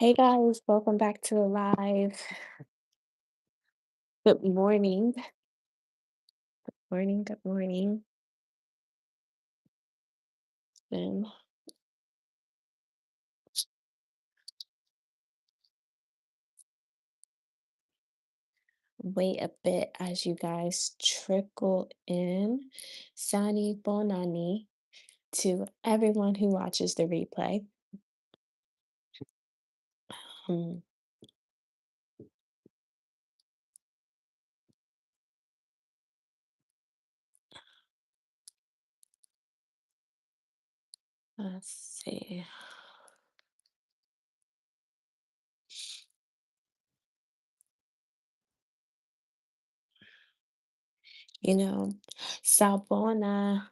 Hey guys, welcome back to the live. Good morning. Morning, good morning. Then wait a bit as you guys trickle in. Sani Bonani to everyone who watches the replay. Hmm, let's see. You know, Sabona,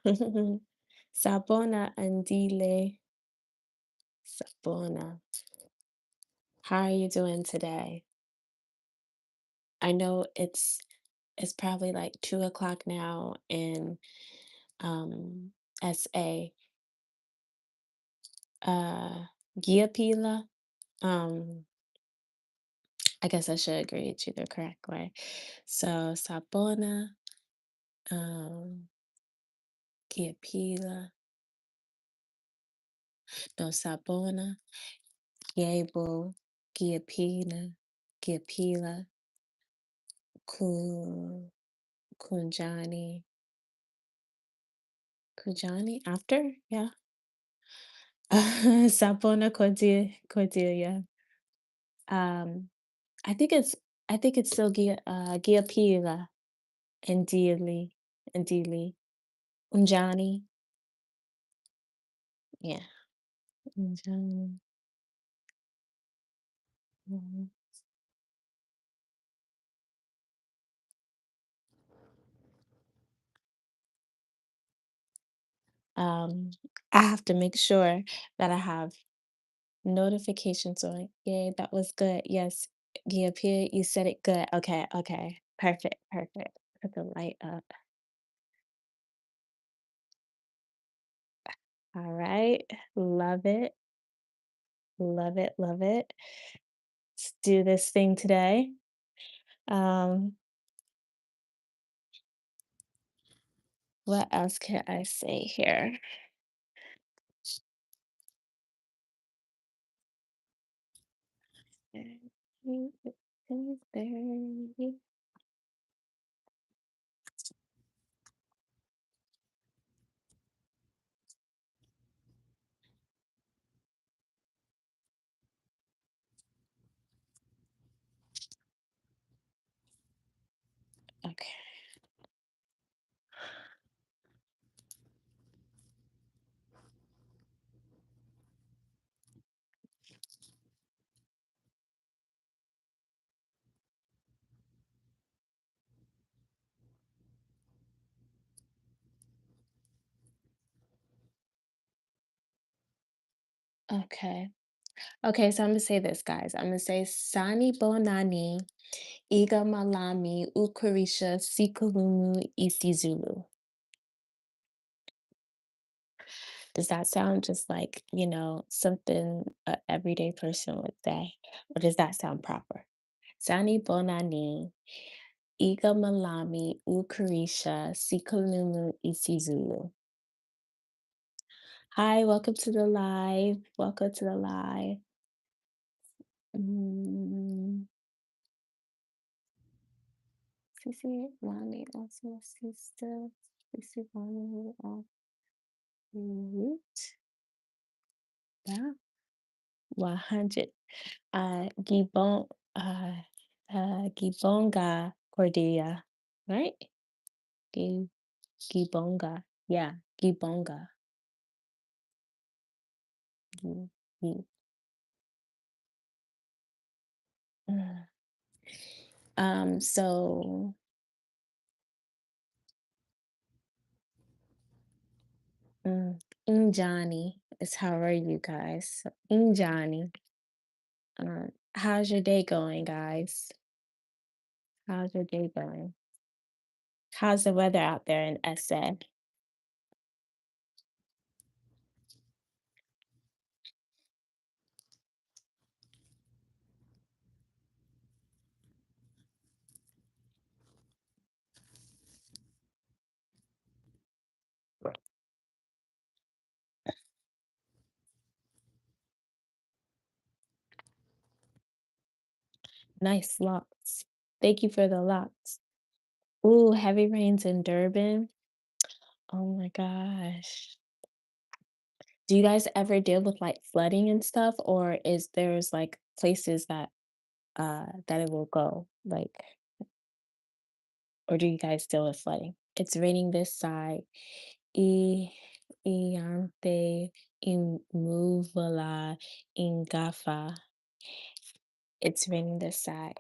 Sabona Andile, Sabona. How are you doing today? I know it's probably like 2 o'clock now in SA. Giapila. Um, I guess I should greet you the correct way. So Sabona, um, Giapila, no Sabona, Giabo, Giapina, Giapila, Kun Kunjani, Kunjani after, yeah. Sabona Cordelia. Um, I think it's I think it's still Giapila and Dealy. Unjani. Yeah. Unjani. Mhm. Um, I have to make sure that I have notifications on. Yay, that was good. Yes, Giapila, you said it good. Okay, okay. Perfect, perfect. Put the light up. All right. Love it. Love it. Love it. Let's do this thing today. Um, what else can I say here? Okay. Okay. Okay, so I'm gonna say this, guys. I'm gonna say Sani Bonani, Iga Malami, Ukarisha, Sikhulumu, isiZulu. Does that sound just like, something a everyday person would say? Or does that sound proper? Sani Bonani, Iga Malami, Ukarisha, Sikhulumu, isiZulu. Hi, welcome to the live. Welcome to the live. Mm, Sisi Wani also sister. Sisi Wani of root. Yeah. 100. Gibonga Cordelia. Right? Gi- Gibonga. Yeah. Gibonga. Gi- gi- mm. So Injani is how are you guys? So Injani. How's your day going, guys? How's your day going? How's the weather out there in SA? Nice locks. Thank you for the locks. Ooh, heavy rains in Durban. Oh my gosh. Do you guys ever deal with, like, flooding and stuff, or is there's, like, places that it will go? Like, or do you guys deal with flooding? It's raining this side. I Iante Imuvala Ingafa. It's raining this side.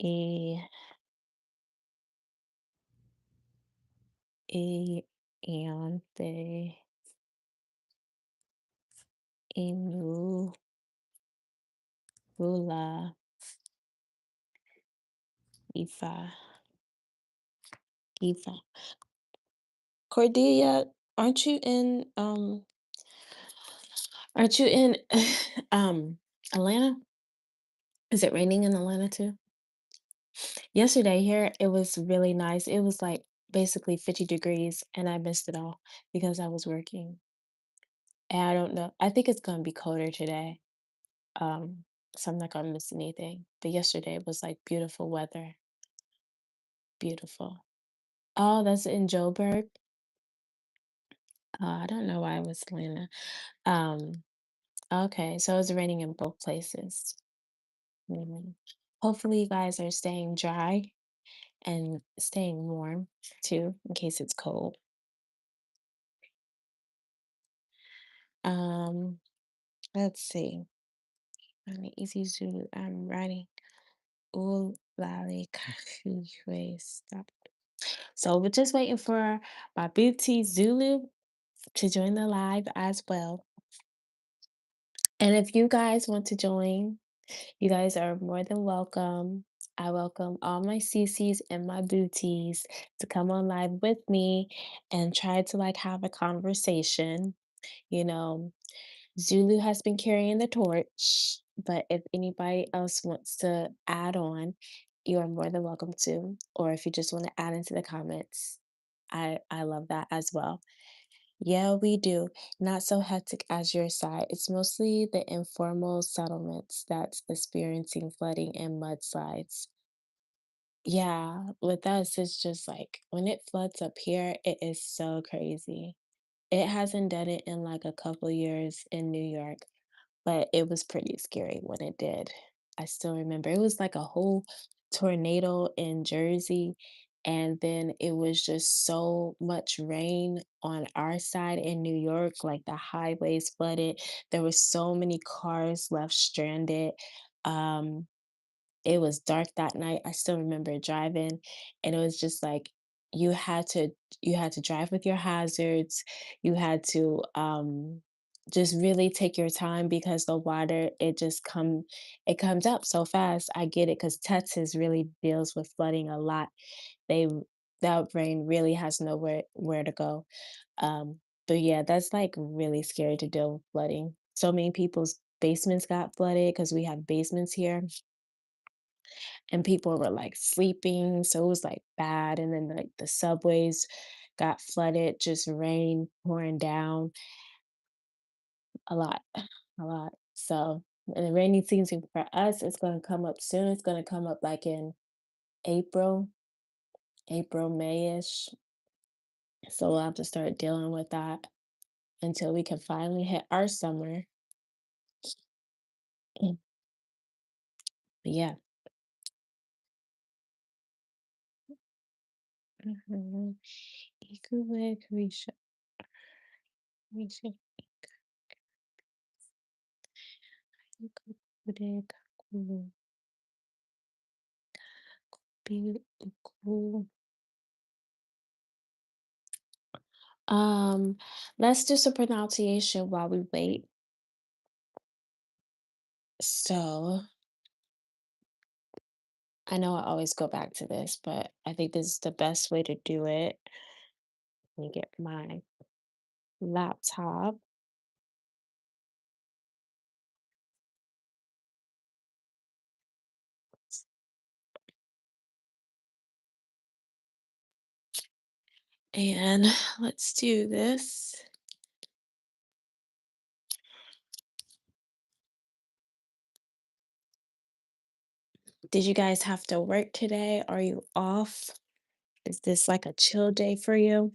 I Iante Imuvula Ifa Ifa. Cordelia, aren't you in Atlanta? Is it raining in Atlanta too? Yesterday here it was really nice. It was like basically 50 degrees and I missed it all because I was working. And I don't know. I think it's gonna be colder today. Um, so I'm not gonna miss anything. But yesterday was like beautiful weather. Beautiful. Oh, that's in Joburg. I don't know why it was Atlanta. Um, okay, so it's raining in both places. Mhm. Hopefully you guys are staying dry and staying warm too, in case it's cold. Um, let's see. isiZulu. I'm writing. Ulali Kakwe stop. So we're just waiting for my beauty Zulu to join the live as well. And if you guys want to join, you guys are more than welcome. I welcome all my CCs and my booties to come on live with me and try to like have a conversation. You know, Zulu has been carrying the torch, but if anybody else wants to add on, you are more than welcome to. Or if you just want to add into the comments, I love that as well. Yeah, we do. Not so hectic as your side. It's mostly the informal settlements that's experiencing flooding and mudslides. Yeah, with us, it's just like when it floods up here, it is so crazy. It hasn't done it in like a couple years in New York, but it was pretty scary when it did. I still remember it was like a whole tornado in Jersey, and then it was just so much rain on our side in New York, like the highways flooded. There were so many cars left stranded. Um, it was dark that night. I still remember driving, and it was just like you had to you had to drive with your hazards. You had to just really take your time because the water it comes up so fast. I get it because Texas really deals with flooding a lot. They that rain really has nowhere where to go. Um, but yeah, that's like really scary to deal with flooding. So many people's basements got flooded because we have basements here and people were like sleeping, so it was like bad. And then like the subways got flooded, just rain pouring down a lot, a lot. So, and the rainy season for us is going to come up soon. It's going to come up like in April, Mayish. So we'll have to start dealing with that until we can finally hit our summer. Mm, but yeah. Mhm. Ikuwe Kareesha, Kareesha, Ikuwe Kaku, Bi- Iku- Um, let's do some pronunciation while we wait. So I know I always go back to this, but I think this is the best way to do it. Let me get my laptop. And let's do this. Did you guys have to work today? Are you off? Is this like a chill day for you?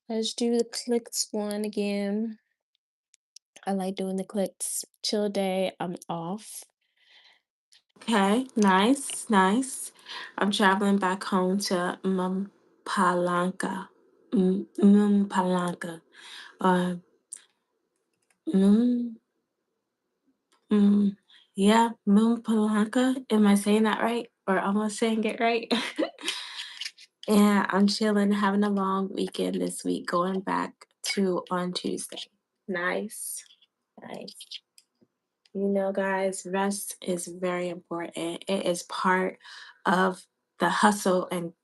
Let's do the clicks one again. I like doing the clicks. Chill day, I'm off. Okay, nice, nice. I'm traveling back home to Palanca. Palanca. Uh, mm, mm, yeah, Palanca. Am I saying that right? Or almost saying it right? And I'm chilling, having a long weekend this week, going back to on Tuesday. Nice, nice. You know, guys, rest is very important. It is part of the hustle and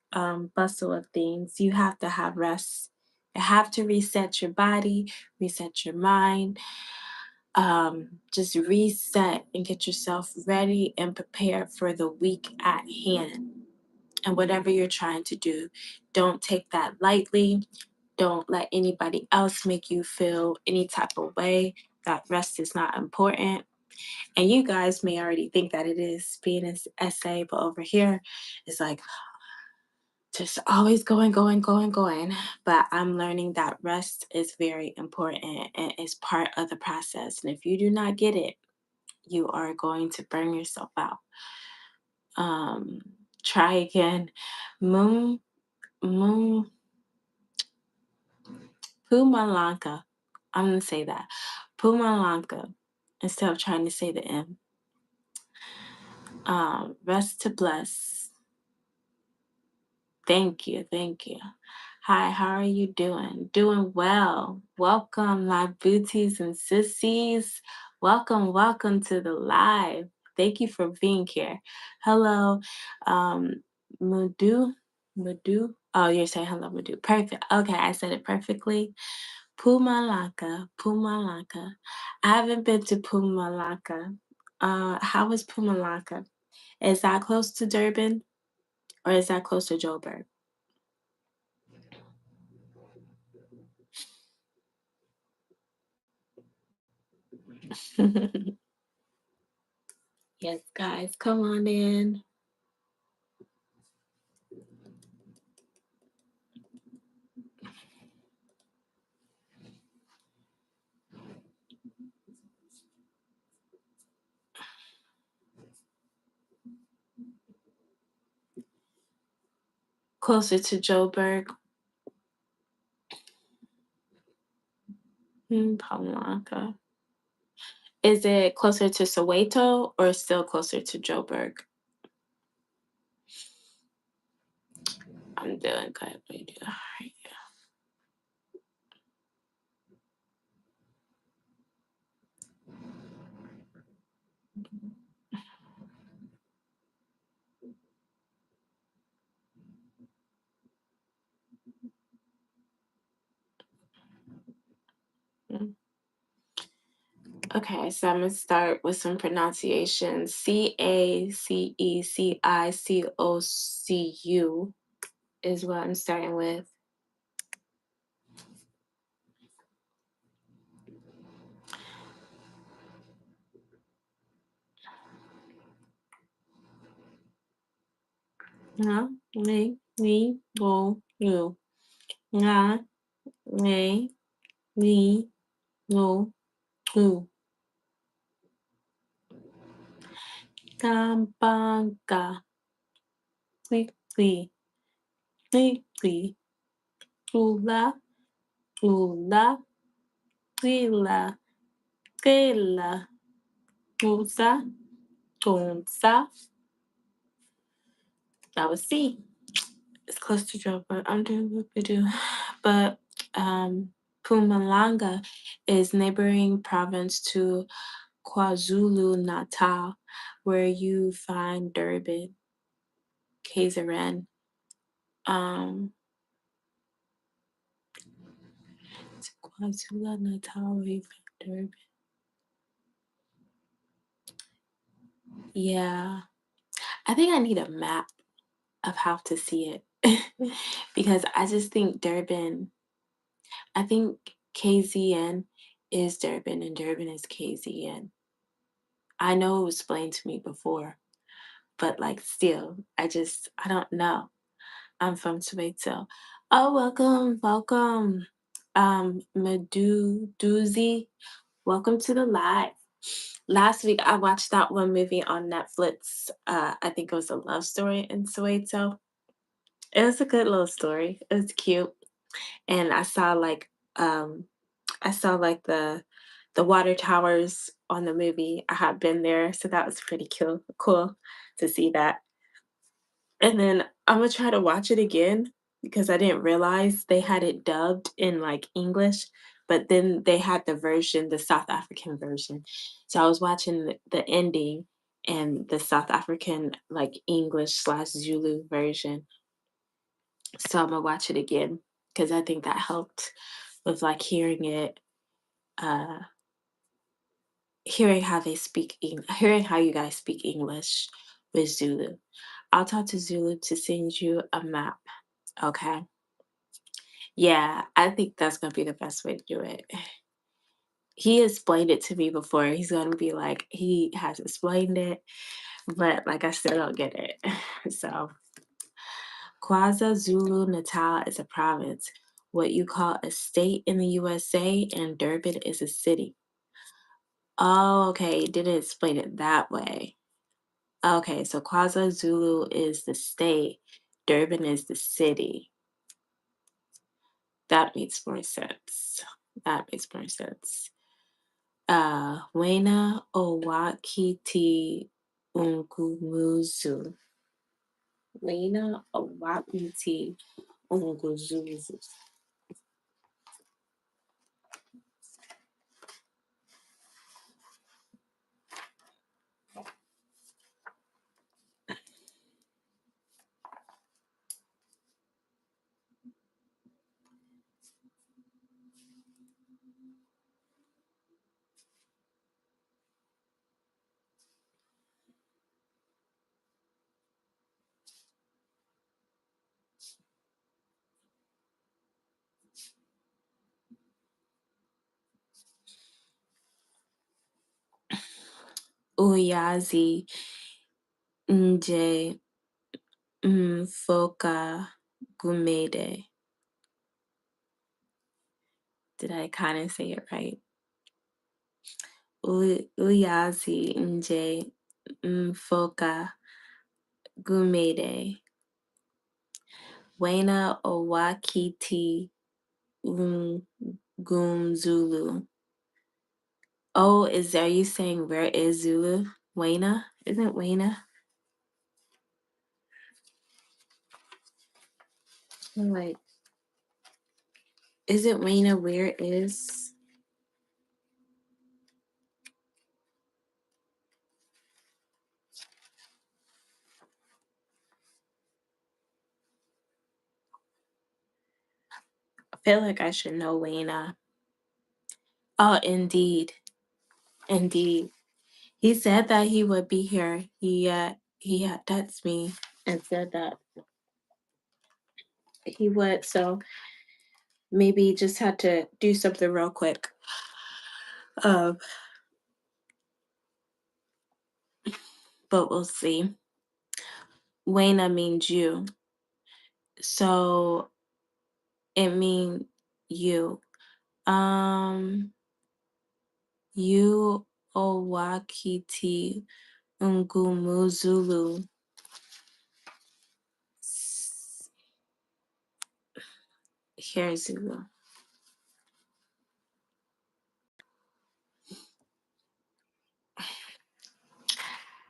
bustle of things. You have to have rest. You have to reset your body, reset your mind, just reset and get yourself ready and prepared for the week at hand. And whatever you're trying to do, don't take that lightly. Don't let anybody else make you feel any type of way that rest is not important. And you guys may already think that it is being an essay, but over here it's like just always going, going, going, going. But I'm learning that rest is very important and is part of the process. And if you do not get it, you are going to burn yourself out. Um, Try again. Moon, moon, Pumalanka. I'm gonna say that. Pumalanka instead of trying to say the M. Rest to bless. Thank you. Thank you. Hi, how are you doing? Doing well. Welcome, my booties and sissies. Welcome, welcome to the live. Thank you for being here. Hello, Mudu. Mudu. Oh, you're saying hello, Mudu. Perfect. Okay, I said it perfectly. Pumalaka, Pumalaka. I haven't been to Pumalaka. How is Pumalaka? Is that close to Durban or is that close to Joburg? Yes, guys, come on in. Closer to Joburg. Pumalaka. Is it closer to Soweto or still closer to Joburg? I'm doing good. We do. All right. Okay, so I'm gonna start with some pronunciations. Cacecicocu is what I'm starting with. Nga, me, me, go, you. Nga, me, me, go, you. Kampanga, kwi, kwi, kwi, kwi. Tula, tula, twila, twila. Tusa, tunsa. That was C. It's close to Joe, but I'm doing what we do. But Pumalanga is neighboring province to KwaZulu Natal, where you find Durban, KZN. Um, to KwaZulu Natal, where you find Durban. Yeah, I think I need a map of how to see it because I just think Durban. I think KZN is Durban and Durban is KZN. I know it was explained to me before, but like still, I don't know. I'm from Soweto. Oh, welcome, welcome. Doozy, welcome to the live. Last week I watched that one movie on Netflix. I think it was a love story in Soweto. It was a good little story. It was cute. And um I saw like the water towers on the movie. I had been there, so that was pretty cool to see that. And then I'm gonna try to watch it again because I didn't realize they had it dubbed in like English, but then they had the South African version. So I was watching the ending and the South African like English slash Zulu version. So I'm gonna watch it again because I think that helped with like uh hearing how hearing how you guys speak English with Zulu. I'll talk to Zulu to send you a map. Okay. Yeah, I think that's gonna be the best way to do it. He explained it to me before. He's gonna be like, he has explained it, but like I still don't get it. So KwaZulu Natal is a province, what you call a state in the USA, and Durban is a city. Oh, okay. Didn't explain it that way. Okay, so KwaZulu is the state, Durban is the city. That makes more sense. That makes more sense. Wena Owakiti Ungumuzu. Wena Owakiti Unguzuzu. Uyazi Nje Mfoka Gumede. Did I kind of say it right? Uyazi Nje Mfoka Gumede. Wena Owakiti Zulu. Oh, are you saying where is Zulu? Wena? Isn't Wena? I'm like, isn't Wena where is? feel like I should know Wayna. Oh, indeed. Indeed. He said that he would be here. He had texted me and said that he would. So maybe just had to do something real quick. Um, but we'll see. Wayna means you. So it means you. Um you Owakiti Ngumuzulu. Here's Zulu.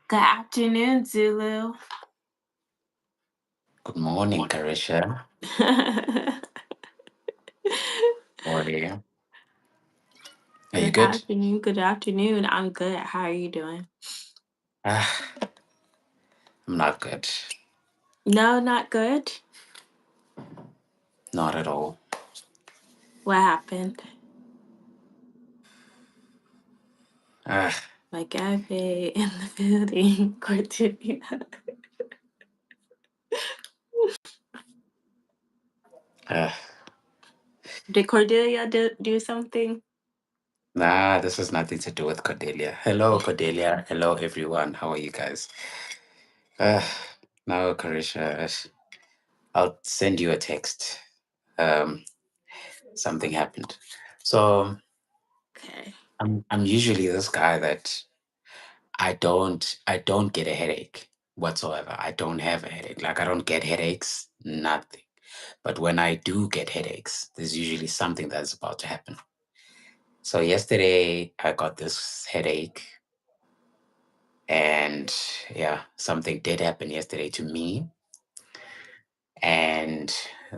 Good afternoon, Zulu. Good morning, Kareesha. Good How are you? Are you good? afternoon. Good afternoon. I'm good. How are you doing? Ah, I'm not good. No, not good. Not at all. What happened? Ah, My cafe in the building. Cordelia. ah. Did Cordelia do something? Nah, this has nothing to do with Cordelia. Hello, Cordelia. Hello, everyone. How are you guys? Ah, now, Kareesha, I'll send you a text. Um, Something happened. So Okay. I'm usually this guy that I don't get a headache whatsoever. I don't have a headache. Like I don't get headaches, nothing. But when I do get headaches, there's usually something that's about to happen. So yesterday I got this headache, and yeah, something did happen yesterday to me. And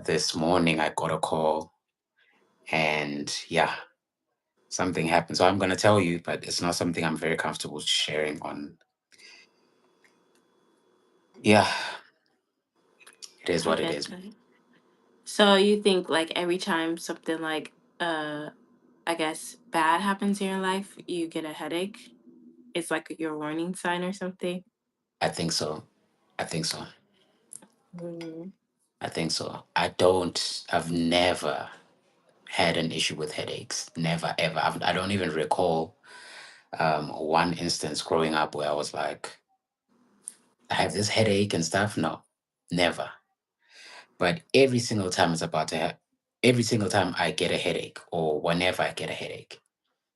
this morning I got a call, and yeah, something happened. So I'm gonna tell you, but it's not something I'm very comfortable sharing on. Yeah, it is I what it get is. that. So you think like every time something like I guess bad happens in your life, you get a headache? It's like your warning sign or something? I think so. I think so. Mm. I think so. I've never had an issue with headaches. Never, ever. I don't even recall one instance growing up where I was like, I have this headache and stuff. No, never. But every single time I get a headache or whenever I get a headache,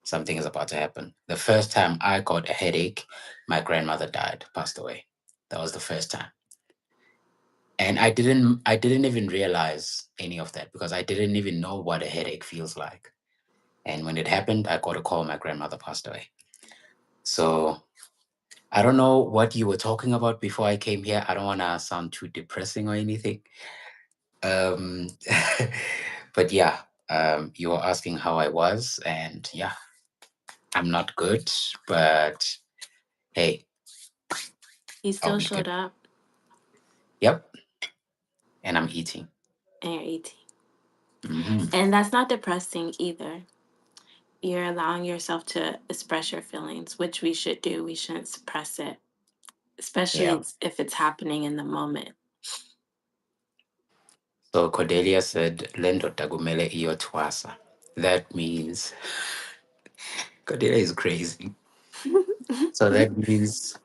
something is about to happen. The first time I got a headache, my grandmother died, passed away. That was the first time. And I didn't even realize any of that because I didn't even know what a headache feels like. And when it happened, I got a call, my grandmother passed away. So I don't know what you were talking about before I came here. I don't want to sound too depressing or anything. Um, but yeah, you were asking how I was, and yeah, I'm not good, but hey, You I'll still make showed it. up Yep, and I'm eating. and you're 18. Hmm. And that's not depressing either. You're allowing yourself to express your feelings, which we should do. We shouldn't suppress it, especially Yeah. if it's happening in the moment. So Cordelia said, "Lendo tagumele iyo twasa." That means Cordelia is crazy. So that means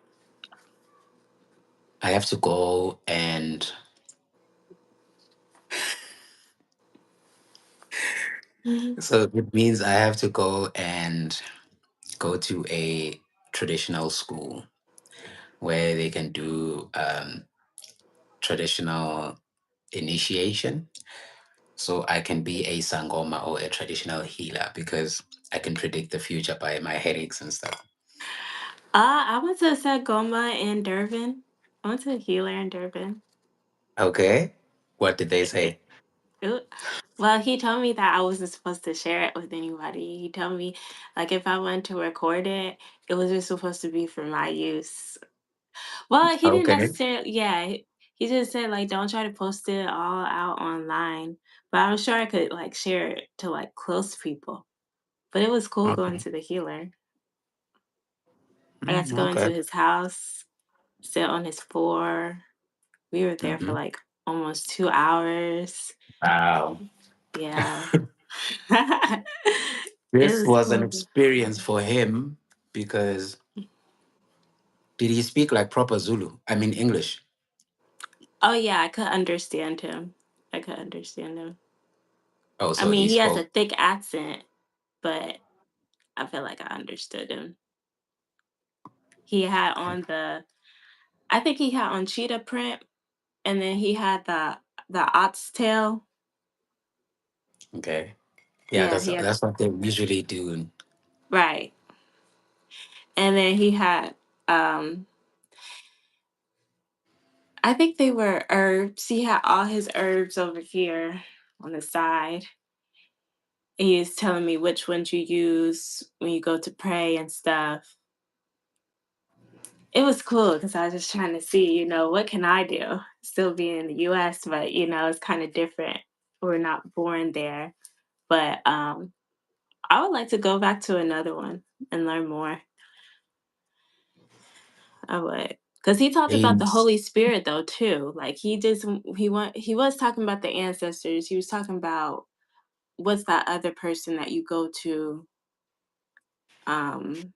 I have to go and so it means I have to go to a traditional school where they can do traditional initiation. So I can be a sangoma or a traditional healer because I can predict the future by my headaches and stuff. I went to Sagoma in Durban. I went to a healer in Durban. Okay. What did they say? Ooh. Well, he told me that I wasn't supposed to share it with anybody. He told me, like, if I wanted to record it, it was just supposed to be for my use. Well, he didn't Okay. necessarily, yeah, he He just said, like, "Don't try to post it all out online," but I'm sure I could, like, share it to, like, close people. But it was cool going Okay. to the healer. I got to Mm, go into okay. his house, sit on his floor. We were there for, Hmm. like, almost 2 hours. Wow. Yeah. It This was was an cool. experience for him because did he speak like proper Zulu? I mean English. Oh, yeah, I could understand him. I could understand him. Oh, I so mean, he he has a spoke. thick accent, but I feel like I understood him. He had on the I think he had on cheetah print, and then he had the ox tail. Okay. Yeah, Yeah, that's he had that's what they usually do. right. And then he had, um I think they were herbs. He had all his herbs over here on the side. And he was telling me which ones you use when you go to pray and stuff. It was cool because I was just trying to see, what can I do? Still being in the US, but it's kind of different. We're not born there. But I would like to go back to another one and learn more. I would. Because he talked about the Aims. Holy Spirit though too. Like he was talking about the ancestors. He was talking about what's that other person that you go to? Um,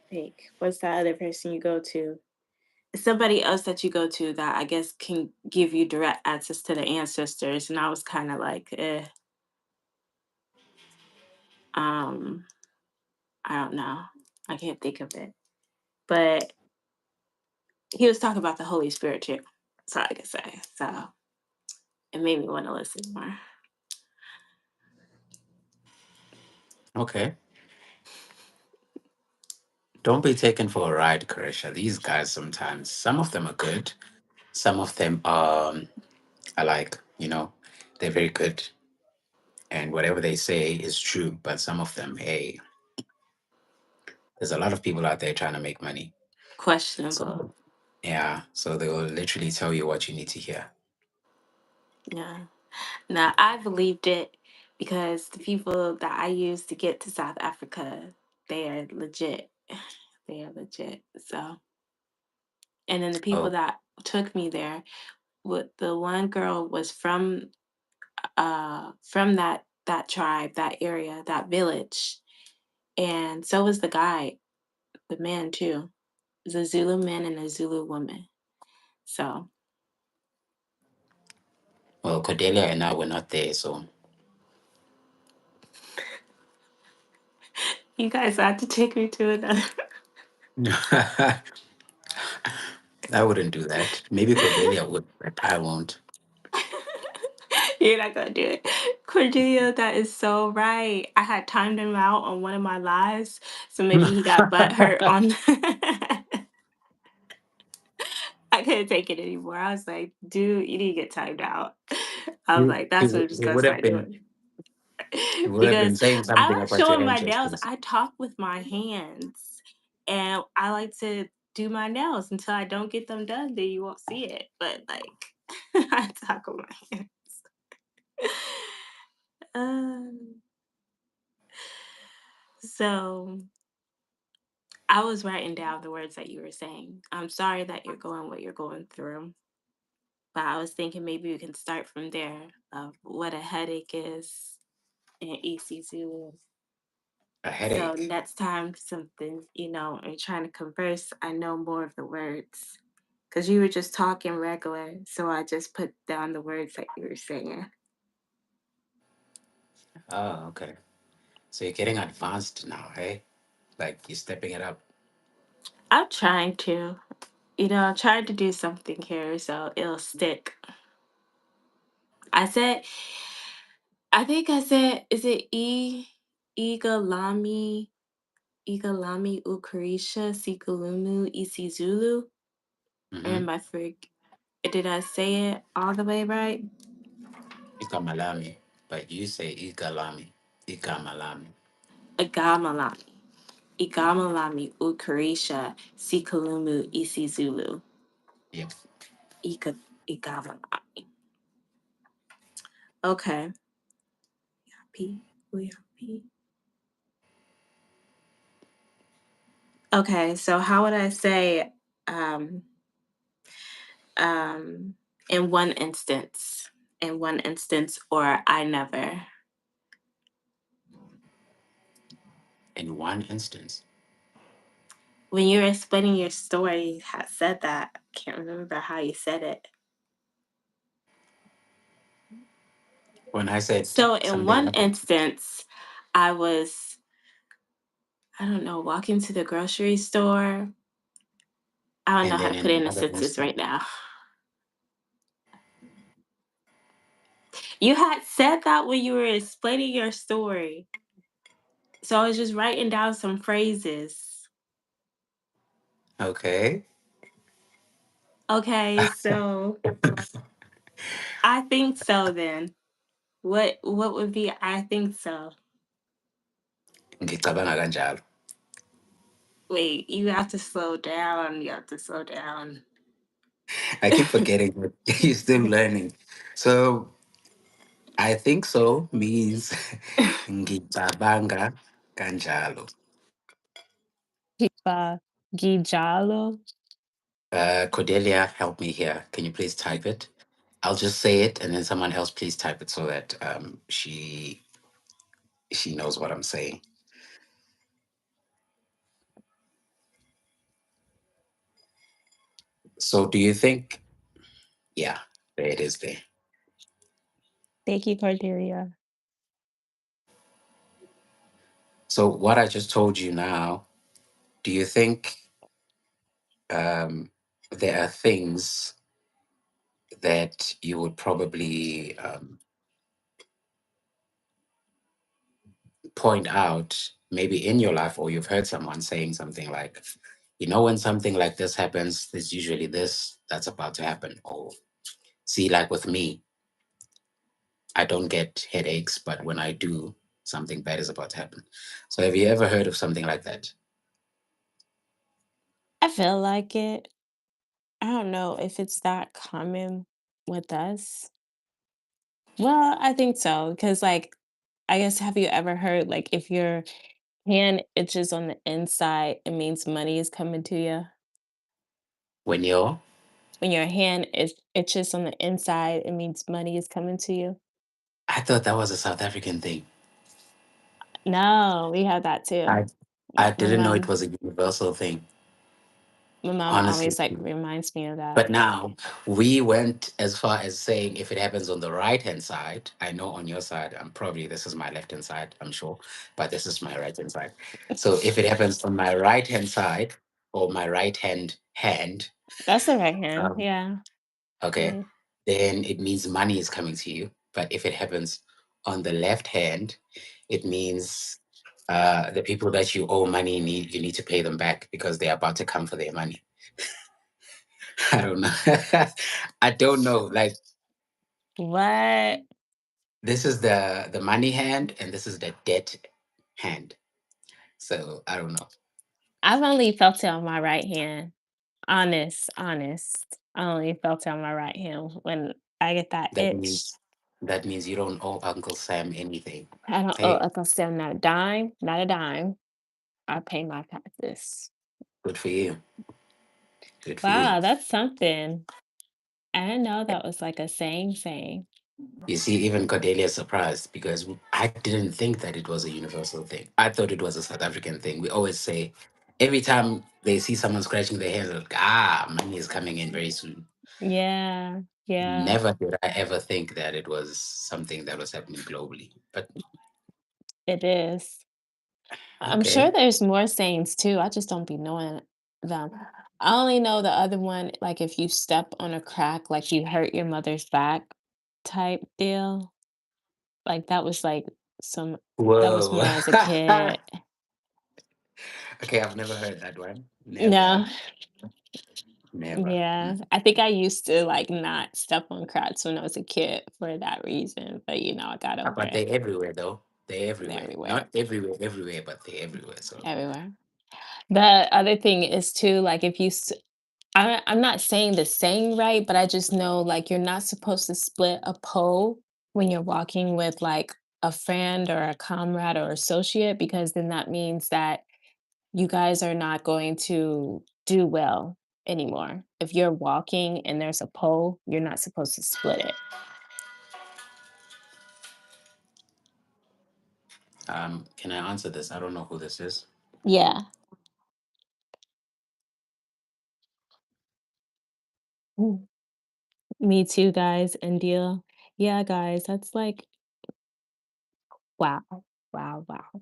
think what's that other person you go to? Somebody else that you go to that I guess can give you direct access to the ancestors. And I was kind of like, um, I don't know. I can't think of it. But he was talking about the Holy Spirit too. So I could say. So it made me want to listen more. Okay. Don't be taken for a ride, Kareesha. These guys sometimes, some of them are good. Some of them are like, they're very good. And whatever they say is true. But some of them, hey, there's a lot of people out there trying to make money. Questionable. So yeah. So they will literally tell you what you need to hear. Yeah. Now I believed it because the people that I used to get to South Africa, they are legit. They are legit. So, and then the people Oh, that took me there, what the one girl was from that tribe, that area, that village, and so was the guy, the man too. It was a Zulu man and a Zulu woman. So well, Cordelia and I were not there. So you guys had to take me to another. I wouldn't do that. Maybe Cordelia would, but I won't. You're not gonna do it. Cordelia, that is so right. I had timed him out on one of my lives, so maybe he got butt hurt on I couldn't take it anymore. I was like, dude, you need to get timed out. I was you, like, he, that's what I'm would- just he gonna would have start been doing. he would have been Because saying I something like about your showing my nails. ancestors. I talk with my hands and I like to do my nails until I don't get them done, then you won't see it. But like I talk with my hands. Um, so I was writing down the words that you were saying. I'm sorry that you're going what you're going through, but I was thinking maybe we can start from there of what a headache is in EC2. A So headache. next time something, we're trying to converse, I know more of the words. Because you were just talking regular, so I just put down the words that you were saying. Oh, okay. So you're getting advanced now, hey? Like you're stepping it up. I'm trying to, I'm trying to do something here so it'll stick. I said I think I said, is it Igalami, Igalami Ukarisha, Sikhulumu, isiZulu? Or Mm-hmm. am I did I say it all the way right? Ikamalami. But you say igalami. Ikamalami. Igamalami. Igamalami Ukarisha, Sikhulumu, isiZulu. Yep. Ika Ikamalani. Okay. P. P. Okay, so how would I say um um in one instance? In one instance or I never. In one instance. When you were explaining your story, you had said that. I can't remember how you said it. When I said So in something one happened, instance, I was, I don't know, walking to the grocery store. I don't know and how then to in put it in a another sentence instance, right now. You had said that when you were explaining your story. So I was just writing down some phrases. okay. Okay, so I think so then. What would be I think so? Ngicabanga kanjalo. Wait, you have to slow down. You have to slow down. I keep forgetting that you're still learning. So I think so means ngicabanga kanjalo. Kipa Gijalo. Cordelia, help me here. Can you please type it? I'll just say it, and then someone else please type it so that she knows what I'm saying. So do you think? Yeah, there it is. There. Thank you, Cordelia. So what I just told you now, do you think there are things that you would probably point out maybe in your life, or you've heard someone saying something like, when something like this happens, there's usually this that's about to happen. Or see, like with me, I don't get headaches, but when I do, something bad is about to happen. So have you ever heard of something like that? I feel like it. I don't know if it's that common with us. Well, I think so because, like, I guess have you ever heard like if your hand itches on the inside, it means money is coming to you. When you're, When your hand is itches on the inside, it means money is coming to you. I thought that was a South African thing. No, we have that too. I I My didn't know it mom, was a universal thing, my mom honestly. always like reminds me of that. But now we went as far as saying if it happens on the right hand side, I know on your side, I'm probably this is my left hand side, I'm sure, but this is my right hand side. So if it happens on my right hand side or my right hand, That's the right hand. um, Yeah. okay, Mhm. then it means money is coming to you. But if it happens on the left hand, it means the people that you owe money you need to pay them back because they're about to come for their money. I don't know. I don't know. Like What? this is the money hand and this is the debt hand. So I don't know. I've only felt it on my right hand. Honest. I only felt it on my right hand when I get that That itch. means that means you don't owe Uncle Sam anything. I don't owe Hey, Uncle Sam not a dime, not a dime. I pay my taxes. good for you. Good for you. Wow, that's something. I didn't know that was like a saying. You see, even Cordelia is surprised because I didn't think that it was a universal thing. I thought it was a South African thing. We always say every time they see someone scratching their hands, they're like, money is coming in very soon. Yeah, yeah, Never did I ever think that it was something that was happening globally. But it is. I'm sure okay. there's more sayings too. I just don't be knowing them. I only know the other one, like if you step on a crack, like you hurt your mother's back type deal. Like that was like some that was Whoa. more as a kid. Okay, I've never heard that one. Never, No, never. yeah. I think I used to like not step on cracks when I was a kid for that reason, but I got over But it they're everywhere though. They're everywhere. everywhere. Not everywhere, everywhere, but they're everywhere. So Everywhere. The other thing is too, like if I'm not saying the saying right, but I just know, like, you're not supposed to split a pole when you're walking with, like, a friend or a comrade or associate, because then that means that you guys are not going to do well anymore. If you're walking and there's a pole, you're not supposed to split it. Can I answer this? I don't know who this is. Yeah. Mm. Me too, guys, and deal. Yeah, guys, that's like wow. Wow, wow.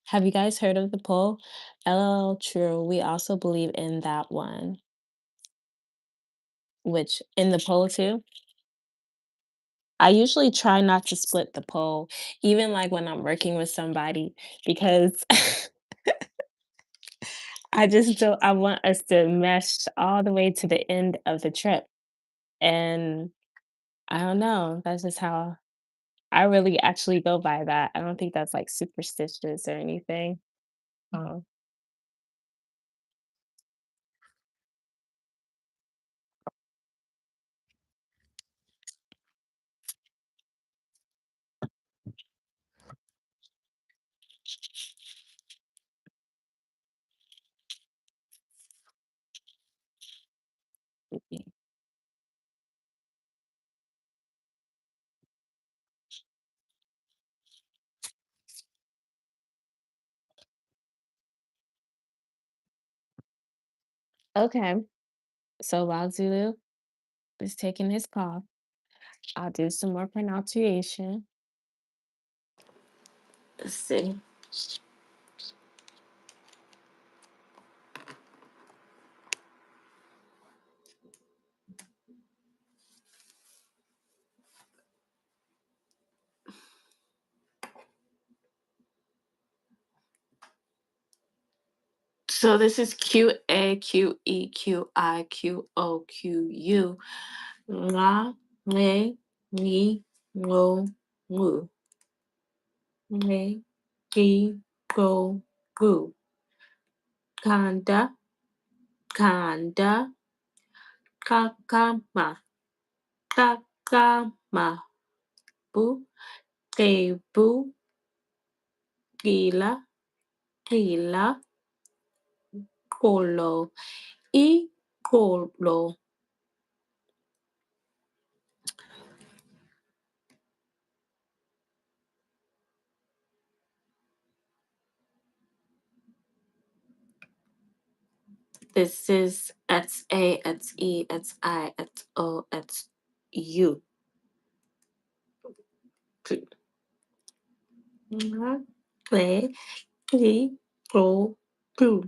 Have you guys heard of the poll? LL True, we also believe in that one, which in the poll too. I usually try not to split the poll, even like when I'm working with somebody, because I just don't, I want us to mesh all the way to the end of the trip. And I don't know, that's just how I really actually go by that. I don't think that's like superstitious or anything. Oh, yeah. Okay. So while Zulu is taking his call, I'll do some more pronunciation. Let's see. So this is QAQEQIQOQU. Nga, nge, ni, ngo, ngu. Nge, ki, go, gu. Kanda, kanda, kakama, kakama. Bu, kebu, gila, gila, kolo, I, kolo. This is it's A, it's E, it's I, it's O, it's U. Lệ, lý, rô, cừu,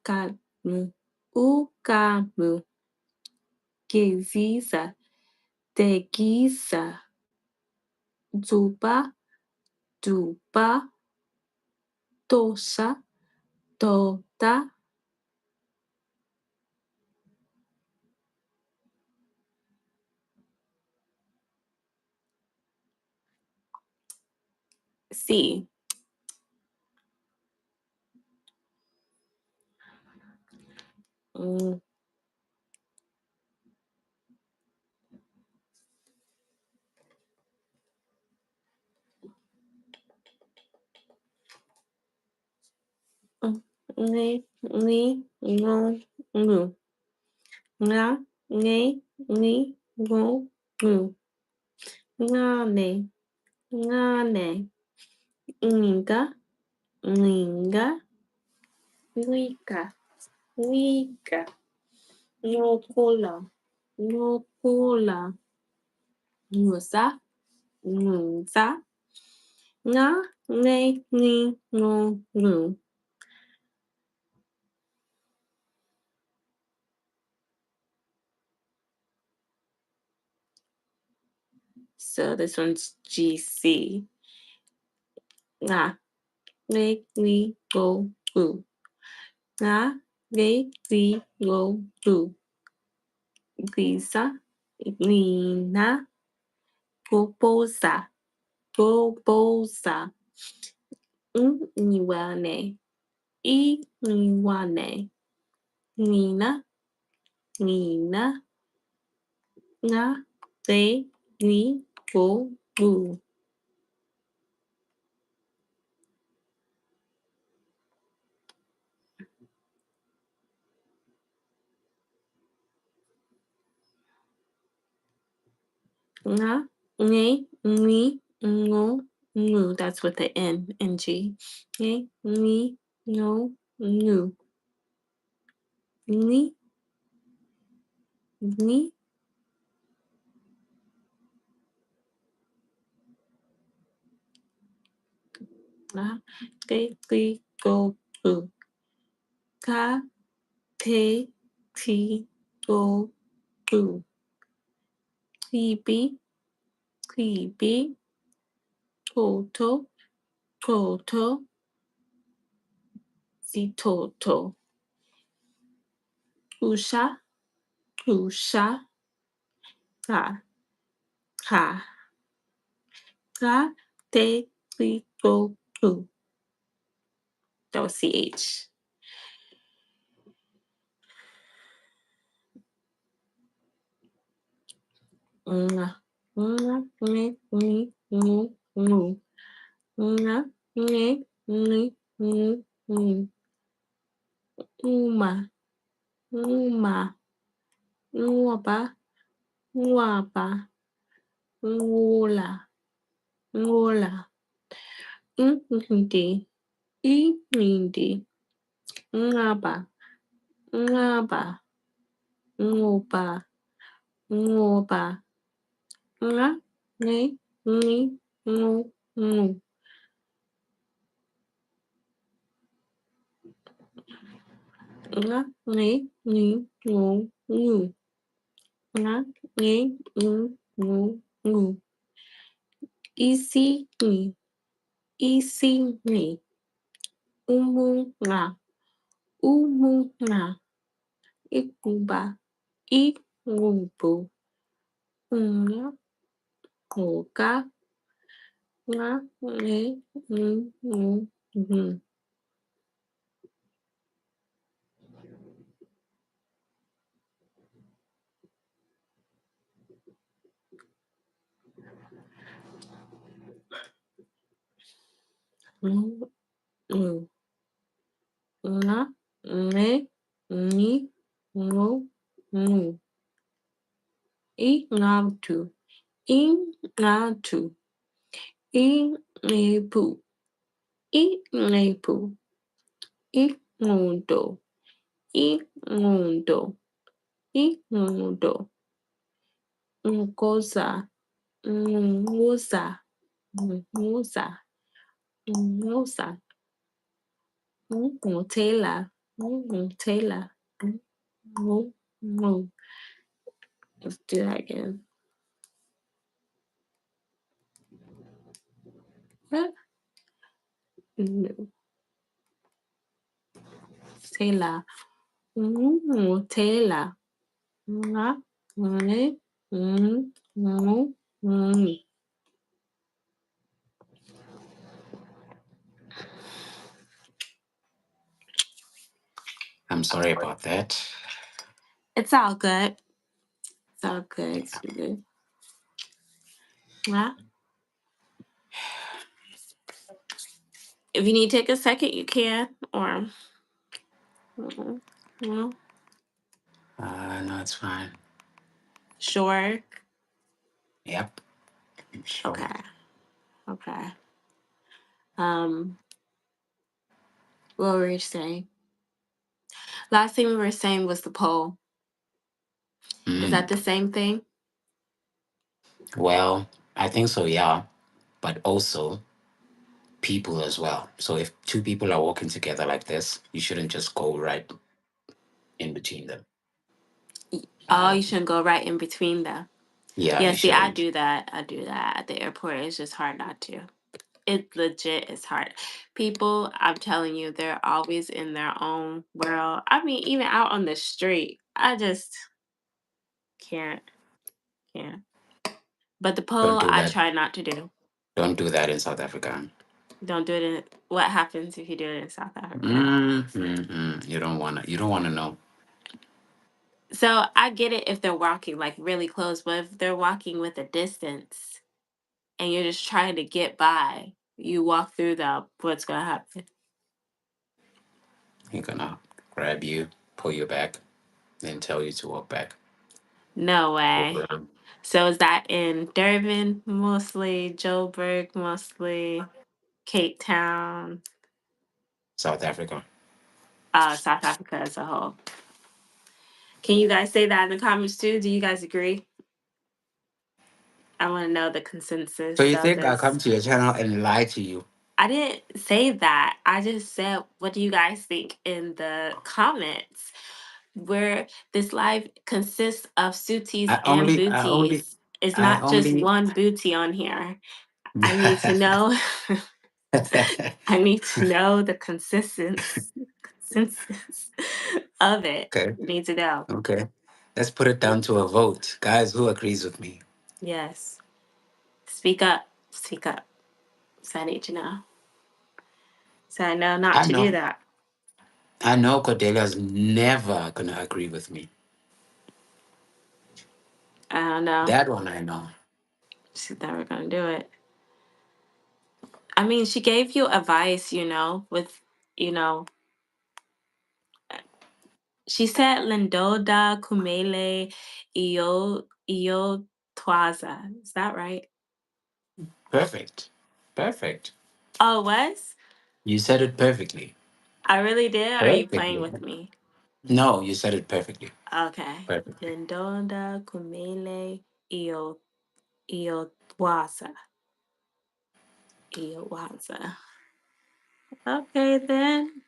ca, mu, u, ca, mu, geziza, tegiza, zuba, duba, dosa, doda. C. Mm, Ni, ni, no, no. Nga, nge, ni, go, no. Nga, ne, nga, ne. Nga, nga, wika, wika. Nyokola, nyokola. Ngusa, ngusa. Nga, nge, ni, ngo, ngu. So this one's GC. Nga, nge, ni, go, gu. Nga, nge, ni, go, gu. Lisa, Lina, Gobosa, Gobosa. Niwane. Iwane. Nina. Nina. Nga. Te. Ni. Go. Gu. Nga. Nge. Ni. Ngo. Ngu. That's with the N and G. Nge. Ni. Ngo. Ngu. Ni. Ni. Nga. Te. Ti. Go. Gu. Ka. Te. Ti. Go. Gu. Creepy. Creepy. Toto. Toto. Si toto. Usha. Usha. Ka. Ka. Ka. Te. Ti. Go. Gu. That was CH. Nga. Nga. Nge. Ni. Ngu. Ngu. Nga. Nge. Ni. Ngu. Ngu. Uma. Uma. Nguapa. Nguapa. Ngula. Ngula. Hindi. Hindi. Ngaba. Ngaba. Ngoba. Ngoba. Nga. Nge. Ni. Ngu. Ngu. Nga. Nge. Ni. Ngu. Ngu. Nga. Nge. Ni. Ngu. Ngu. Isi. Ni. Isi. Ni. Umu. Nga. Umu. Nga. Ikuba. Ikubu. Nga. Koka. Nga. Nge. Ni. Ngu. Ngu. Ngu. Ngu. Nga. Nge. Ni. Ngu. Ngu. Ingatu. Ingatu. Ingepu. Ingepu. Ingundo. Ingundo. Ingundo. Ngoza. Ngoza. Ngoza. Ngoza. Ngotela. Ngotela. Ngo. Ngo. Let's do that again. What? No. Tela. Ngotela. Nga. Nge. Ngo. Ngo. I'm sorry about that. It's all good. It's all good. It's good. Yeah. If you need to take a second, you can. Or no. No, it's fine. Sure. Yep. Sure. Okay. Okay. Um, what were we saying? Last thing we were saying was the poll. Is that Mm. the same thing? Well, I think so, yeah. But also people as well. So if two people are walking together like this, you shouldn't just go right in between them. Oh, Uh, you shouldn't go right in between them. yeah, Yeah, you see, I shouldn't. do that. I do that at the airport. It's just hard not to. It legit is hard. People, I'm telling you, they're always in their own world. I mean, even out on the street, I just can't, can't. But the Don't poll, do I that. try not to do. Don't do that in South Africa. Don't do it in. What happens if you do it in South Africa? You don't wanna know. So I get it if they're walking like really close, but if they're walking with a distance and you're just trying to get by, you walk through them, what's gonna happen? He's gonna grab you, pull you back, then tell you to walk back. No Walk way. around. So is that in Durban mostly, Joburg mostly, Cape Town, South Africa. South Africa as a whole? Can you guys say that in the comments too? Do you guys agree? I want to know the So consensus you of think I this. come to your channel and lie to you? I didn't say that. I just said, what do you guys think in the comments? Where this live consists of suities I and only, I only, booties. It's I not just only. one booty on here. I need to know. I need to know the consensus of it. Okay, I need to know. okay. Let's put it down to a vote, guys. Who agrees with me? Yes. Speak up. Speak up. So I need to know. So I know not I to do know, that. I know. Cordelia's never gonna agree with me. I don't know. That one I know. She's never gonna do it. I mean, she gave you advice, with, you know, she said Lindoda Kumele Iyo Twaza. Is that right? Perfect, perfect. Oh, it was? You said it perfectly, I really did? Or are you playing perfectly. with me? No, you said it perfectly, Okay. perfectly. Lindoda Kumele Iyo Twaza. Iyo Waza. Okay, then.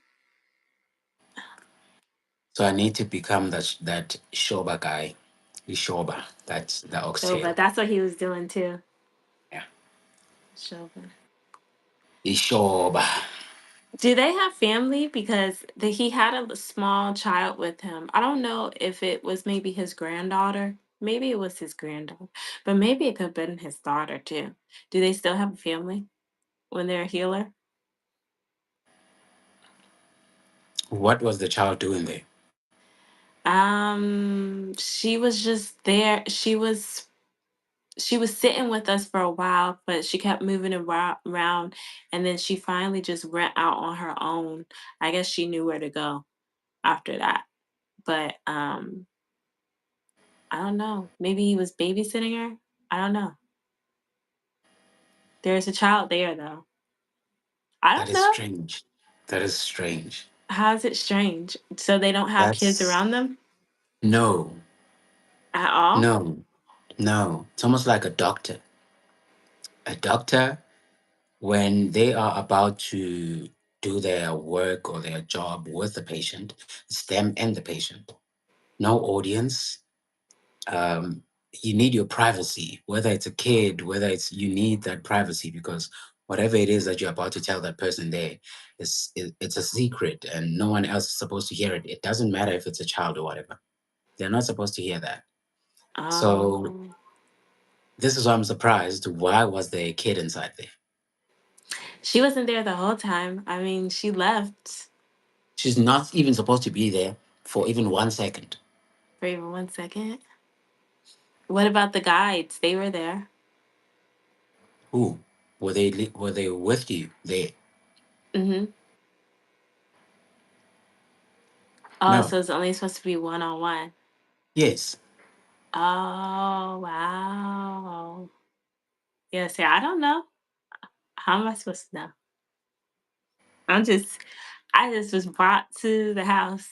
So I need to become that Shoba guy, the Shoba. That's the Shoba. oxtail. That's what he was doing too. Yeah, Shoba. the Shoba. Do they have family? Because he had a small child with him. I don't know if it was maybe his granddaughter. Maybe it was his granddaughter, but maybe it could have been his daughter too. Do they still have a family when they're a healer? What was the child doing there? She was just there. She was sitting with us for a while, but she kept moving around, and then she finally just went out on her own. I guess she knew where to go after that. But I don't know. Maybe he was babysitting her. I don't know. There's a child there though. I That don't is know. strange. That is strange. How is it strange? So they don't have kids That's around them no, at all? no, no. It's almost like a doctor. A doctor, when they are about to do their work or their job with the patient, it's them and the patient. No audience. Um, you need your privacy, whether it's a kid, whether it's you need that privacy because whatever it is that you're about to tell that person there it's a secret and no one else is supposed to hear it. It doesn't matter if it's a child or whatever. They're not supposed to hear that. So Um, this is why I'm surprised. Why was there a kid inside there? she wasn't there the whole time. I mean, she left She's not even supposed to be there for even 1 second. for even 1 second. What about the guides? They were there. Who were they with you there? Hmm. Oh, No. so it's only supposed to be one on one. Yes. Oh, wow. Yeah, see, I don't know. How am I supposed to know? I'm just, I just was brought to the house.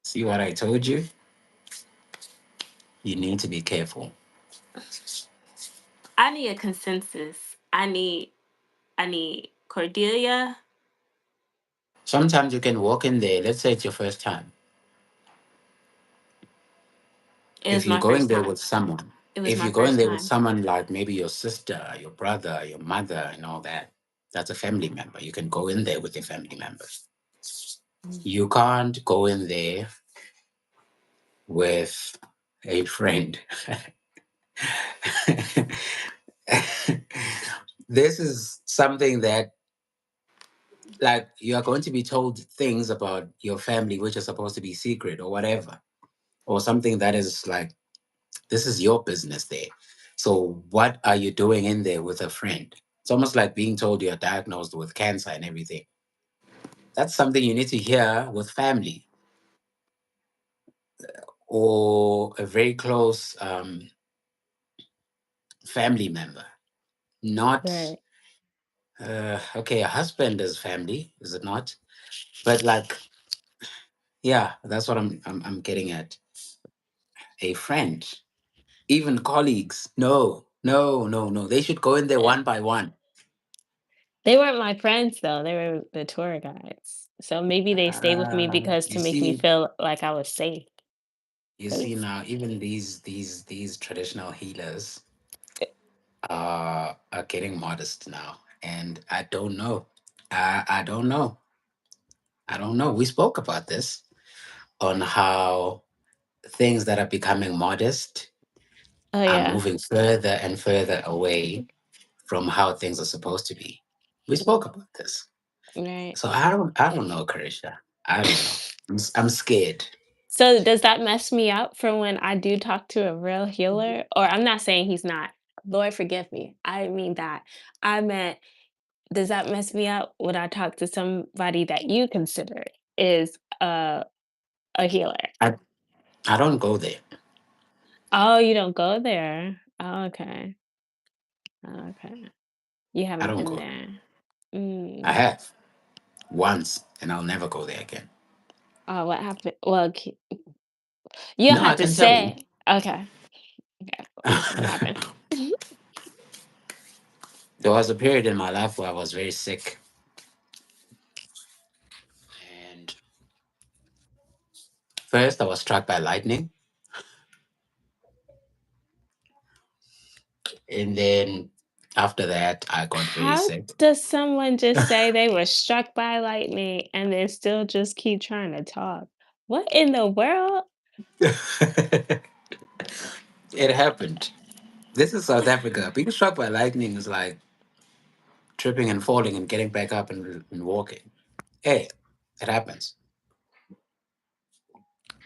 See what I told you? You need to be careful. I need a consensus. I need Cordelia. Sometimes you can walk in there, let's say it's your first time. It If was you're my going first there with time. someone, It was if my you're going first there with time. someone like maybe your sister, your brother, your mother, and all that, that's a family member. You can go in there with your family members. Mm. You can't go in there with a friend. This is something that Like you are going to be told things about your family which are supposed to be secret or whatever, or something that is like, this is your business there. So what are you doing in there with a friend? It's almost like being told you're diagnosed with cancer and everything. That's something you need to hear with family or a very close family member. Not Right. okay, a husband is family, is it not? But like, yeah, that's what I'm getting at. A friend, even colleagues. No, no, no, no. They should go in there Eh, one by one. they weren't my friends though, they were the tour guides. So maybe they stayed with me because You to make me see, feel like I was safe. you But see it's now, even these traditional healers eh, are getting modest now, and I don't know. I don't know. I don't know. We spoke about this on how things that are becoming modest oh, are yeah. moving further and further away from how things are supposed to be. We spoke about this. Right. So I don't know, Kareesha. I don't know. I'm scared. So does that mess me up for when I do talk to a real healer? Or I'm not saying he's not. Lord forgive me. I mean that. I meant, does that mess me up when I talk to somebody that you consider is a healer? I I don't go there. Oh, you don't go there. Oh, okay. Oh, okay. You I haven't don't been go there. there. I Mm. have once, and I'll never go there again. Oh, what happened? Well, you don't No, I have to can tell you. say. Okay. Okay. What happened? There was a period in my life where I was very sick, and first I was struck by lightning, and then after that I got very How sick. does someone just say they were struck by lightning and then still just keep trying to talk? What in the world? It happened. This is South Africa. Being struck by lightning is like tripping and falling and getting back up and walking. Hey, it happens.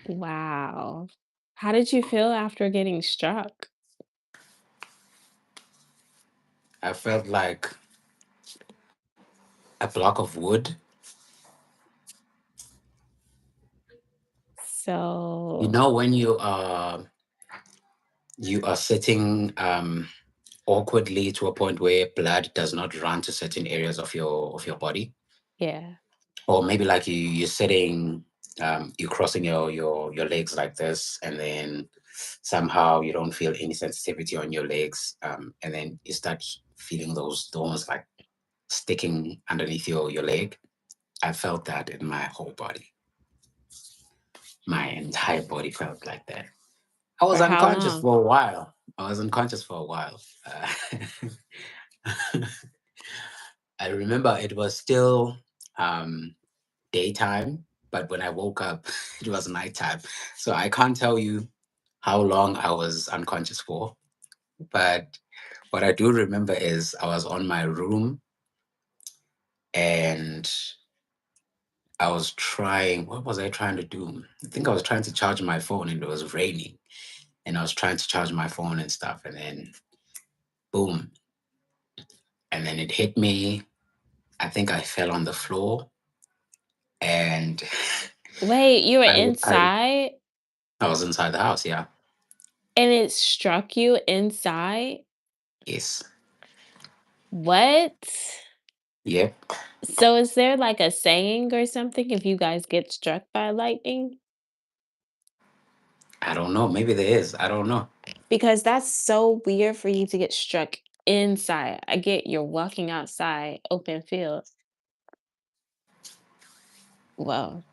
Wow. How did you feel after getting struck? I felt like a block of wood. You So, know when you are sitting awkwardly to a point where blood does not run to certain areas of your body, yeah. or maybe like you're sitting, you're crossing your legs like this, and then somehow you don't feel any sensitivity on your legs, and then you start feeling those like sticking underneath your leg. I felt that in my whole body. My entire body felt like that. I was For how unconscious long? for a while. I was unconscious for a while. I remember it was still um, daytime, but when I woke up, it was nighttime. So I can't tell you how long I was unconscious for. But what I do remember is I was on my room and I was trying, what was I trying to do? I think I was trying to charge my phone and it was raining. And I was trying to charge my phone and stuff. And then boom. And then it hit me. I think I fell on the floor and Wait, you were I, I, inside I was inside the house. Yeah. and it struck you inside? Yes. What? Yep. So is there like a saying or something if you guys get struck by lightning? I don't know. Maybe there is. I don't know. Because that's so weird for you to get struck inside. I get you're walking outside, open field. Well,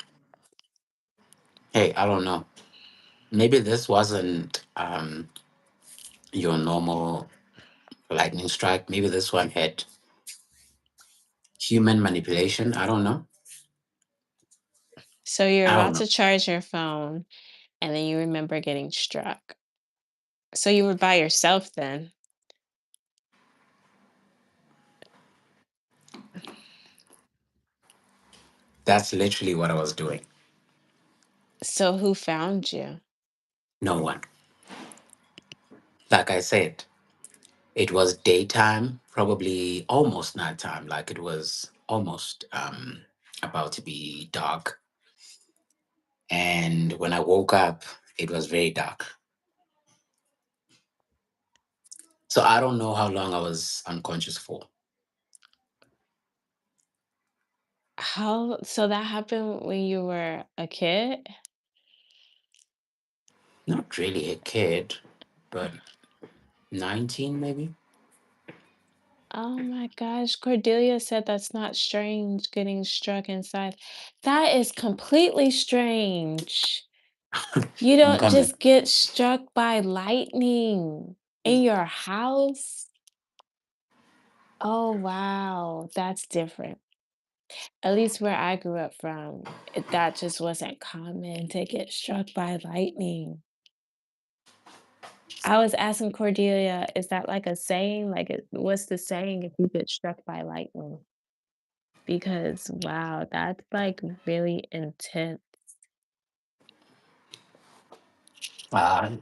Hey, I don't know. Maybe this wasn't your normal lightning strike. Maybe this one had human manipulation. I don't know. so you're I don't about know. to charge your phone and then you remember getting struck. So you were by yourself then. That's literally what I was doing. So who found you? No one. Like I said, it was daytime, probably almost nighttime. Like it was almost about to be dark. And when I woke up, it was very dark. So I don't know how long I was unconscious for. How so that happened when you were a kid? Not really a kid, but 19 maybe. Oh my gosh, Cordelia said that's not strange getting struck inside. That is completely strange. You I'm don't coming. just get struck by lightning in your house. Oh wow, that's different. At least where I grew up from, that just wasn't common to get struck by lightning. I was asking Cordelia, is that like a saying? Like, what's the saying if you get struck by lightning? Because wow, that's like really intense.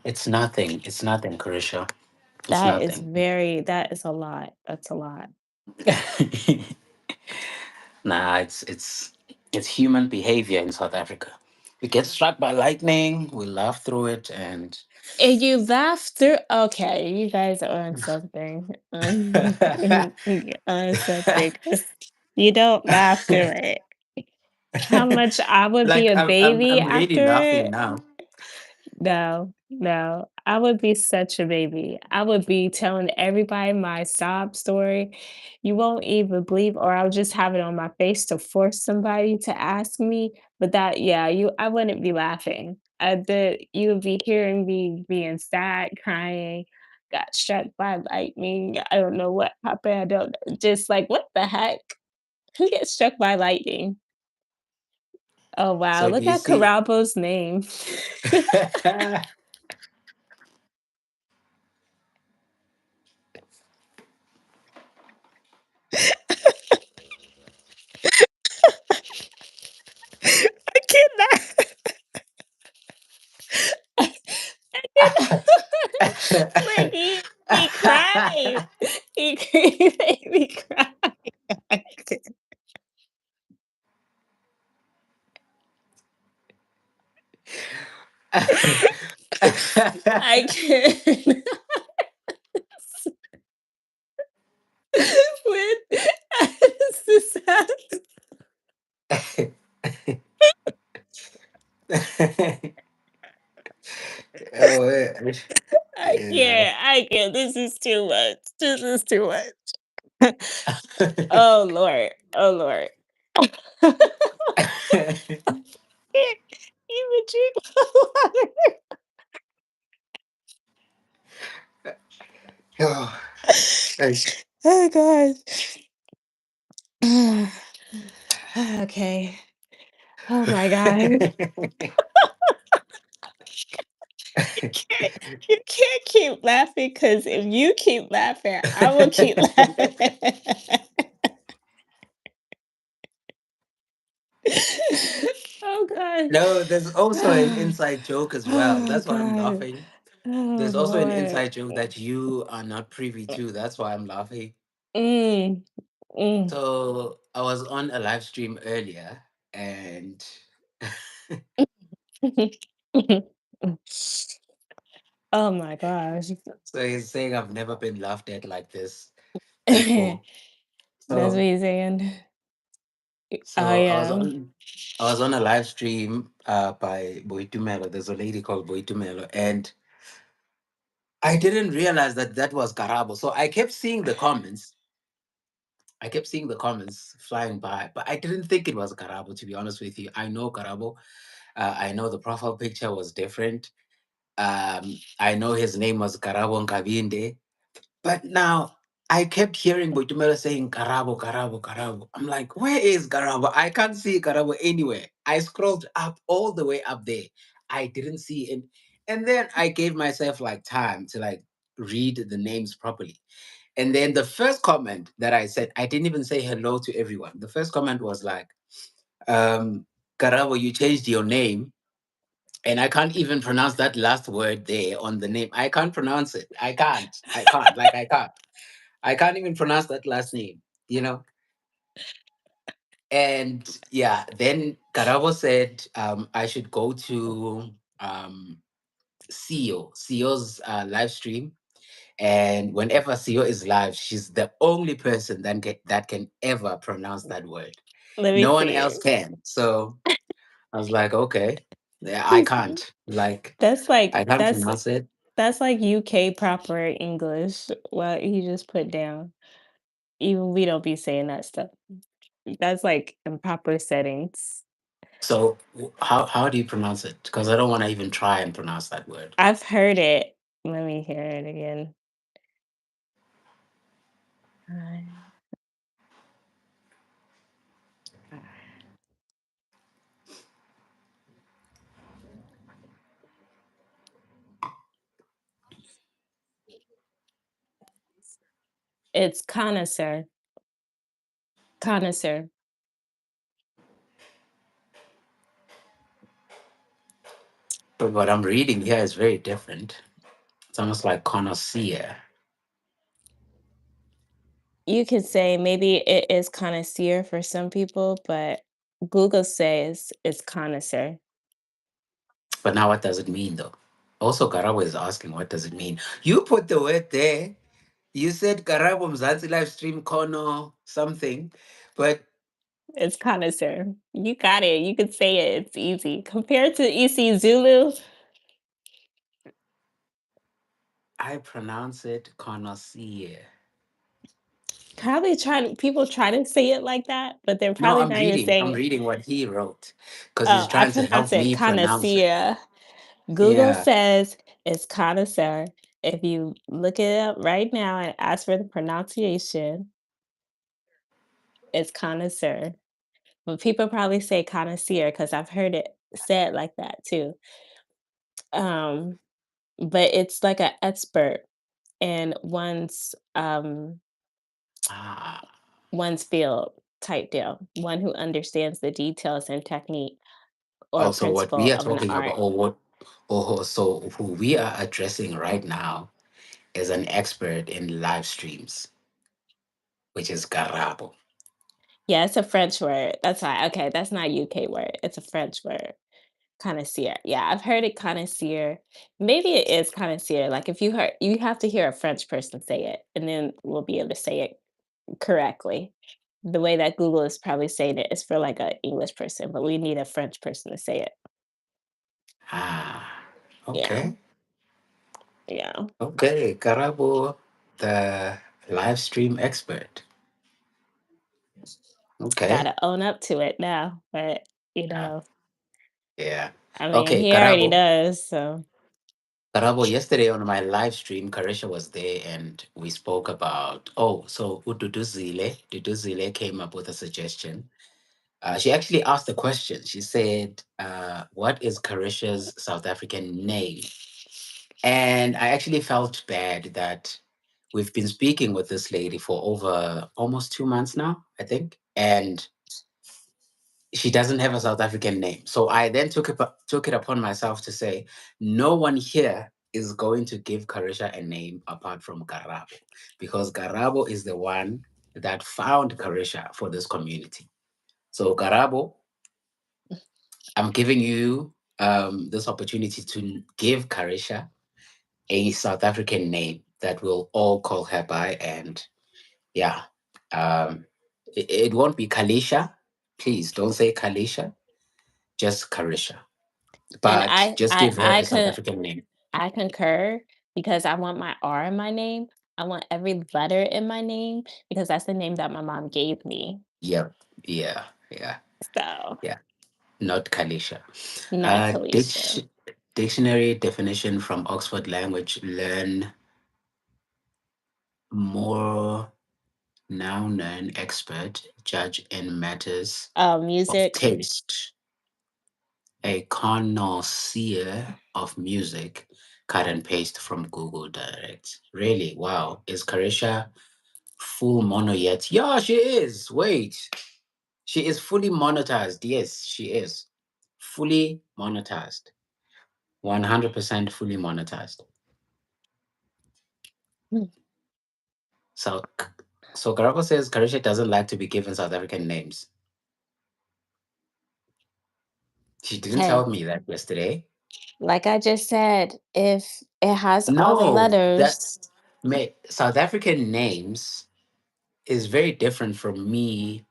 It's nothing. It's nothing, Kareesha. It's nothing. That is a lot. That's a lot. Nah, it's human behavior in South Africa. We get struck by lightning, we laugh through it, and And you laugh through okay, you guys are on something. On something 'cause you don't laugh through it. How much I would be like a baby I'm really after laughing it? now. No, no, I would be such a baby. I would be telling everybody my sob story. You won't even believe, or I'll just have it on my face to force somebody to ask me. But that, yeah, I wouldn't be laughing. You would be hearing me being sad, crying, got struck by lightning. I don't know what happened. I don't just like what the heck? Who gets struck by lightning? Oh wow, So do look you at see? Karabo's name. I cannot. I cannot. Like, he made me cry. He made me cry. I can't. I can't. When this is happening, Oh, I yeah. can't. I can't. This is too much. This is too much. Oh, Lord. Oh, Lord. Can't even drink water. Oh, nice. Oh, gosh. Okay. Oh my god. Can't you can't keep laughing because if you keep laughing, I will keep laughing. Oh god. No, there's also an inside joke as well. Oh That's why I'm god. laughing. Oh There's also an Lord. inside joke that you are not privy to. That's why I'm laughing. Mm. Mm. So I was on a live stream earlier and Oh my gosh. so he's saying I've never been laughed at like this That's before. what So he's saying. Oh so yeah. I was on a live stream by Boitumelo. There's a lady called Boitumelo, and I didn't realize that that was Karabo. So I kept seeing the comments. I kept seeing the comments flying by, but I didn't think it was Karabo, to be honest with you. I know Karabo. I know the profile picture was different. I know his name was Karabo Nkabinde. But now I kept hearing Boitumelo saying Karabo, Karabo, Karabo. I'm like, where is Karabo? I can't see Karabo anywhere. I scrolled up all the way up there. I didn't see him. And then I gave myself like time to like read the names properly. And then the first comment that I said, I didn't even say hello to everyone. The first comment was like, Karabo, you changed your name, and I can't even pronounce that last word there on the name. I can't pronounce it. I can't. I can't. Like I can't. I can't even pronounce that last name. You know. And yeah, then Karabo said I should go to CEO's live stream. And whenever CEO is live, she's the only person that can ever pronounce that word. Let me No one see. else can. So I was like, okay, yeah, I He's can't. Like, that's like I can't that's pronounce it. that's like UK proper English. What he just put down. Even we don't be saying that stuff. That's like in proper settings. So how do you pronounce it? Because I don't want to even try and pronounce that word. I've heard it. Let me hear it again. Uh, It's connoisseur. Connoisseur. But what I'm reading here is very different. It's almost like connoisseur. You could say maybe it is connoisseur for some people, but Google says it's connoisseur. But now what does it mean though? Also, Karabo is asking, what does it mean? You put the word there. You said Karabo Mzansi live stream kono something, but It's connoisseur. You got it. You could say it. It's easy. Compared to isiZulu, I pronounce it connoisseur. probably people try to say it like that, but they're No, probably not even I'm saying it. reading what he wrote because he's Oh, I trying to pronounce help it me pronounce it. connoisseur. Google Yeah. says it's connoisseur. If you look it up right now and ask for the pronunciation, it's connoisseur. But people probably say connoisseur because I've heard it said like that too. Um, but it's like an expert in Ah. one's field type deal, one who understands the details and technique or Also, what principle we are of an talking about, art. so who we are addressing right now is an expert in live streams, which is Garabo. Yeah, it's a French word. That's why. Okay, that's not UK word. It's a French word. Connoisseur. Yeah, I've heard it connoisseur. Maybe it is connoisseur. Like if you heard, you have to hear a French person say it, and then we'll be able to say it correctly. The way that Google is probably saying it is for like an English person, but we need a French person to say it. Ah, Yeah, okay. yeah. Okay, Garabo, the live stream expert. Okay. Gotta own up to it now. But you Yeah. know, Yeah. I mean, Okay, he already Garabo. does. So Karabo, yesterday on my live stream, Kareesha was there and we spoke about, so Duduzile came up with a suggestion. She actually asked a question. She said, what is Kareesha's South African name? And I actually felt bad that we've been speaking with this lady for over almost 2 months now, I think. And she doesn't have a South African name. So I then took it upon myself to say, no one here is going to give Kareesha a name apart from Garabo, because Garabo is the one that found Kareesha for this community. So Garabo, I'm giving you this opportunity to give Kareesha a South African name that we'll all call her by, and yeah, it won't be Kalisha. Please don't say Kalisha, just Kareesha. and But just give her a South could African name. I concur because I want my R in my name. I want every letter in my name because that's the name that my mom gave me. Yep. Yeah. Yeah. So, Yeah. Not Kalisha. not Uh, Kalisha. dic- Dictionary definition from Oxford Language Learn more. Noun and expert, judge in matters of Music. taste, a connoisseur of music. Cut and paste from Google Direct. Really? Wow. Is Karisha full mono yet? Yeah, she is. Wait. She is fully monetized. Yes, she is fully monetized. 100% fully monetized. Mm. So, so Karako says Kareesha doesn't like to be given South African names. She didn't Hey, tell me that yesterday. like I just said, if it has all the No, letters, that's South African names is very different from me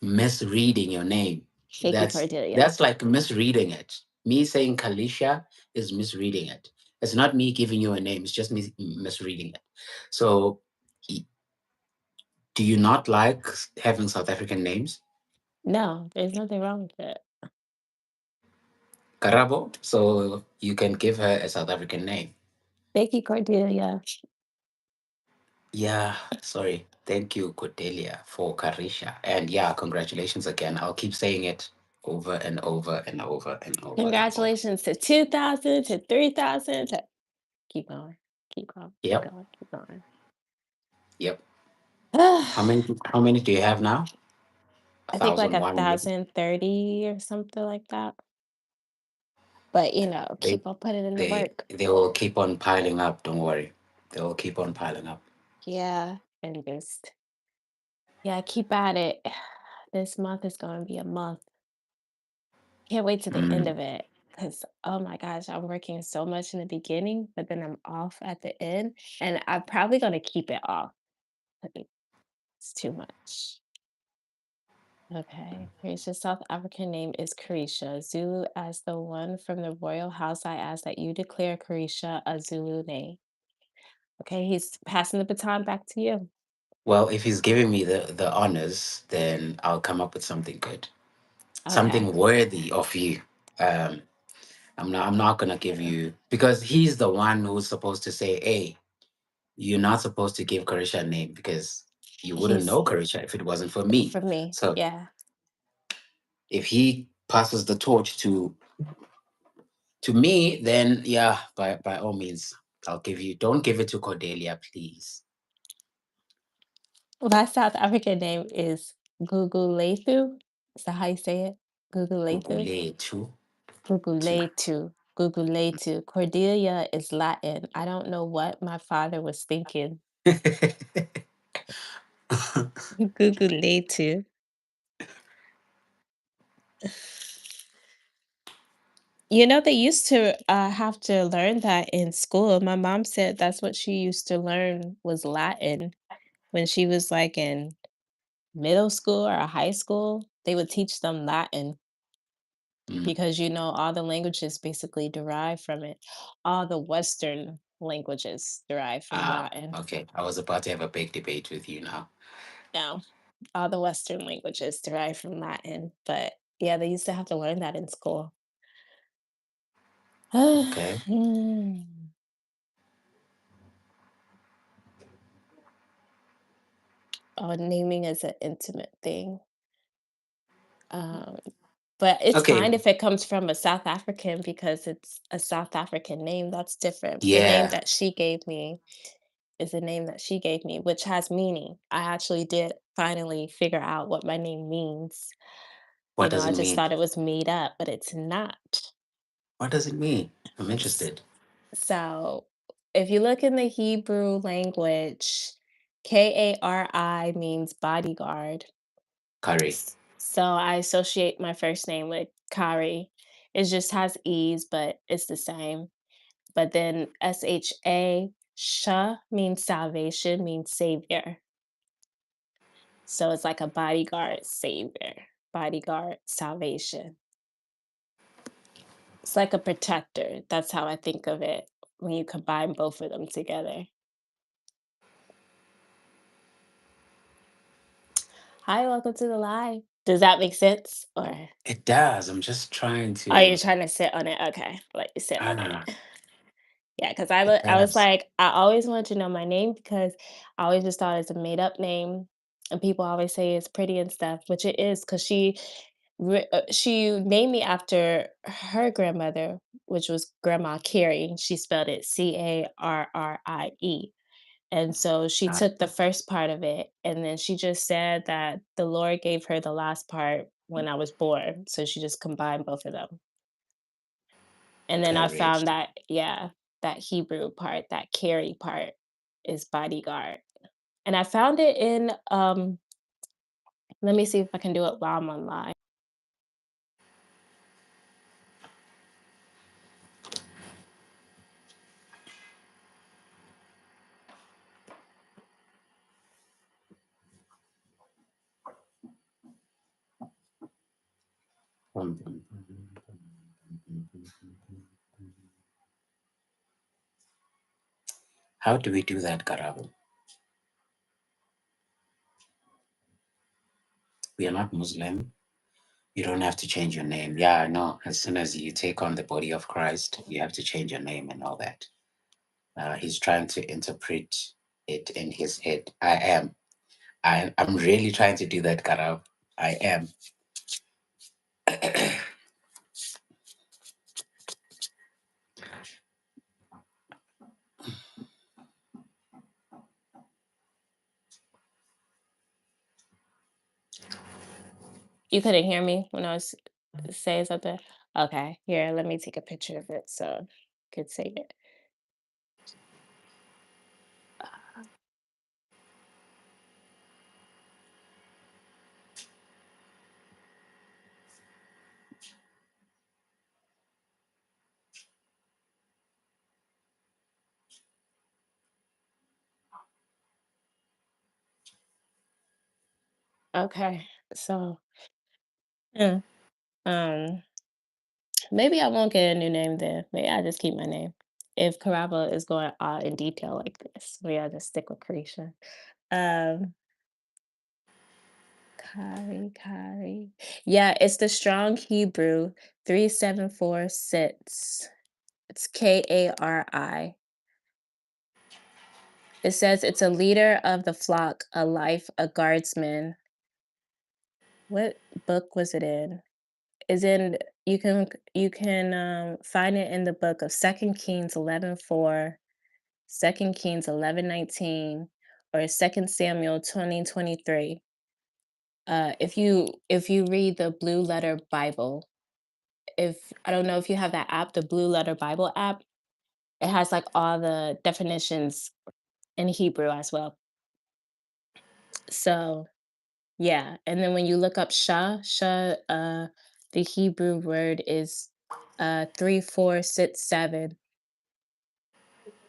misreading your name. thank you, That's Cordelia. that's like misreading it. Me saying Kalisha is misreading it. It's not me giving you a name. It's just me misreading it. So, y- do you not like having South African names, No, there's nothing wrong with it. Karabo? So you can give her a South African name. Thank you, Cordelia. Yeah, sorry. Thank you, Cordelia, for Karisha. And yeah, congratulations again. I'll keep saying it over and over and over and over and over. Congratulations to 2,000, to 3,000, to keep going, keep going, keep Yep, going, keep going. yep. How many do you have now? A I think like thousand a one, maybe. 1,030 or something like that. But They keep on putting in the they work. they will keep on piling up, don't worry. They will keep on piling up. Yeah, and just yeah, keep at it. This month is gonna be a month. Can't wait to the end Mm, of it. Cause oh my gosh, I'm working so much in the beginning, but then I'm off at the end, and I'm probably gonna keep it off. Like, it's too much. Okay, Kareesha's South African name is Kareesha. Zulu as the one from the royal house. I ask that you declare Kareesha a Zulu name. Okay, he's passing the baton back to you. well, if he's giving me the honors, then I'll come up with something good. Okay, Something worthy of you. Um I'm not gonna give you because he's the one who's supposed to say, "Hey, you're not supposed to give Karisha a name because you wouldn't he's know Karisha if it wasn't for me." for me. So Yeah. if he passes the torch to me, then yeah, by all means, I'll give you. Don't give it to Cordelia, please. My South African name is Gugulethu. Is that how you say it? Gugulethu? Ubule too. Guguletu. Guguletu. Cordelia is Latin. I don't know what my father was thinking. Guguletu. They used to have to learn that in school. My mom said that's what she used to learn was Latin when she was like in middle school or high school. They would teach them Latin Mm. because all the languages basically derive from it. All the Western languages derive from Ah, Latin. okay. I was about to have a big debate with you now. Now, all the Western languages derive from Latin, but yeah, they used to have to learn that in school. Okay. Oh, naming is an intimate thing. Um, but it's Okay. fine if it comes from a South African because it's a South African name. That's different. The name Yeah. that she gave me is the name that she gave me, which has meaning. I actually did finally figure out what my name means. What does I it just mean? thought it was made up, but it's not. What does it mean? I'm S- interested. So, if you look in the Hebrew language, Kari means bodyguard. Curry. So I associate my first name with Kari. It just has ease, but it's the same. But then Sha means salvation, means savior. So it's like a bodyguard savior, bodyguard salvation. It's like a protector. That's how I think of it when you combine both of them together. Hi, welcome to the live. Does that make sense? Or It does. I'm just trying are you to. trying to sit on it? Okay, let you sit on Ah, it. Yeah, because it I was does. like, I always wanted to know my name because I always just thought it's a made up name, and people always say it's pretty and stuff, which it is because she named me after her grandmother, which was Grandma Carrie. She spelled it Carrie. And so she Uh, took the first part of it, and then she just said that the Lord gave her the last part when I was born, so she just combined both of them. And then I found Kareesha. that, yeah, that Hebrew part, that carry part is bodyguard. And I found it in, let me see if I can do it while I'm online. How do we do that, Karabo? We are not Muslim. You don't have to change your name. Yeah, I know. As soon as you take on the body of Christ, you have to change your name and all that. He's trying to interpret it in his head. I am. I'm really trying to do that, Karab. I am. You couldn't hear me when I was saying something? Okay, here, let me take a picture of it so I could say it. Okay, so, yeah, um, maybe I won't get a new name then. Maybe I just keep my name. If Caraba is going in detail like this, maybe I just stick with Careesha. Um, Kari. Yeah, it's the strong Hebrew 3746. It's Kari. It says it's a leader of the flock, a life, a guardsman. What book was it in? Is in you can find it in the book of Second Kings 11:4, 2 Kings 11:19, or Second Samuel 20:23. If you read the Blue Letter Bible, if I don't know if you have that app, the Blue Letter Bible app, it has like all the definitions in Hebrew as well. So yeah, and then when you look up the Hebrew word is 3467,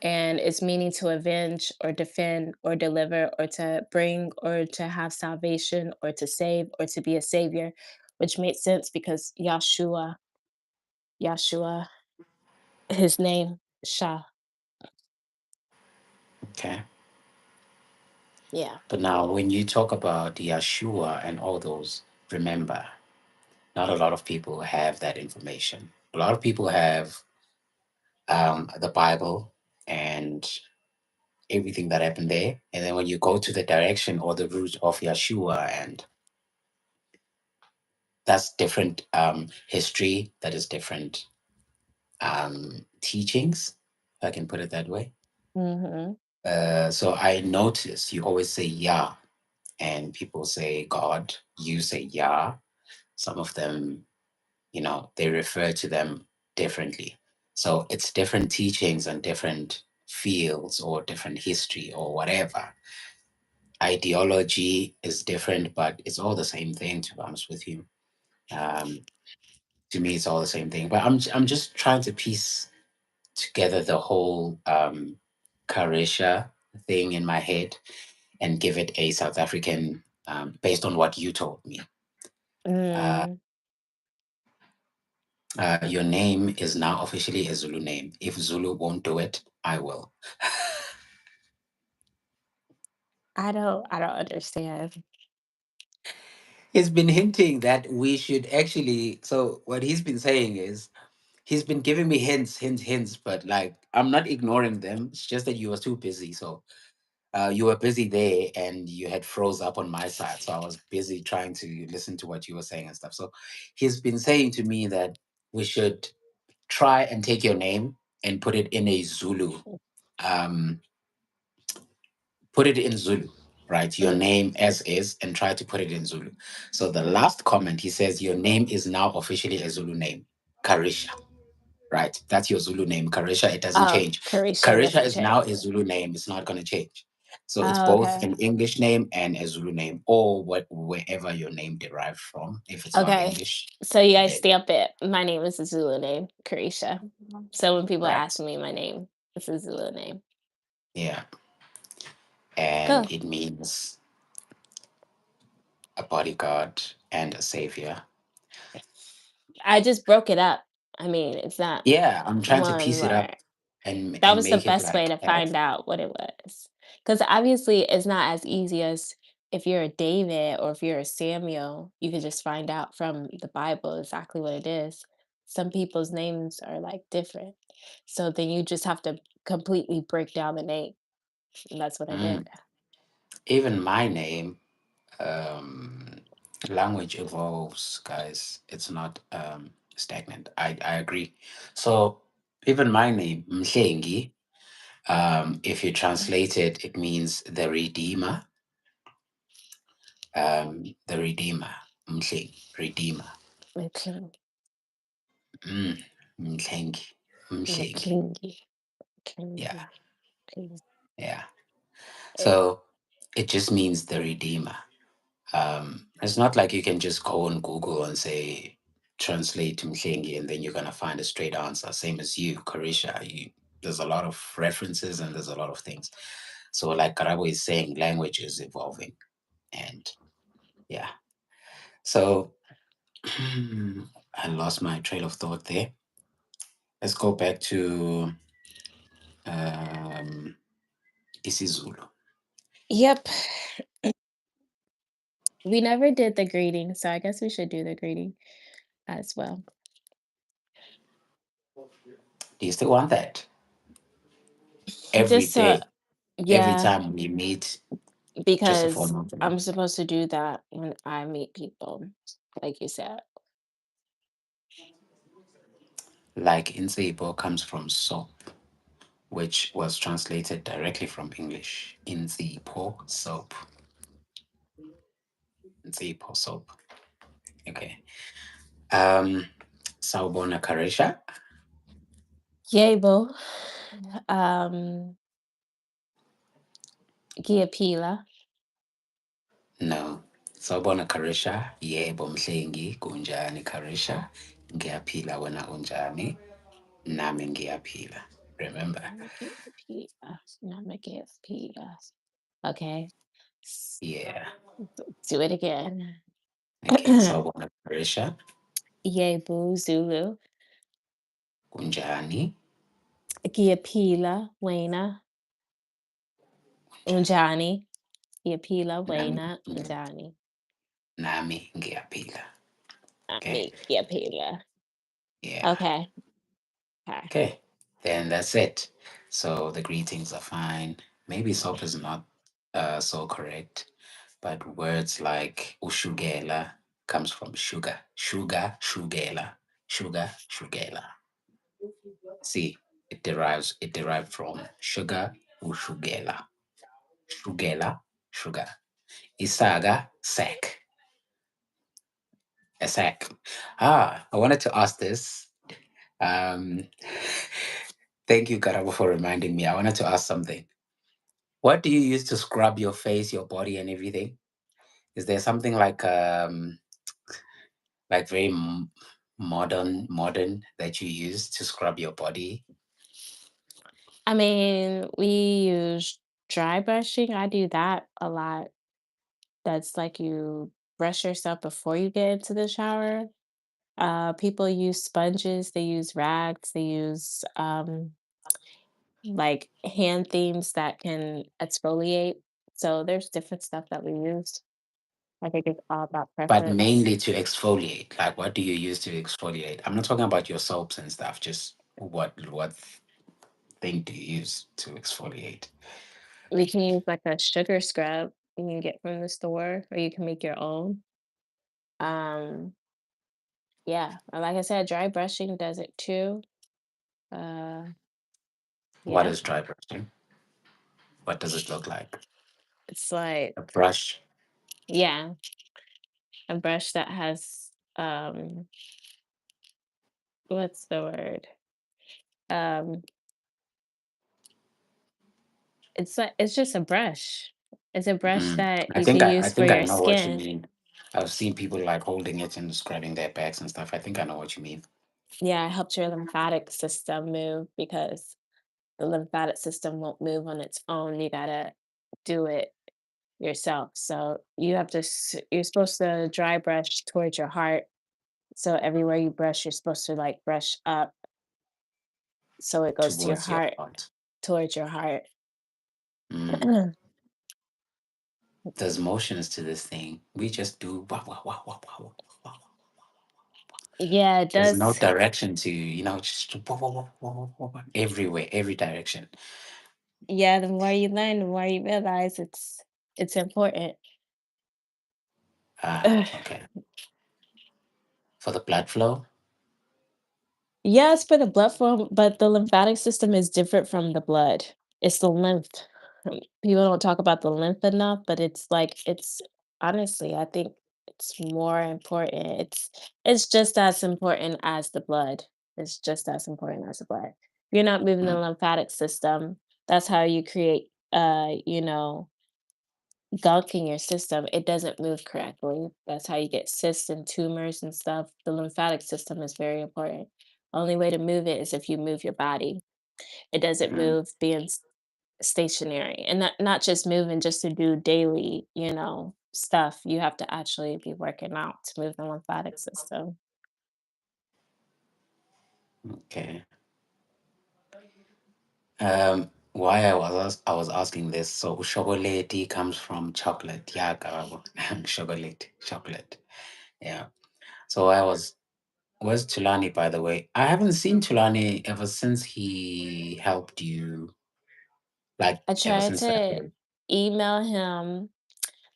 and it's meaning to avenge or defend or deliver or to bring or to have salvation or to save or to be a savior, which makes sense because Yahshua, his name, Shah. Okay. Yeah. But now, when you talk about Yeshua and all those, remember, not a lot of people have that information. A lot of people have the Bible and everything that happened there. And then when you go to the direction or the root of Yeshua, and that's different history, that is different teachings, if I can put it that way. Mhm. So I notice you always say Yah, and people say God, you say Yah. Some of them, they refer to them differently. So it's different teachings and different fields or different history or whatever. Ideology is different, but it's all the same thing, to be honest with you. Um, to me, it's all the same thing. But I'm just trying to piece together the whole Kareesha thing in my head and give it a South African, based on what you told me. Uh, Mm, your name is now officially a Zulu name. If Zulu won't do it, I will. I don't understand. He's been hinting that we should actually. So what he's been saying is he's been giving me hints, but like I'm not ignoring them. It's just that you were too busy. So you were busy there and you had froze up on my side. So I was busy trying to listen to what you were saying and stuff. So he's been saying to me that we should try and take your name and put it in a Zulu um, put it in Zulu, right? Your Mm. name as is, and try to put it in Zulu. So the last comment, he says, your name is now officially a Zulu name, Kareesha, right? That's your Zulu name, Kareesha. It doesn't Oh, change. Kareesha Kareesha doesn't is now change. a Zulu name. It's not going to change. So it's Oh, both okay. an English name and a Zulu name, or wherever your name derived from. If it's not Okay. English, So you guys then stamp it. My name is a Zulu name, Kareesha. So when people ask correct. me my name, it's a Zulu name. Yeah. And Cool. it means a bodyguard and a savior. I just broke it up. I mean, it's not Yeah, I'm trying to one piece it word. up and That was the make it best way like to find out what it was. Because obviously, it's not as easy as if you're a David or if you're a Samuel, you could just find out from the Bible exactly what it is. Some people's names are like different. So then you just have to completely break down the name. And that's what I did. mm, even my name. Um, language evolves, guys. It's not stagnant. I agree. So even my name Mhlengi, if you translate it, it means the redeemer. The redeemer, Mhlengi, redeemer. McCling- Mm, Mhlengi, Mhlengi. McClingy. Yeah, McClingy. McClingy. yeah. Eh, So it just means the redeemer. It's not like you can just go on Google and say translate Mhlengi and then you're gonna find a straight answer. Same as you, Karisha. There's a lot of references and there's a lot of things. So like Karabo is saying, language is evolving. And yeah. So I lost my trail of thought there. Let's go back to um isiZulu. Yep. We never did the greeting, so I guess we should do the greeting as well. Do you still want that? Every Just so day, every yeah, time we meet, just a because phone number. I'm supposed to do that when I meet people, like you said. Like Inseibo comes from soap, which was translated directly from English. Inseipo soap. Inseipo soap. Okay. Um, Sawubona Kareesha. Yebo, ngiyapila. No. Sawubona Kareesha. Yebo Mhlengi. Kunjani Kareesha? Ngiyaphila wena unjani? Nami ngiyaphila. Remember? Ngiyapila, nami ngiyapila. Okay, s- Yeah. do it again. Okay. Sawubona Kareesha. Yebo, Zulu. Kunjani? Ngiyapila, wena, Kunjani? unjani. Ngiyapila, Nami, wena, unjani. nami ngiyaphila. Nami Okay. ngiyapila. Yeah. Okay, okay. Okay, then that's it. So the greetings are fine. Maybe soap is not so correct, but words like ushugela comes from sugar. Sugar, shugela. Sugar, shugela. See, it derived from sugar, ushugela. Shugela, sugar. Isaga, sack. A sack. I wanted to ask this. Um, thank you, Karabo, for reminding me. I wanted to ask something. What do you use to scrub your face, your body, and everything? Is there something like very modern that you use to scrub your body? I mean, we use dry brushing. I do that a lot. That's like you brush yourself before you get into the shower. People use sponges, they use rags, they use like hand things that can exfoliate. So there's different stuff that we use. I think it's all about But preference. mainly to exfoliate. Like, what do you use to exfoliate? I'm not talking about your soaps and stuff. Just what thing do you use to exfoliate? We can use like a sugar scrub you can get from the store, or you can make your own. Um, yeah, like I said, dry brushing does it too. Uh, What yeah. is dry brushing? What does it look like? It's like, A brush. yeah, a brush that has, what's the word? Um, it's just a brush. It's a brush Mm. that I you can think use for I your know what you skin. mean. I've seen people like holding it and scrubbing their backs and stuff. I think I know what you mean. Yeah, it helps your lymphatic system move because the lymphatic system won't move on its own. You gotta do it yourself. So you have to, you're supposed to dry brush towards your heart. So everywhere you brush, you're supposed to like brush up so it goes to your Towards your heart, heart. towards your heart. Mm. There's motions to this thing. We just do wah, wah, wah, wah, wah, wah, wah, wah. Yeah, it There's no does. direction to, just wah, wah, wah, wah, wah, wah, wah, everywhere, every direction. Yeah, the more you learn, the more you realize it's important. Ah, okay. For the blood flow. Yes, for the blood flow, but the lymphatic system is different from the blood. It's the lymph. People don't talk about the lymph enough, but it's like it's honestly, I think it's more important. It's just as important as the blood. It's just as important as the blood. If you're not moving the Mm, lymphatic system, that's how you create gunk in your system. It doesn't move correctly. That's how you get cysts and tumors and stuff. The lymphatic system is very important. Only way to move it is if you move your body. It doesn't mm. move being stationary, and not just moving just to do daily, stuff. You have to actually be working out to move the lymphatic system. Okay. Why I was asking this. So chocolate comes from chocolate. Yeah, chocolate. Yeah. So where's Tulani, by the way? I haven't seen Tulani ever since he helped you, like I ever tried since that to day. email him.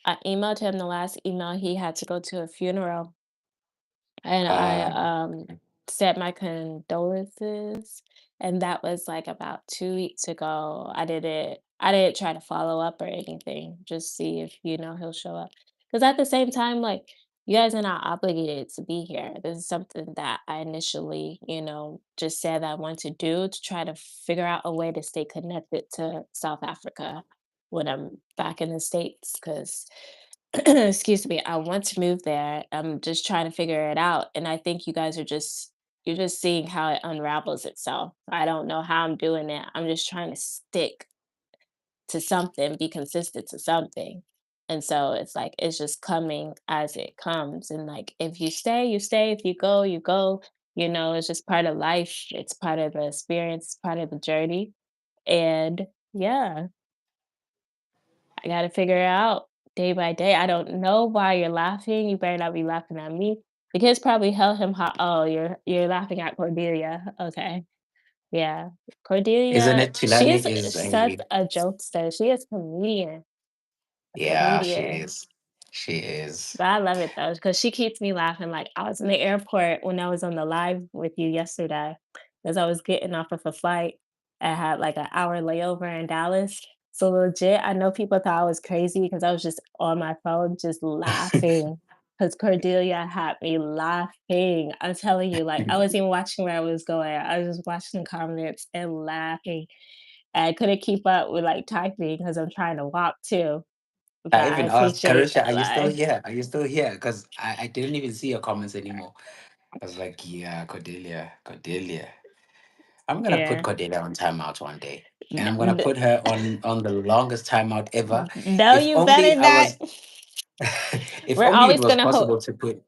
I emailed him the last email. He had to go to a funeral. And I, Um, said my condolences, and that was, like, about 2 weeks ago. I didn't try to follow up or anything, just see if, he'll show up. Because at the same time, like, you guys are not obligated to be here. This is something that I initially, just said I want to do to try to figure out a way to stay connected to South Africa when I'm back in the States. Because excuse me, I want to move there. I'm just trying to figure it out. And I think you guys are you're just seeing how it unravels itself. I don't know how I'm doing it. I'm just trying to stick to something, be consistent to something. And so it's like it's just coming as it comes. And like if you stay, you stay. If you go, you go. It's just part of life. It's part of the experience, part of the journey. And yeah, I gotta figure it out day by day. I don't know why you're laughing. You better not be laughing at me. The kids probably held him hot. Oh, you're laughing at Cordelia. Okay. Yeah. isn't Cordelia, it she Tulani is is such a a jokester. She is a yeah, she comedian. is. She is. But I love it though, because she keeps me laughing. Like I was in the airport when I was on the live with you yesterday, as I was getting off of a flight. I had like an hour layover in Dallas. So legit, I know people thought I was crazy because I was just on my phone, just laughing. Because Cordelia had me laughing. I'm telling you, like I wasn't even watching where I was going. I was just watching the comments and laughing. I couldn't keep up with like typing because I'm trying to walk too. But I I even asked appreciate Karisha, that. are you still Like, here? Are you still here? Because I didn't even see your comments anymore. I was like, yeah, Cordelia. I'm gonna put yeah. Cordelia on timeout one day. And N I'm gonna n put her on the longest timeout ever. no, If you only better I not. was if We're only it always was gonna possible to put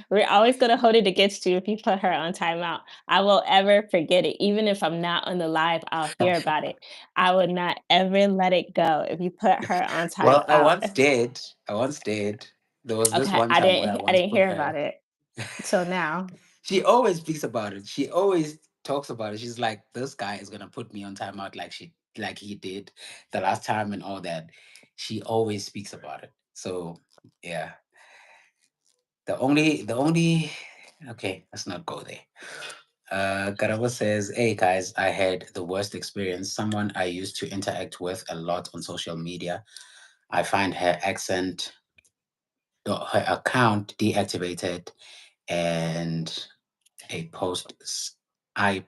we're always gonna hold it against you if you put her on timeout. I will ever forget it. Even if I'm not on the live, I'll hear about it. I would not ever let it go if you put her on well, I timeout. once did. I once did. There was this Okay, one time where I I once didn't put hear about her. it till now. She always speaks about it. She always talks about it. She's like, this guy is gonna put me on timeout like he did the last time and all that. She always speaks about it. So yeah. The only okay, let's not go there. Karabo says, "Hey guys, I had the worst experience. Someone I used to interact with a lot on social media. I find her accent, her account deactivated, and a I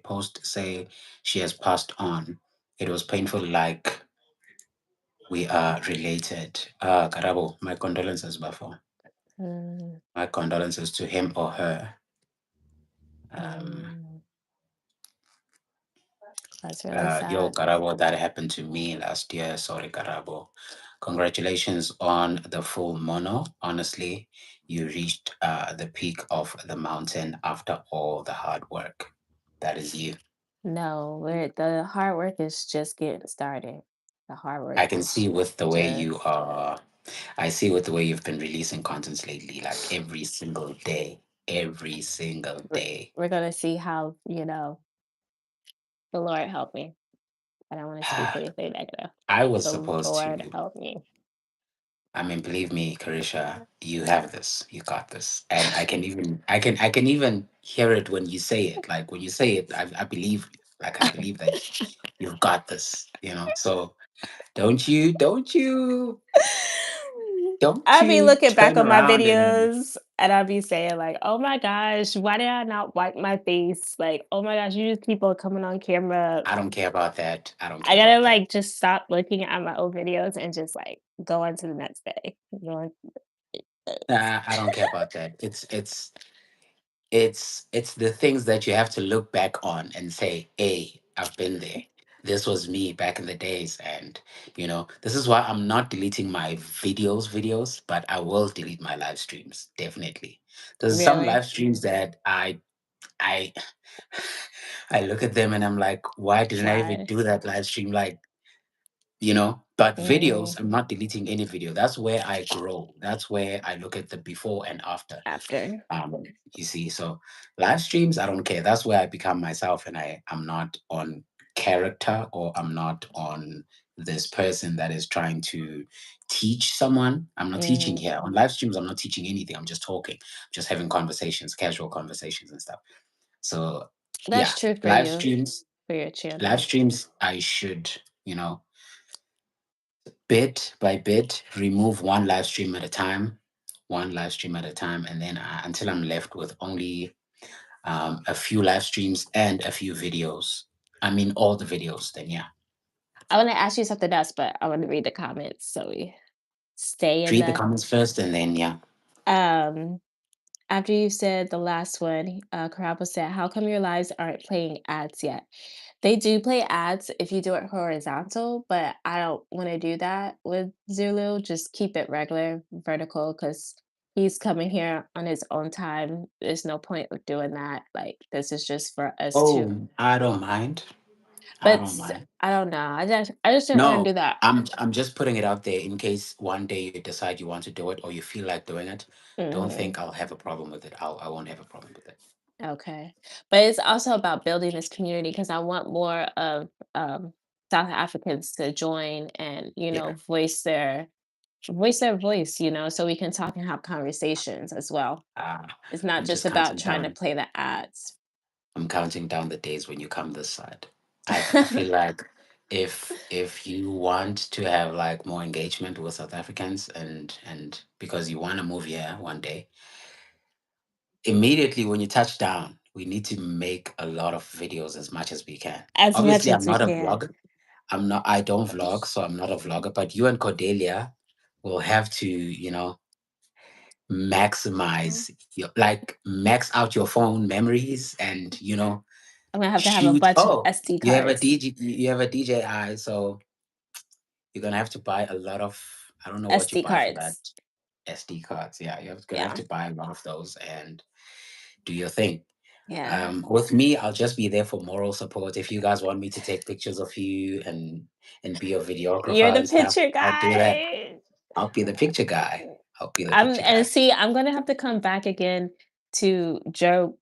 post say she has passed on. It was painful, like we are related. Karabo, my condolences, Bafo. Mm, My condolences to him or her. Um, mm, that's really Yo, sad. Karabo, that happened to me last year. Sorry, Karabo. Congratulations on the full mono. Honestly, you reached the peak of the mountain after all the hard work. That is you. No, the hard work is just getting started. The hard work I can is see with the way you just are. I see with the way you've been releasing contents lately, like every single day, every single we're, day. we're gonna see how, the Lord help me. I don't want to speak anything negative. I was The supposed Lord to. help me. I mean, believe me, Karisha, you have this. You got this. And I can even hear it when you say it. Like when you say it, I believe you. Like I believe that you've got this. So don't I'll be you looking back turn on my around and videos and I'll be saying like, "Oh my gosh, why did I not wipe my face?" Like, "Oh my gosh, you just keep on coming on camera." I don't care about that. I don't I care gotta about that. like just stop looking at my old videos and just like go on to the next day. Go on to the next. I don't care about that. It's the things that you have to look back on and say, hey, I've been there. This was me back in the days. And this is why I'm not deleting my videos, but I will delete my live streams, definitely. There's some Really? live streams that I I look at them and I'm like, why didn't I even Why? do that live stream? Like, but Mm, videos, I'm not deleting any video. That's where I grow. That's where I look at the before and after. after. You see, so live streams, I don't care. That's where I become myself, and I'm not on character, or I'm not on this person that is trying to teach someone. I'm not teaching Mm, here on live streams. I'm not teaching anything. I'm just talking, just having conversations, casual conversations and stuff. So yeah, that's true for live you, streams, for your live channel. streams. I should, bit by bit, remove one live stream at a time, and then until I'm left with only a few live streams and a few videos. I mean, all the videos, then yeah. I want to ask you something else, but I want to read the comments so we stay in Read the the comments first and then yeah. um after you said the last one, Karabo said, "How come your lives aren't playing ads yet?" They do play ads if you do it horizontal, but I don't want to do that with Zulu. Just keep it regular, vertical, because he's coming here on his own time. There's no point of doing that. Like this is just for us to. Oh, I don't mind. I But don't mind. I don't know. I just didn't want to No, do that. I'm just putting it out there in case one day you decide you want to do it or you feel like doing it. Don't Hmm. think I'll have a problem with it. I won't have a problem with it. Okay. But it's also about building this community because I want more of South Africans to join and, Yeah. voice their voice, so we can talk and have conversations as well. Uh, It's not I'm just just about counting trying to down. play the ads. I'm counting down the days when you come this side. I feel like if you want to have like more engagement with South Africans, and because you want to move here one day, immediately when you touch down, we need to make a lot of videos as much as we can. As much Obviously, I'm as we not a can. vlogger. I don't vlog, so I'm not a vlogger, but you and Cordelia will have to, maximize max out your phone memories, and I'm gonna have to have a shoot. bunch of Oh, SD you have a cards. DJ. You have a DJI, so you're gonna have to buy a lot of. I don't know what you SD buy for that. cards. SD cards. Yeah, you're gonna have Yeah. to buy a lot of those and do your thing. Yeah. With me, I'll just be there for moral support. If you guys want me to take pictures of you and be a You're videographer the and stuff, picture I'll do that. guy. I'll be the picture guy. I'll be the I'm picture and guy. see, I'm gonna have to come back again to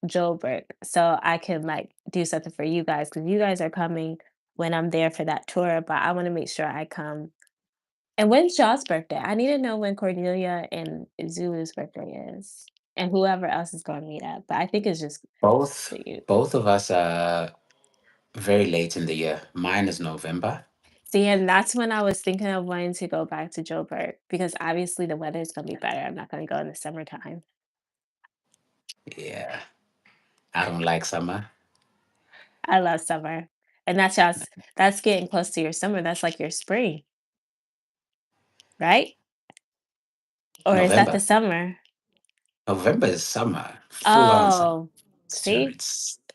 Joburg so I can like do something for you guys because you guys are coming when I'm there for that tour. But I want to make sure I come. And when's y'all's birthday? I need to know when Cordelia and Zulu's birthday is. and whoever else is gonna meet up, but I think it's just Both the youth. both of us are very late in the year. Mine is November. See, and that's when I was thinking of wanting to go back to Joburg because obviously the weather is gonna be better. I'm not gonna go in the summertime. Yeah. I don't like summer. I love summer. And that's getting close to your summer. That's like your spring, right? Or is that the November. summer? November is summer. Full on summer. Oh, see?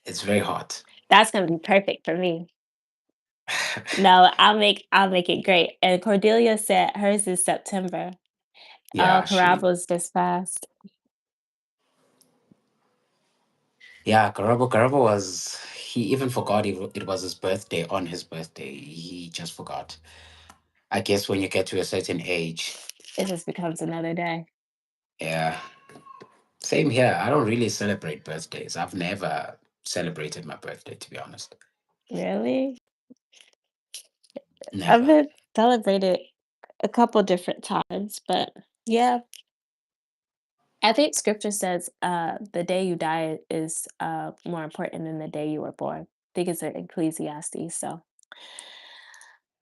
It's very hot. That's gonna be perfect for me. No, I'll make it great. And Cordelia said hers is September. Oh, Yeah, Parabo's just fast. Karabo was, he even forgot it was his birthday on his birthday. He just forgot. I guess when you get to a certain age, It just becomes another day. yeah. Same here. I don't really celebrate birthdays. I've never celebrated my birthday, to be honest. Really? I've Never. been celebrated a couple different times, but yeah. I think scripture says the day you die is more important than the day you were born. I think it's in Ecclesiastes. So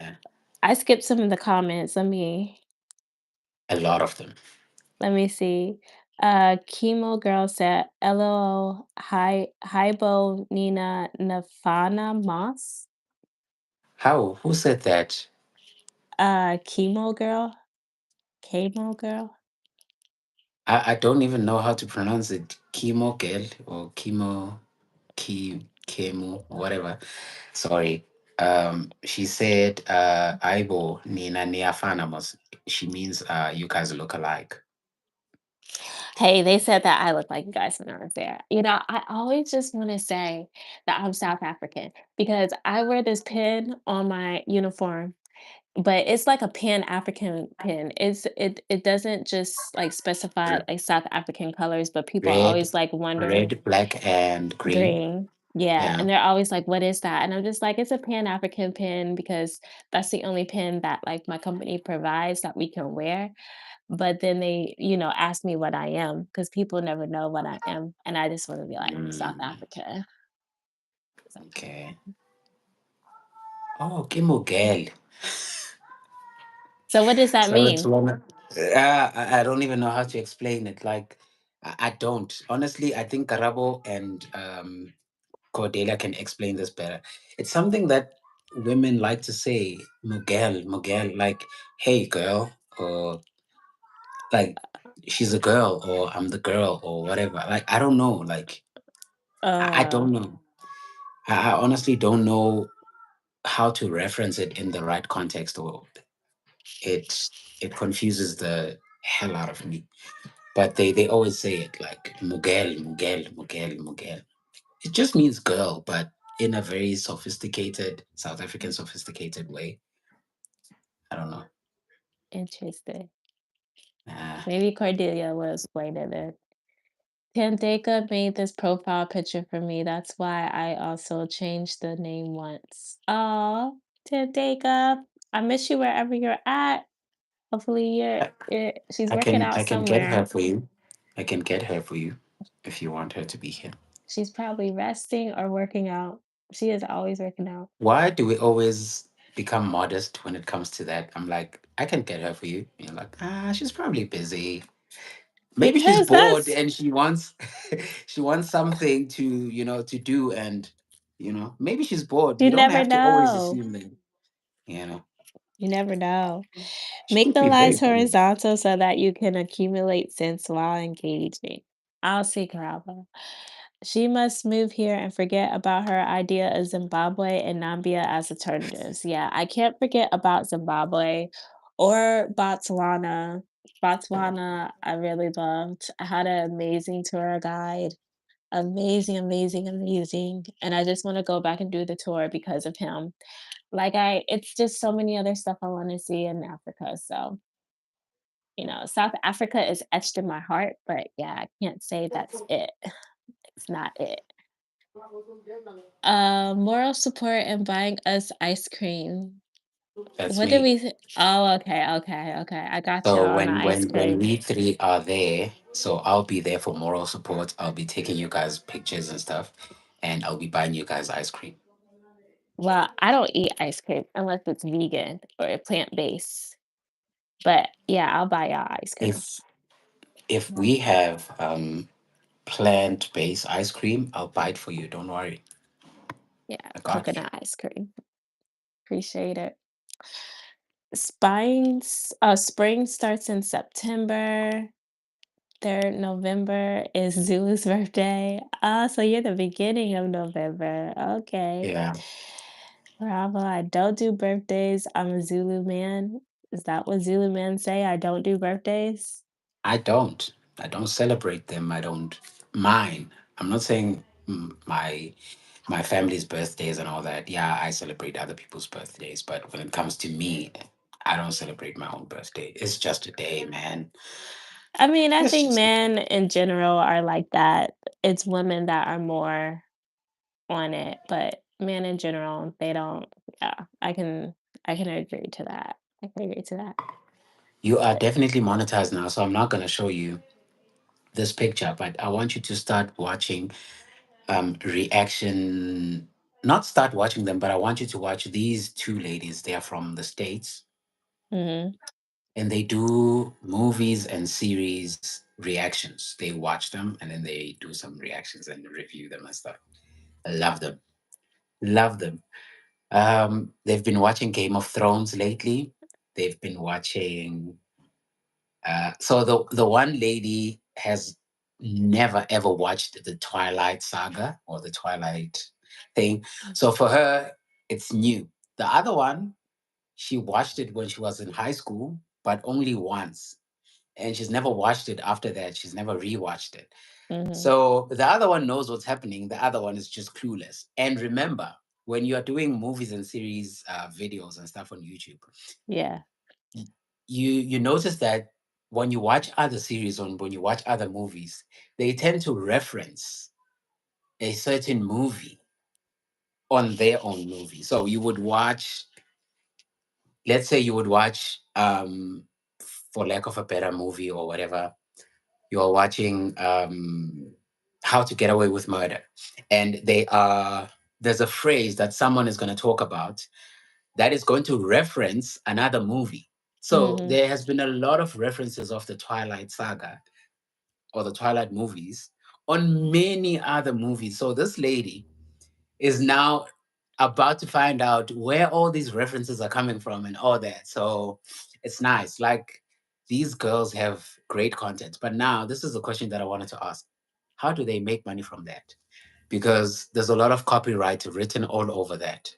Yeah. I skipped some of the comments. A lot of them. Let me see. Chemo girl said, "LOL, hi, Hybo Nina Nafana Moss." How? Who said that? Chemo girl, chemo girl. I don't even know how to pronounce it. Chemo girl or chemo, whatever. Sorry. She said, Aibo Nina Niafanamos. She means you guys look alike. Hey, they said that I look like you guys when I was there. I always just want to say that I'm South African because I wear this pin on my uniform, but it's like a Pan African pin. It doesn't just like specify R- like South African colors, but people are Red, always like wondering. red, black, and green. Green. Yeah, Yeah. and they're always like, "What is that?" And I'm just like, "It's a Pan-African pin because that's the only pin that, like, my company provides that we can wear." But then they, ask me what I am because people never know what I am, and I just wanna be like, "I'm South Mm, Africa." So okay. Oh, chemo girl. so what does that So it's mean? one. I don't even know how to explain it. Like, I don't. Honestly, I think Karabo and Cordelia can explain this better. It's something that women like to say, Miguel, Miguel, like, hey, girl, or like, she's a girl, or I'm the girl, or whatever. Like, I don't know. Like, I Uh, don't know. I honestly don't know how to reference it in the right context, or it it confuses the hell out of me. But they always say it like Miguel, Miguel, Miguel, Miguel. It just means girl, but in a very sophisticated South African sophisticated way. I don't know. interesting. Uh, Maybe Cordelia will explain it then. Tandeka made this profile picture for me. That's why I also changed the name once. Oh, Tandeka, I miss you wherever you're at. Hopefully I, she's working out I can get her somewhere. for you. I can get her for you if you want her to be here. She's probably resting or working out. She is always working out. Why do we always become modest when it comes to that? I'm like, I can get her for you. And you're like, she's probably busy. Maybe she's Because bored that's and she wants she wants something to, to do, and maybe she's bored. you You don't never have to always know. assume that, you know. You never know. She Make could the be very lines busy. horizontal so that you can accumulate sense while engaging. I'll see, Caraba. She must move here and forget about her idea of Zimbabwe and Nambia as alternatives. Yeah, I can't forget about Zimbabwe or Botswana. Botswana, I really loved. I had an amazing tour guide. Amazing, amazing, amazing. And I just want to go back and do the tour because of him. It's just so many other stuff I want to see in Africa. So, South Africa is etched in my heart, but yeah, I can't say that's it. It's not it. Moral support and buying us ice cream. That's What did me. we oh, okay, okay, okay. I got you So on the ice when cream. we three are there, so I'll be there for moral support. I'll be taking you guys pictures and stuff, and I'll be buying you guys ice cream. Well, I don't eat ice cream unless it's vegan or plant-based. But yeah, I'll buy y'all ice cream. If we have plant-based ice cream, I'll buy it for you. Don't worry. Yeah, I got you. coconut ice cream. Appreciate it. Spring starts in September. 3rd November is Zulu's birthday. Ah, so you're the beginning of November. Okay. Yeah. Bravo. I don't do birthdays. I'm a Zulu man. Is that what Zulu men say? I don't do birthdays? I don't. I don't celebrate them. I don't mine. I'm not saying my family's birthdays and all that. Yeah, I celebrate other people's birthdays, but when it comes to me, I don't celebrate my own birthday. It's just a day, man. I mean, I It's think just a day. men in general are like that. It's women that are more on it, but men in general, they don't. Yeah, I can agree to that. I can agree to that. You are But definitely monetized now, so I'm not gonna show you this picture, but I want you to start watching reaction. Not start watching them, but I want you to watch these two ladies. They are from the States mhm. and they do movies and series reactions. They watch them and then they do some reactions and review them and stuff. I love them. Love them. They've been watching Game of Thrones lately. They've been watching. So the one lady has never ever watched the Twilight Saga or the Twilight thing. So for her, it's new. The other one, she watched it when she was in high school, but only once, and she's never watched it after that. She's never rewatched it. Mhm. So the other one knows what's happening. The other one is just clueless. And remember, when you are doing movies and series videos and stuff on YouTube, Yeah. y- you notice that when you watch other series or when you watch other movies, they tend to reference a certain movie on their own movie. So you would watch, let's say you would watch, for lack of a better movie or whatever, you're watching How to Get Away with Murder, and there's a phrase that someone is going to talk about that is going to reference another movie. So Mhm. there has been a lot of references of the Twilight Saga or the Twilight movies on many other movies. So this lady is now about to find out where all these references are coming from and all that. So it's nice. Like these girls have great content. But now this is a question that I wanted to ask. How do they make money from that? Because there's a lot of copyright written all over that.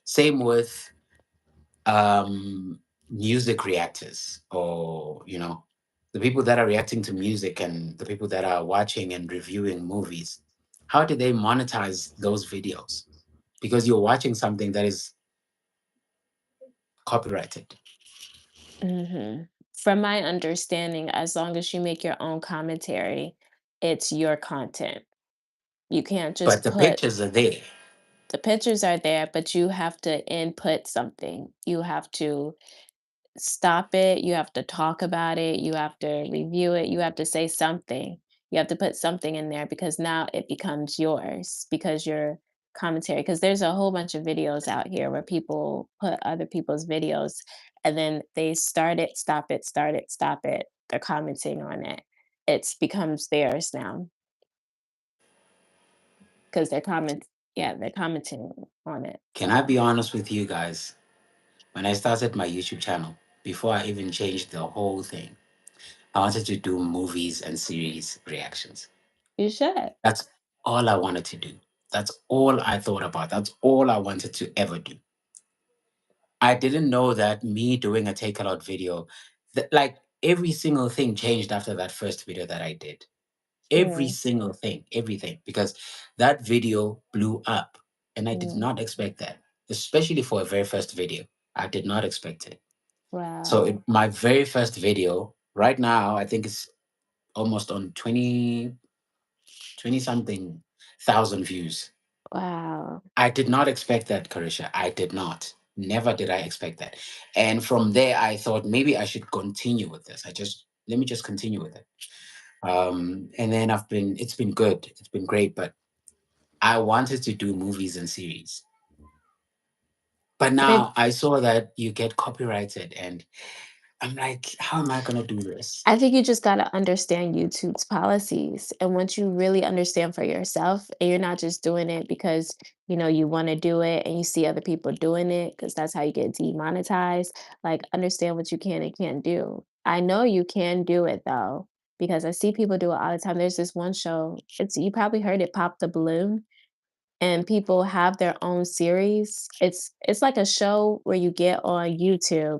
Same with music reactors, or the people that are reacting to music and the people that are watching and reviewing movies. How do they monetize those videos? Because you're watching something that is copyrighted. Mhm. From my understanding, as long as you make your own commentary, it's your content. You can't But just the put pictures are there. the pictures are there, but you have to input something. You have to stop it, you have to talk about it, you have to review it, you have to say something. You have to put something in there because now it becomes yours because your commentary because there's a whole bunch of videos out here where people put other people's videos and then they start it, stop it, start it, stop it. They're commenting on it. It's becomes theirs now because they're commenting on it. Can I So be honest with you guys? When I started my YouTube channel, before I even changed the whole thing, I wanted to do movies and series reactions. you should. That's all I wanted to do. That's all I thought about. That's all I wanted to ever do. I didn't know that me doing a take a lot video, like every single thing changed after that first video that I did. Every Mm, single thing, everything, because that video blew up. And I did mm. not expect that, especially for a very first video. I did not expect it. So Wow. my very first video, right now, I think it's almost on 20 something thousand views. Wow. I did not expect that, Karisha. I did not. Never did I expect that. And from there, I thought maybe I should continue with this. Let me just continue with it. And then it's been good. It's been great. But I wanted to do movies and series. But Maybe now I saw that you get copyrighted, and I'm like, how am I going to do this? I think you just gotta understand YouTube's policies, and once you really understand for yourself, and you're not just doing it because, you wanna do it and you see other people doing it, because that's how you get demonetized, like, understand what you can and can't do. I know you can do it, though, because I see people do it all the time. There's this one show, it's you probably heard it, Pop the Balloon, and people have their own series. It's like a show where you get on YouTube.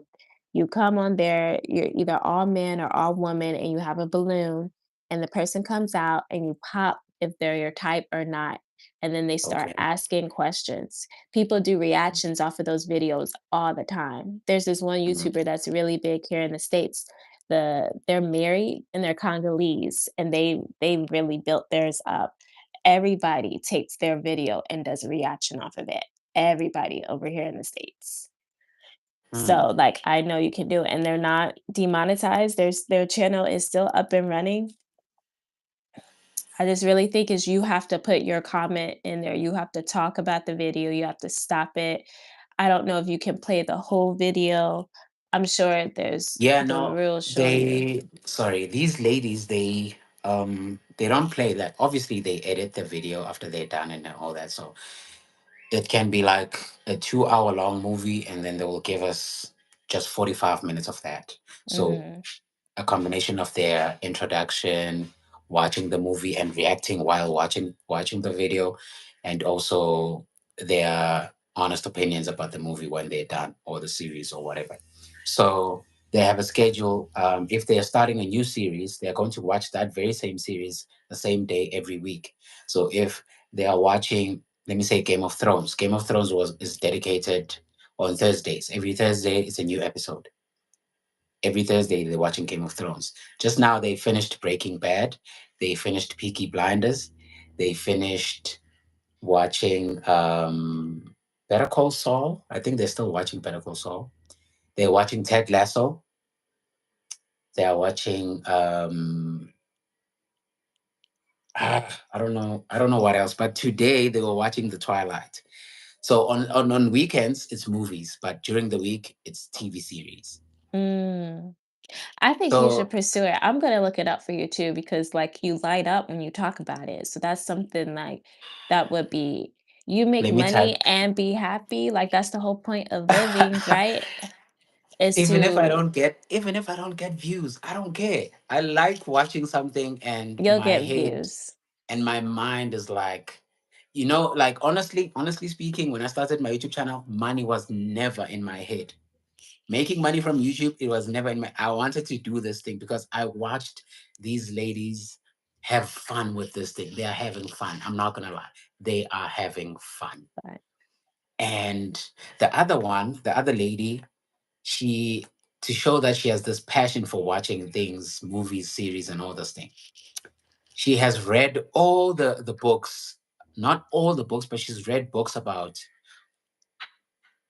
You come on there, you're either all man or all woman, and you have a balloon, and the person comes out and you pop if they're your type or not. And then they start Okay. asking questions. People do reactions off of those videos all the time. There's this one Mhm. YouTuber that's really big here in the States. They're married and they're Congolese, and they really built theirs up. Everybody takes their video and does a reaction off of it. Everybody over here in the States. Hmm. So, like, I know you can do it, and they're not demonetized. Their channel is still up and running. I just really think is you have to put your comment in there. You have to talk about the video. You have to stop it. I don't know if you can play the whole video. I'm sure there's Yeah, the no, rules showing you. these ladies, they don't play that. Obviously, they edit the video after they're done and all that. So it can be like a 2 hour long movie, and then they will give us just 45 minutes of that. So Mhm, a combination of their introduction, watching the movie and reacting while watching the video, and also their honest opinions about the movie when they're done, or the series or whatever. So they have a schedule. If they are starting a new series, they're going to watch that very same series the same day every week. So if they are watching, let me say, Game of Thrones. Game of Thrones is dedicated on Thursdays. Every Thursday, it's a new episode. Every Thursday they're watching Game of Thrones. Just now they finished Breaking Bad. They finished Peaky Blinders. They finished watching Better Call Saul. I think they're still watching Better Call Saul. They're watching Ted Lasso. They are watching I don't know. I don't know what else. But today they were watching The Twilight. So on weekends it's movies, but during the week it's TV series. mm. I think you should So pursue it. I'm gonna look it up for you too because like you light up when you talk about it. So that's something like that would be you make let me money type. and be happy. Like that's the whole point of living, right? Is to Even if I don't get views, I don't care. I like watching something, and you'll my get head views. and my mind is like, like, honestly speaking, when I started my YouTube channel, money was never in my head. Making money from YouTube, it was never in my I wanted to do this thing because I watched these ladies have fun with this thing. They are having fun. I'm not gonna lie. They are having fun. But And the other lady, she to show that she has this passion for watching things, movies, series, and all this thing. She has read all the books, not all the books, but she's read books about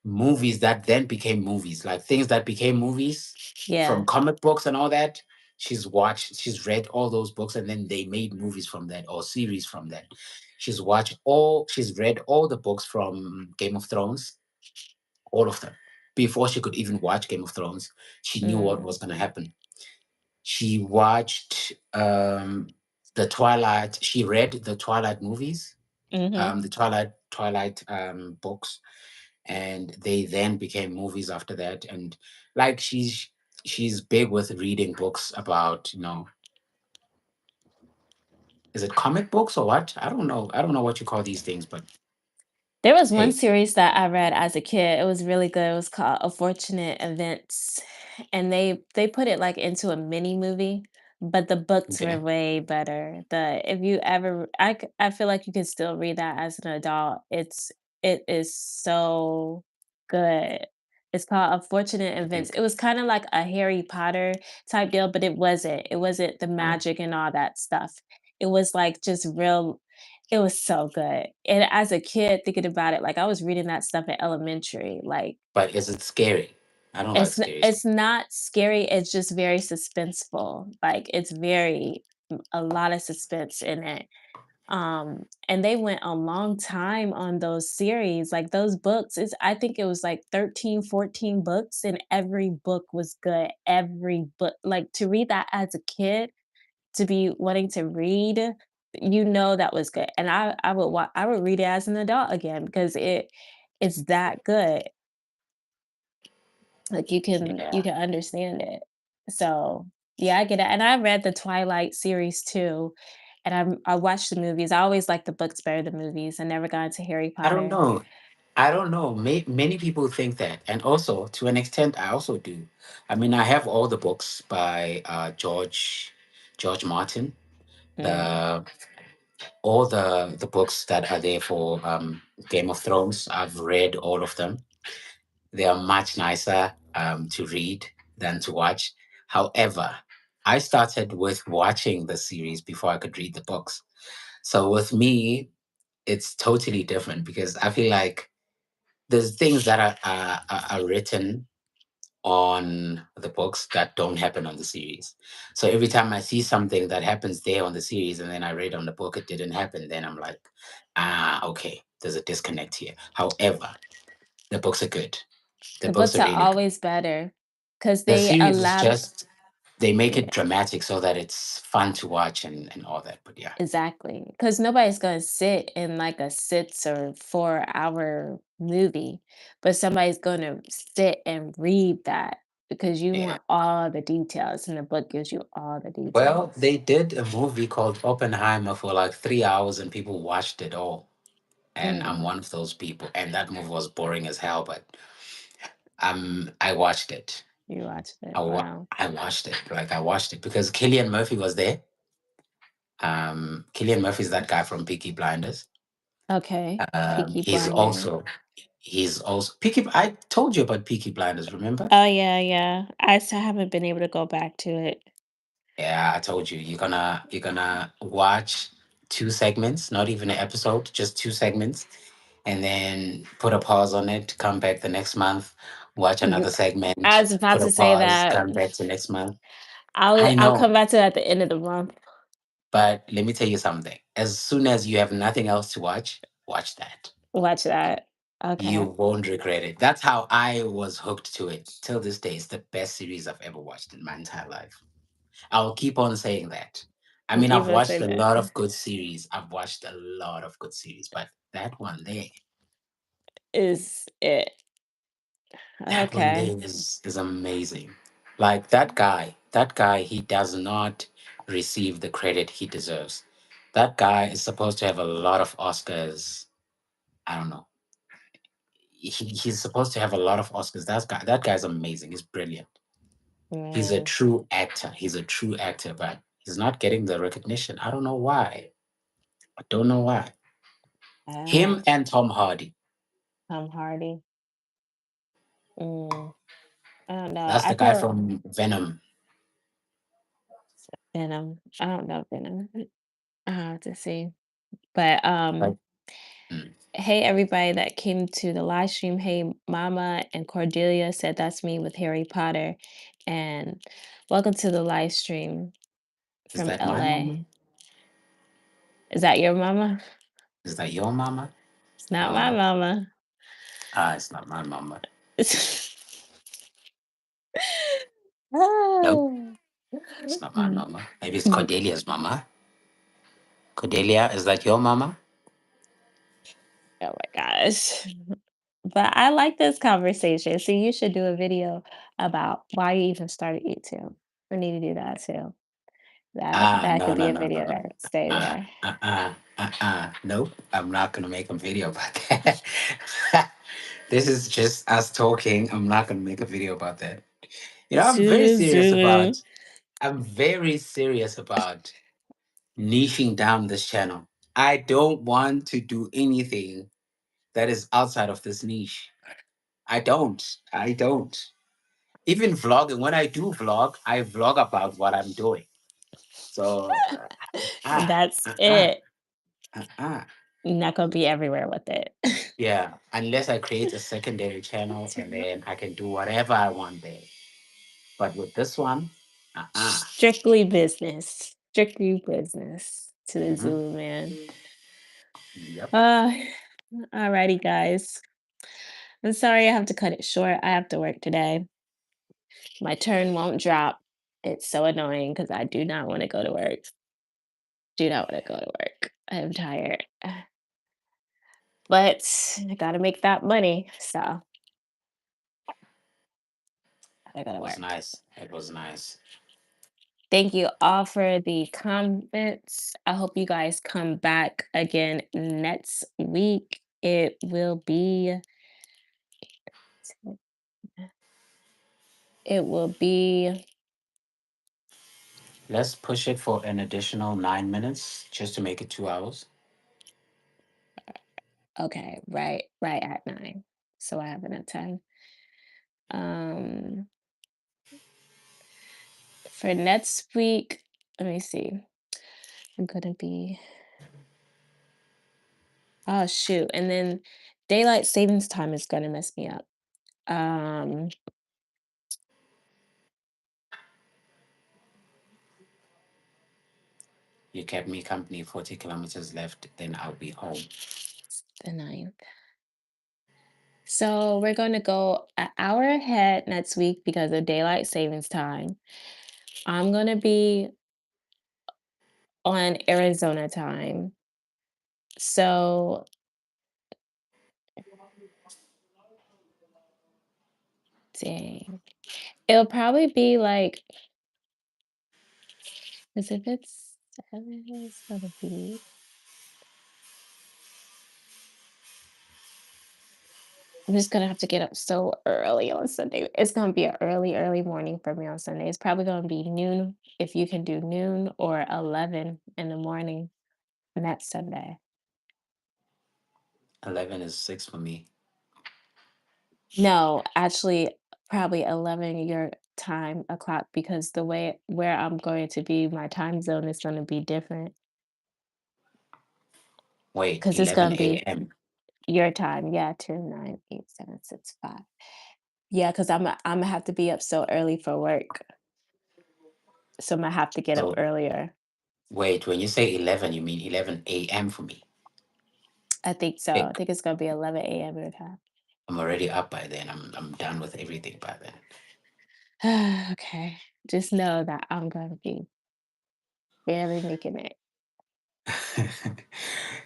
movies that then became movies, like things that became movies yeah. from comic books and all that. She's read all those books, and then they made movies from that, or series from that. She's read all the books from Game of Thrones, all of them. Before she could even watch Game of Thrones, she knew what Mm. was going to happen. She watched the Twilight. She read the Twilight movies, Mhm. the Twilight books, and they then became movies after that. And like she's big with reading books about, is it comic books or what? I don't know. I don't know what you call these things, but There was one hey, series that I read as a kid, it was really good, it was called Unfortunate Events, and they put it, like, into a mini movie, but the books were okay, way better. The if you ever I feel like you can still read that as an adult, it is so good. It's called Unfortunate okay, Events. It was kinda like a Harry Potter type deal, but it wasn't. It wasn't the all right, magic and all that stuff. It was, like, just real It was so good. And as a kid thinking about it, like, I was reading that stuff in elementary, like, But is it scary? I don't like scary stuff. it's not scary, it's just very suspenseful, like, it's very a lot of suspense in it. And they went a long time on those series, like, those books, it's I think it was, like, 13, 14 books, and every book was good, every book like, to read that as a kid, to be wanting to read, that was good, and I would read it as an adult again because it's that good. Like, you Yeah. can understand it. So, yeah, I get it, and I read the Twilight series too, and I watched the movies. I always liked the books better than movies. I never got into Harry I don't Potter. know. I don't know. Many people think that, and also to an extent, I also do. I mean, I have all the books by George Martin. Mm. The all the books that are there for Game of Thrones. I've read all of them. They are much nicer to read than to watch. However, I started with watching the series before I could read the books. So with me, it's totally different because I feel like there's things that are written on the books that don't happen on the series. So every time I see something that happens there on the series and then I read on the book it didn't happen, then I'm like, okay, there's a disconnect here. However, the books are good. The The books books are are really good. always better because The they series is elab just they make yeah, it dramatic so that it's fun to watch and all that. But yeah. exactly. Because nobody's gonna sit in, like, a 6 or 4-hour movie, but somebody's gonna sit and read that because you Yeah. want all the details, and the book gives you all the Well, details. they did a movie called Oppenheimer for like 3 hours and people watched it all. And I'm Mm, one of those people. And that movie was boring as hell, but I watched it. you watched it, wow. I watched it. Like I watched it because Killian Murphy was there. Killian Murphy is that guy from Peaky Blinders. Okay, Peaky He's Blinders. also Peaky. I told you about Peaky Blinders. Remember? Oh, yeah, yeah. I still haven't been able to go back to it. Yeah, I told you. You're gonna watch 2 segments, not even an episode, just 2 segments, and then put a pause on it. Come back the next month, watch You another I segment, was about put a to say pause, that. come back to next month. I I'll come know, back to it at the end of the month. but let me tell you something. As soon as you have nothing else to watch, watch that. Watch that. You Okay. won't regret it. That's how I was hooked to it. Till this day, it's the best series I've ever watched in my entire life. I'll keep on saying that. I mean, Keep I've us watched in a that. lot of good series. I've watched a lot of good series, but Is it. that one Okay. there is amazing. Like that guy, he does not receive the credit he deserves. That guy is supposed to have a lot of Oscars. I don't know. He's supposed to have a lot of Oscars. That guy's amazing. He's brilliant. He's a Mm, true actor. He's a true actor, but he's not getting the recognition. I don't know why. I don't know why. ah, Him and Tom Hardy. Tom Hardy. Mm, I don't know. That's I the guy feel from Venom. Venom. I don't know Venom. I have to see. But Right? Mm. hey everybody that came to the live stream. Hey Mama and Cordelia said that's me with Harry Potter. And welcome to the live stream Is from that my LA. mama? Is that your mama? Is that your mama? It's not my Oh, mama. it's not my mama. Nope, Oh. it's not my Mm. mama. Maybe it's Cordelia's mama. Cordelia, is that your mama? Oh my gosh. But I like this conversation. So you should do a video about why you even started YouTube. We need to do that too. That No, could be no, a no, no, video no. that stay there. Nope, I'm not gonna make a video about that. This is just us talking. I'm not gonna make a video about that. You know, Zulu Zulu. I'm very serious about niching down this channel. I don't want to do anything that is outside of this niche. I don't. I don't. Even vlogging, when I do vlog, I vlog about what I'm doing. So, uh, That's uh. it. Uh-uh. Not gonna be everywhere with it. Yeah, unless I create a secondary channel and then I can do whatever I want there. But with this one, uh-uh. Strictly business. Strictly business to the Hmm. Zulu man. Yep. Uh, alrighty, guys. I'm sorry I have to cut it short. I have to work today. My turn won't drop. It's so annoying because I do not want to go to work. Do not want to go to work. I am tired. But I gotta make that money. So I gotta It was work. nice. It was nice. Thank you all for the comments. I hope you guys come back again next week. It will be Let's push it for an additional 9 minutes just to make it 2 hours. okay, right at 9. So I have enough time. Um for next week, let me see. I'm gonna be oh shoot. And then daylight savings time is gonna mess me up. Um You kept me company, 40 kilometers left, then I'll be home. the 9th. So we're going to go an hour ahead next week because of daylight savings time. I'm going to be on Arizona time. So dang. It'll probably be like, because if it's 7, it's going to be, I'm just going to have to get up so early on Sunday. It's going to be an early morning for me on Sunday. It's probably going to be noon if you can do noon or 11 in the morning next Sunday. 11 is 6 for me. No, actually, probably 11 your time o'clock because the way where I'm going to be, my time zone is gonna be different Wait, because it's 11 gonna be a.m. your time. Yeah, 10, 9, 8, 7, 6, 5. Yeah, because Imma have to be up so early for work, so Imma have to get up So, earlier. wait, when you say 11, you mean 11 a.m. for me? I think so. Hey, I think it's gonna be 11 AM your time. I'm already up by then. I'm done with everything by then. Okay. Just know that I'm gonna be barely making it,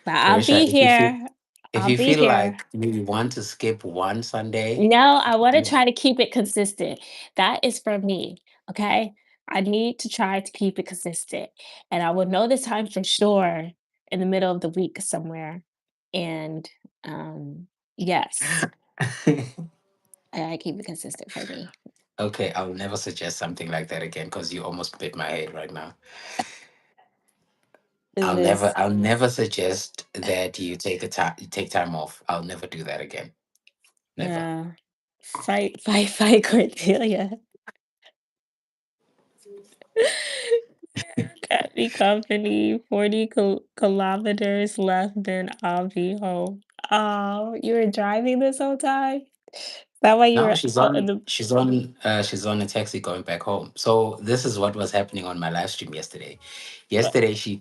but I'll Karisha, be here. if I'll you be feel here. like you want to skip one Sunday, No, I wanna do try to keep it consistent. That is for me, okay? I need to try to keep it consistent, and I will know the time for sure in the middle of the week somewhere, and, yes, it. I gotta keep it consistent for me. Okay, I'll never suggest something like that again because you almost bit my head right now. This I'll never suggest that you take time off. I'll never do that again. Never. fight, Cordelia. Kept me company, 40 kilometers left, then I'll be home. Oh, you were driving this whole time? Is that why you No, were out in the she's on a taxi going back home. So this is what was happening on my live stream yesterday. Yesterday she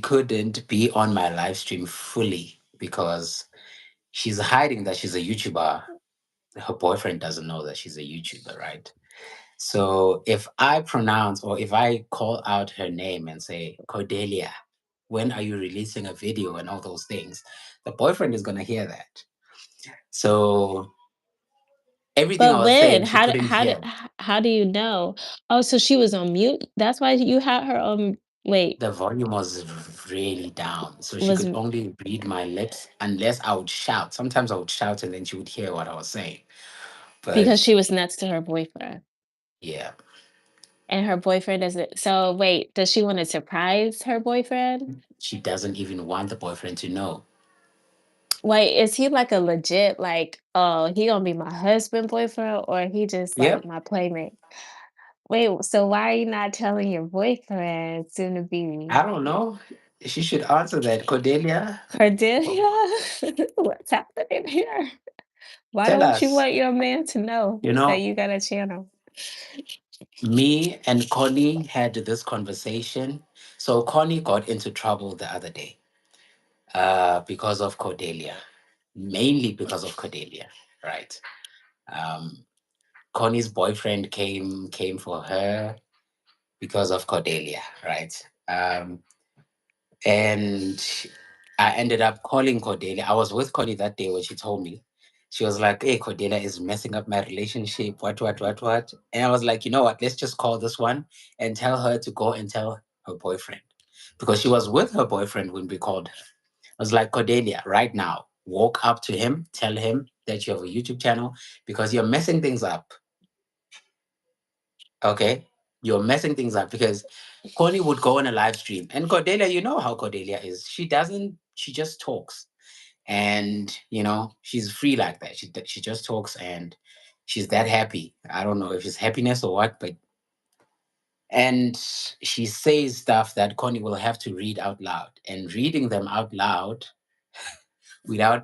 couldn't be on my live stream fully because she's hiding that she's a YouTuber. Her boyfriend doesn't know that she's a YouTuber, right? So if I pronounce or if I call out her name and say, Cordelia, when are you releasing a video and all those things, the boyfriend is going to hear that. So everything I But was when? saying, she couldn't hear. How do you know? Oh, so she was on mute? That's why you had her on wait, The volume was really down. So she was could only read my lips unless I would shout. Sometimes I would shout and then she would hear what I was saying. because But she was next to her boyfriend. yeah, And her boyfriend doesn't so wait, does she wanna surprise her boyfriend? she doesn't even want the boyfriend to know. Wait, is he like a legit like, "Oh, he gonna be my husband boyfriend," or he just like Yep. my playmate? Wait, so why are you not telling your boyfriend soon to be? I don't know. She should answer that. Cordelia, Cordelia, what's happening here? Why tell don't you us. want your man to know You that know, you got a channel? me and Connie had this conversation. So Connie got into trouble the other day because of Cordelia, mainly because of Cordelia, right? Um, Connie's boyfriend came for her because of Cordelia, right? And I ended up calling Cordelia. I was with Connie that day when she told me. She was like, "Hey, Cordelia is messing up my relationship. What?" And I was like, you know what? Let's just call this one and tell her to go and tell her boyfriend, because she was with her boyfriend when we called her. I was like, Cordelia, right now, walk up to him, tell him that you have a YouTube channel because you're messing things up. Okay, you're messing things up because Connie would go on a live stream, and Cordelia, you know how Cordelia is. She doesn't. She just talks, and she's free like that. She just talks, and she's that happy. I don't know if it's happiness or what, but and she says stuff that Connie will have to read out loud, and reading them out loud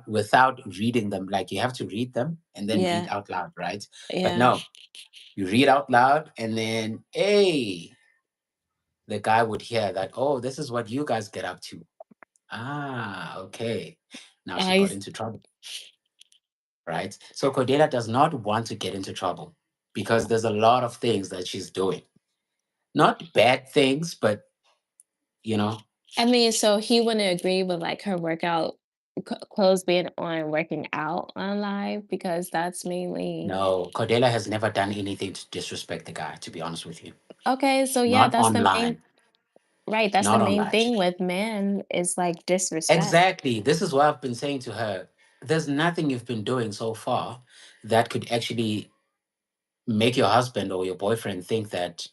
without reading them, like you have to read them and then read Yeah, out loud, right? But yeah. no, you read out loud, and then the guy would hear that, oh, this is what you guys get up to. Ah, okay. Now she got I into trouble, right? So Cordelia does not want to get into trouble because there's a lot of things that she's doing. Not bad things, but you know, I mean, so he wouldn't agree with like her workout clothes being on working out on live because that's mainly no, Cordelia has never done anything to disrespect the guy, to be honest with you. okay. So yeah, Not that's the main online. right. That's the Not main online. thing with men is like disrespect. Exactly. This is what I've been saying to her. There's nothing you've been doing so far that could actually make your husband or your boyfriend think that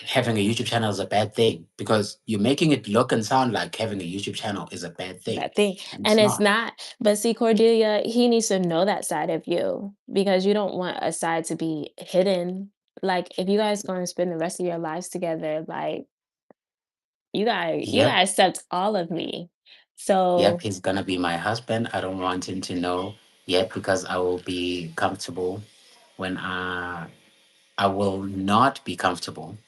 having a YouTube channel is a bad thing, because you're making it look and sound like having a YouTube channel is a bad thing. That thing. And And it's it's not. not. But see, Cordelia, he needs to know that side of you because you don't want a side to be hidden. Like if you guys gonna spend the rest of your lives together, like you gotta Yep. accept all of me. Yep. So He's going to be my husband. I don't want him to know yet because I will be comfortable when I will not be comfortable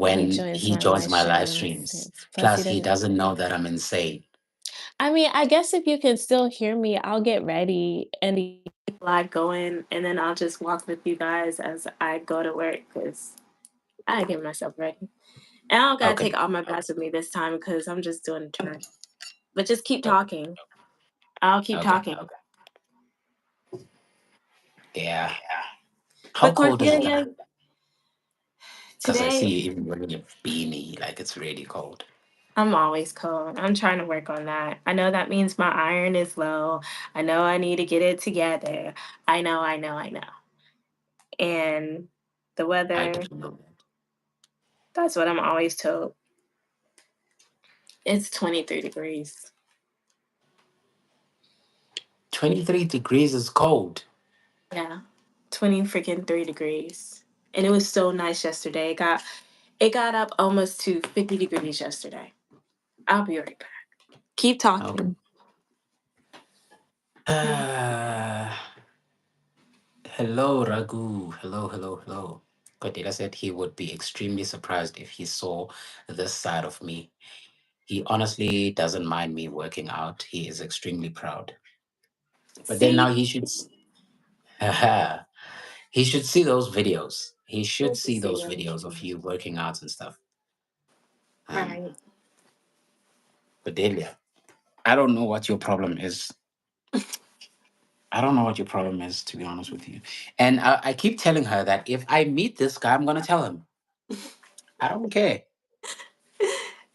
he when joins he my joins live my live streams. streams. Plus he Plus, he doesn't doesn't know that I'm insane. I mean, I guess if you can still hear me, I'll get ready and keep live going and then I'll just walk with you guys as I go to work because I get myself ready. And I don't gotta Okay. take all my bags with me this time because I'm just doing a turn. But just keep Okay. talking. I'll keep Okay. talking. Yeah. How But cold is it now? Cordelia, Because I see today you even wearing a beanie, like it's really cold. I'm always cold. I'm trying to work on that. I know that means my iron is low. I know I need to get it together. I know. And the I weather, don't know. that's what I'm always told. It's 23 degrees. 23 degrees is cold. Yeah. 20 freaking 3 degrees. And it was so nice yesterday. It got up almost to 50 degrees yesterday. I'll be right back. Keep Okay. talking. Hello, Ragu. Hello, hello, hello. Kodila said he would be extremely surprised if he saw this side of me. He honestly doesn't mind me working out. He is extremely proud. But then now See? he should see those videos. He should Let me see see those them. videos of you working out and stuff. Um, Right. Bedelia, I don't know what your problem is. I don't know what your problem is, to be honest with you. And I keep telling her that if I meet this guy, I'm gonna tell him. I don't care.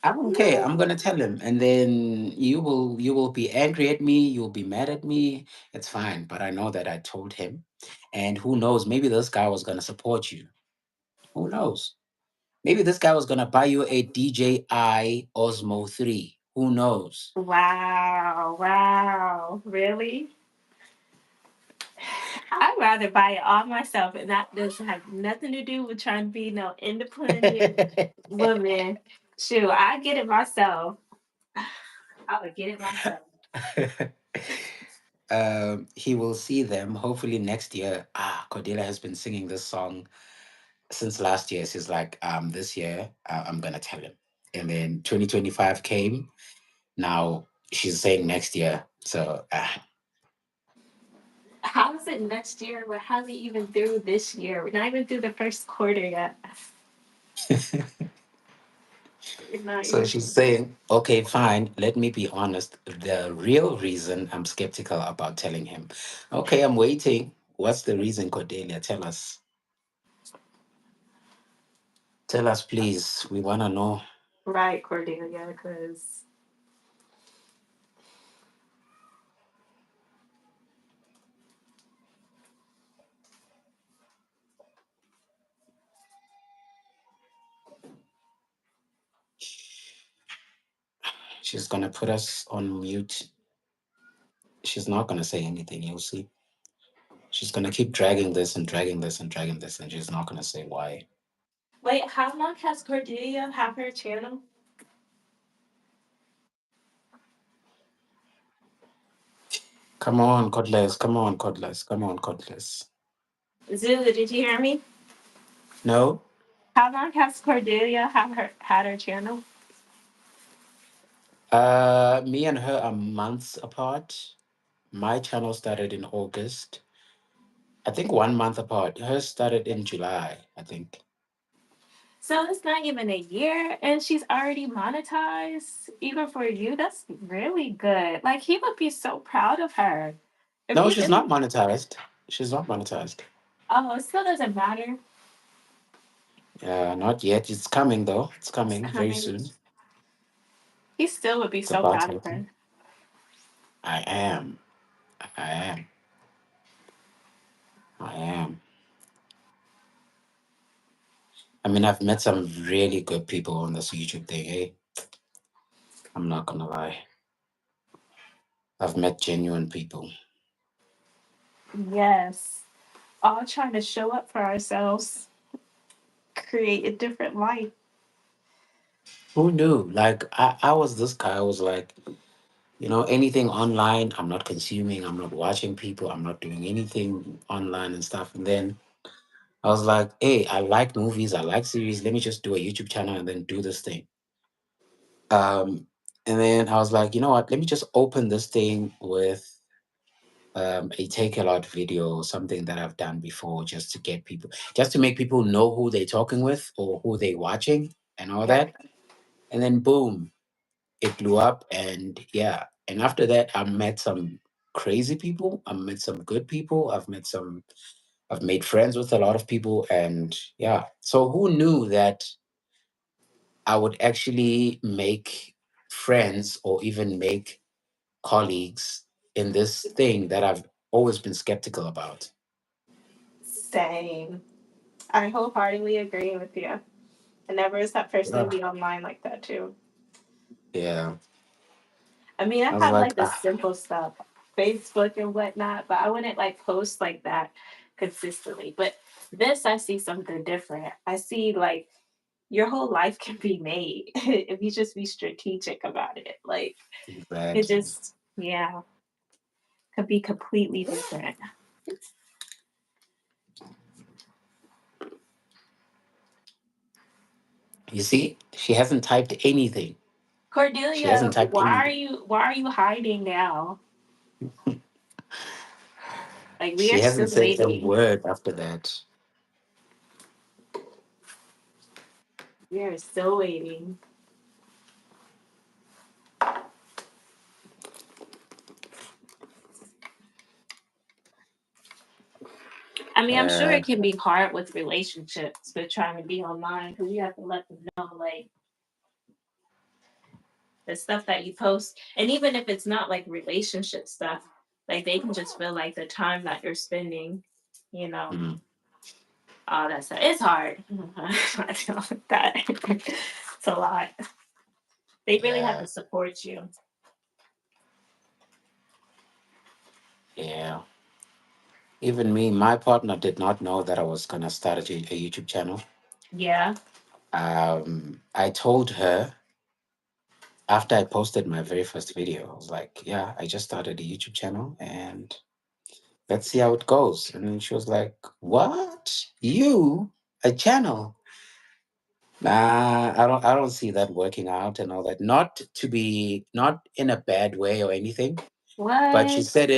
I don't care. I'm gonna tell him, and then you will be angry at me. You'll be mad at me. It's fine, but I know that I told him, and who knows? Maybe this guy was gonna support you. Who knows? Maybe this guy was gonna buy you a DJI Osmo 3. Who knows? Wow. Wow. Really? I'd rather buy it all myself, and that doesn't have nothing to do with trying to be no independent woman. Shoot, I get it myself. I would get it myself. He will see them hopefully next year. Cordelia has been singing this song since last year. She's like, this year I'm gonna tell him. And then 2025 came. Now she's saying next year. So How is it next year? We're hardly even through this year. We're not even through the first quarter yet. We're not so even. she's saying, okay, fine. Let me be honest. The real reason I'm skeptical about telling him, okay, I'm waiting. What's the reason, Cordelia? Tell us. Tell us, please. We wanna know. Right, Cordelia, because She's gonna put us on mute. She's not gonna say anything. You'll see. She's gonna keep dragging this and dragging this and dragging this, and she's not gonna say why. wait, how long has Cordelia have her channel? Come on, Codless. Come on, Codless. Come on, Codless. Zulu, did you hear me? No. How long has Cordelia have her had her channel? Me and her are months apart. My channel started in August. I think 1 month apart. Hers started in July, I think. So it's not even a year and she's already monetized. Even for you, that's really good. Like he would be so proud of her. If No, you she's really not monetized. She's not monetized. oh, it still doesn't matter. Not yet. It's coming though. It's It's coming very coming. soon. He still would be It's so about proud to of her. happen. I am. I am. I am. I mean, I've met some really good people on this YouTube thing. Hey, I'm not gonna lie. I've met genuine people. Yes. All trying to show up for ourselves, create a different life. Who knew? Like, I was this guy. I was like, anything online, I'm not consuming. I'm not watching people. I'm not doing anything online and stuff. And then I was like, hey, I like movies. I like series. Let me just do a YouTube channel and then do this thing. Um, and then I was like, you know what? Let me just open this thing with a take a lot video or something that I've done before just to get people, just to make people know who they're talking with or who they're watching and all Yeah. that. And then boom, it blew up. And yeah. And after that, I met some crazy people. I met some good people. I've made friends with a lot of people. And yeah. So who knew that I would actually make friends or even make colleagues in this thing that I've always been skeptical about. Same. I wholeheartedly agree with you. I never saw that person Yeah. be online like that too. Yeah. I mean, I I was have like, like the simple stuff, Facebook and whatnot, but I wouldn't like post like that consistently. But this, I see something different. I see like your whole life can be made if you just be strategic about it. Like it exactly. just, yeah, could be completely different. You see, she hasn't typed anything. She Cordelia, hasn't typed anything. why are you hiding now? Like we She are still hasn't said a waiting. word after that. We are still waiting. I mean, I'm sure Uh, it can be hard with relationships, but trying to be online because you have to let them know like the stuff that you post, and even if it's not like relationship stuff, like they can just feel like the time that you're spending, you know, mm, all that stuff. It's hard. I deal with that. It's a lot. They really have yeah, to support you. yeah. Even me, my partner did not know that I was gonna start a YouTube channel. Yeah. I told her after I posted my very first video, I was like, yeah, I just started a YouTube channel and let's see how it goes. And then she was like, what? You? A channel? Nah, I don't see that working out and all that. Not to be not in a bad way or anything, but she What? said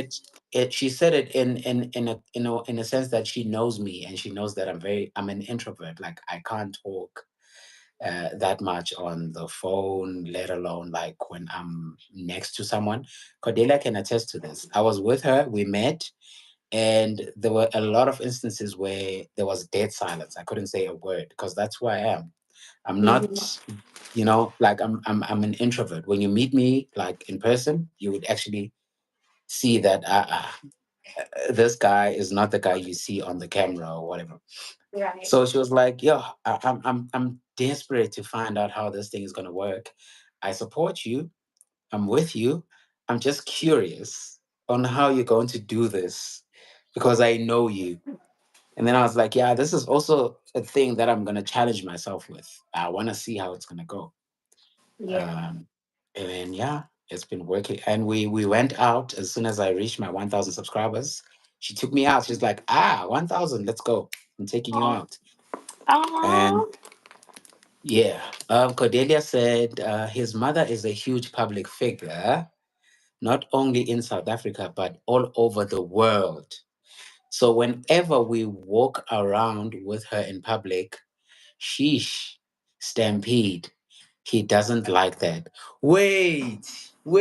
she said it in a sense that she knows me and she knows that I'm an introvert. Like I can't talk that much on the phone, let alone like when I'm next to someone. Cordelia can attest to this. I was with her, we met, and there were a lot of instances where there was dead silence. I couldn't say a word because that's who I am. I'm Mhm. not, like I'm an introvert. When you meet me like in person, you would actually see that this guy is not the guy you see on the camera or whatever. Right. So she was like, "Yo, I'm desperate to find out how this thing is gonna work. I support you. I'm with you. I'm just curious on how you're going to do this because I know you." And then I was like, "Yeah, this is also a thing that I'm gonna challenge myself with. I want to see how it's gonna go." Yeah. Um, and then yeah, it's been working. And we went out as soon as I reached my 1,000 subscribers. She took me out. She's like, 1,000, let's go. I'm taking you out. And Oh. yeah, Cordelia said his mother is a huge public figure, not only in South Africa, but all over the world. So whenever we walk around with her in public, sheesh, stampede. He doesn't like that. Wait,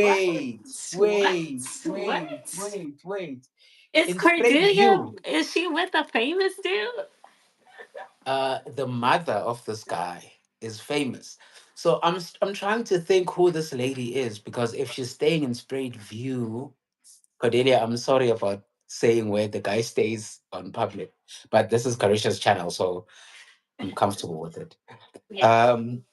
What? wait, What? wait, wait, What? wait, wait. Is In straight Cordelia? view, Is she with a famous dude? the mother of this guy is famous. So I'm trying to think who this lady is because if she's staying in straight view, Cordelia, I'm sorry about saying where the guy stays on public, but this is Kareesha's channel, so I'm comfortable with it. Yeah. Um,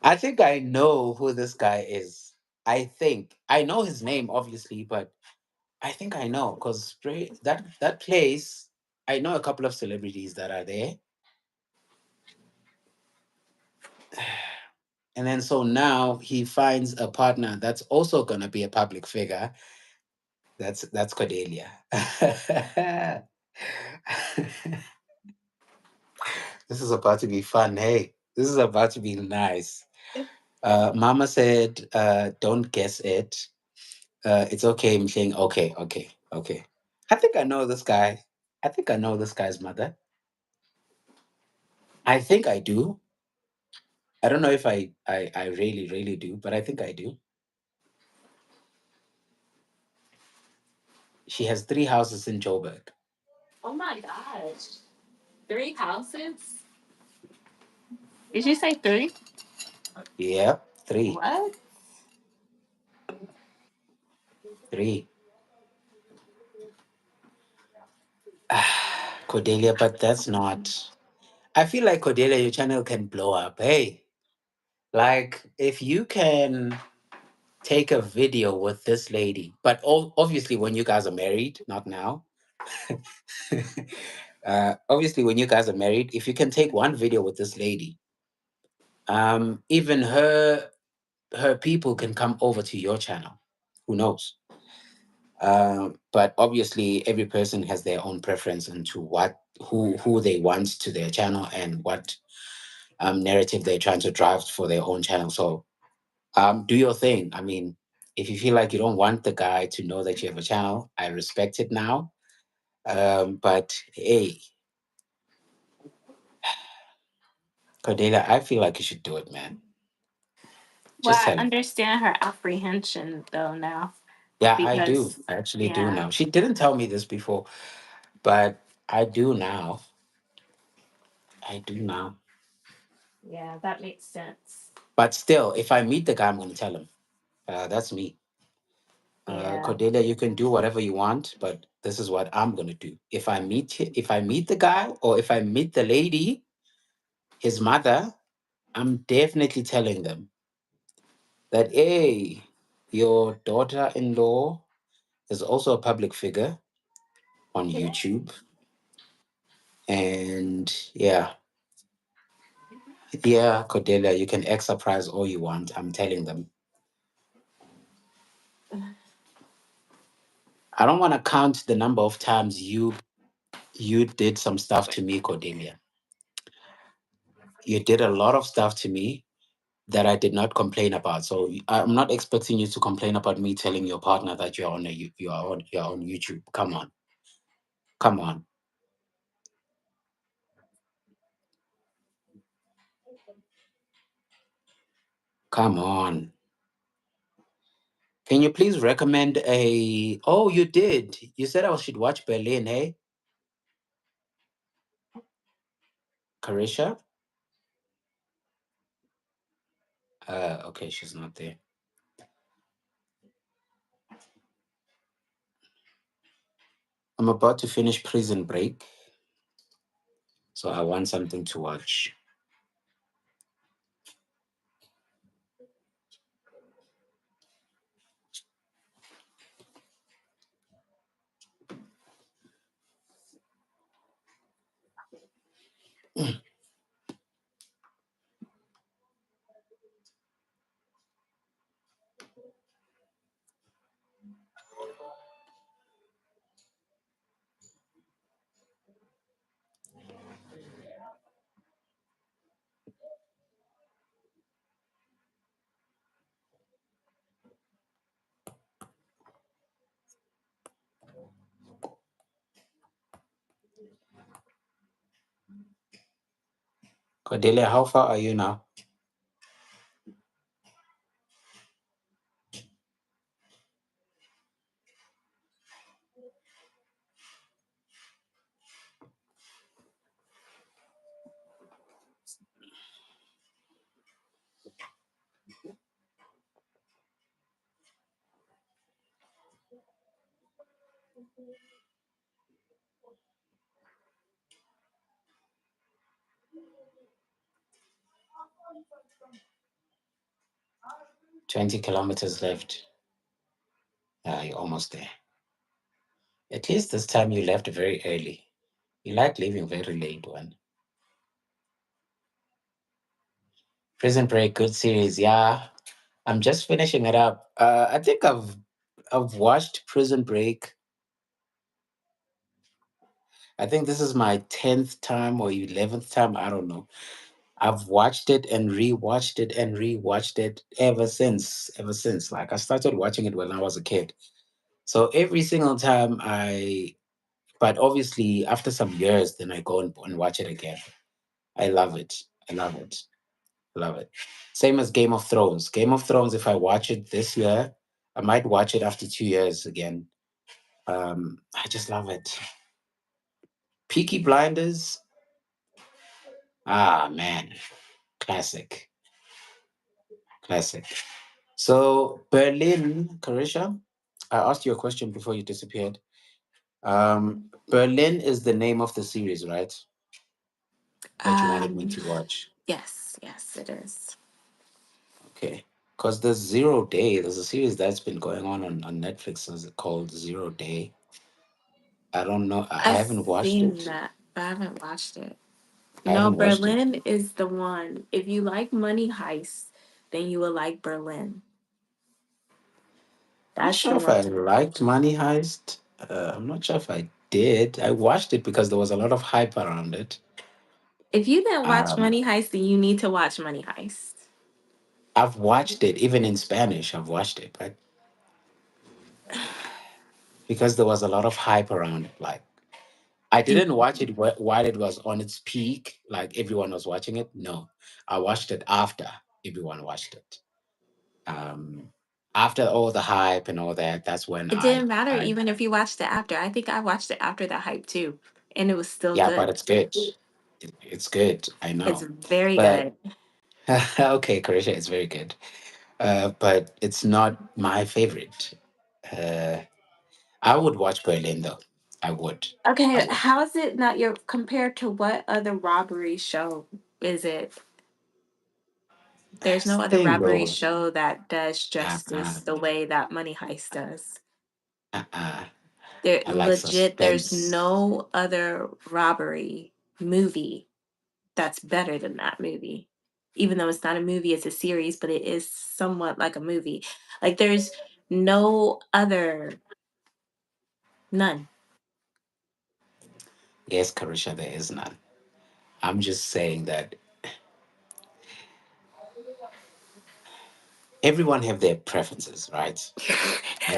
I think I know who this guy is. I think I know his name, obviously, but I think I know because that place. I know a couple of celebrities that are there, and then so now he finds a partner that's also gonna be a public figure. That's Cordelia. This is about to be fun. Hey, this is about to be nice. Mama said, "Don't guess it. It's okay, Mching. Okay, okay, okay. I think I know this guy. I think I know this guy's mother. I think I do. I don't know if I really, really do, but I think I do. She has 3 houses in Joburg. Oh my gosh. 3 houses? Did you say three? Yeah, three, What? three. Cordelia, but that's not. I feel like Cordelia, your channel can blow up. Hey, like if you can take a video with this lady, but obviously when you guys are married, not now. Obviously, when you guys are married, if you can take one video with this lady, even her people can come over to your channel. Who knows? But obviously, every person has their own preference into who they want to their channel and what narrative they're trying to drive for their own channel. So do your thing. I mean, if you feel like you don't want the guy to know that you have a channel, I respect it now. But hey, Cordelia, I feel like you should do it, man. Well, Just I tell him. understand her apprehension though now Yeah, I do. because, I actually do yeah, now. She didn't tell me this before, but I do now. I do now. yeah, that makes sense. But still, if I meet the guy, I'm going to tell him. That's me. Yeah. Cordelia, you can do whatever you want, but this is what I'm going to do. If I meet the guy or if I meet the lady, his mother, I'm definitely telling them that, hey, your daughter-in-law is also a public figure on Yeah. YouTube. And yeah, Yeah, Cordelia, you can egg surprise all you want. I'm telling them. I don't want to count the number of times you did some stuff to me, Cordelia. You did a lot of stuff to me that I did not complain about. So I'm not expecting you to complain about me telling your partner that you're on YouTube. Come on, come on, come on. Can you please recommend a? Oh, you did. You said I should watch Berlin, hey, Kareesha? Okay, she's not there. I'm about to finish Prison Break, so I want something to watch. Cordelia, how far are you now? 20 kilometers left. You're almost there. At least this time you left very early. You like leaving very late one. Prison Break, good series. Yeah, I'm just finishing it up. I think I've watched Prison Break. I think this is my 10th time or 11th time. I don't know. I've watched it and rewatched it and rewatched it ever since. Ever since. Like I started watching it when I was a kid. So every single time but obviously after some years, then I go and watch it again. I love it. I love it. I love it. Same as Game of Thrones. Game of Thrones, if I watch it this year, I might watch it after 2 years again. I just love it. Peaky Blinders. Ah man. Classic. Classic. So Berlin, Carisha, I asked you a question before you disappeared. Berlin is the name of the series, right? That you wanted me Um, to watch. yes, yes, it is. Okay. Because there's Zero Day. There's a series that's been going on Netflix. Is it called Zero Day? I don't know. I I've haven't watched seen it. that, but I haven't watched it. I No, haven't watched it. Berlin is the one. If you like Money Heist, then you will like Berlin. I'm not That's sure the if I one. liked Money Heist. I'm not sure if I did. I watched it because there was a lot of hype around it. If you didn't watch Um, Money Heist, then you need to watch Money Heist. I've watched it even in Spanish. I've watched it, but because there was a lot of hype around it. Like I You didn't watch it while it was on its peak, like everyone was watching it. No, I watched it after everyone watched it. Um, After all the hype and all that, that's when It I, didn't matter I, even if you watched it after. I think I watched it after the hype too, and it was still yeah, but good. it's good. It's good. I It's know, very but good. okay, Croatia is very good. But it's not my favorite. Uh, I would watch Berlin though. I would. I Okay, would. how is it not your compared to what other robbery show is it? There's That's no the other thing robbery though. show that does Uh-uh, justice the way that Money Heist does. uh-uh. There I like legit, there's suspense. no other robbery movie that's better than that movie. even though it's not a movie, it's a series, but it is somewhat like a movie. Like there's no other none. Yes, Karisha, there is none. I'm just saying that everyone have their preferences, right?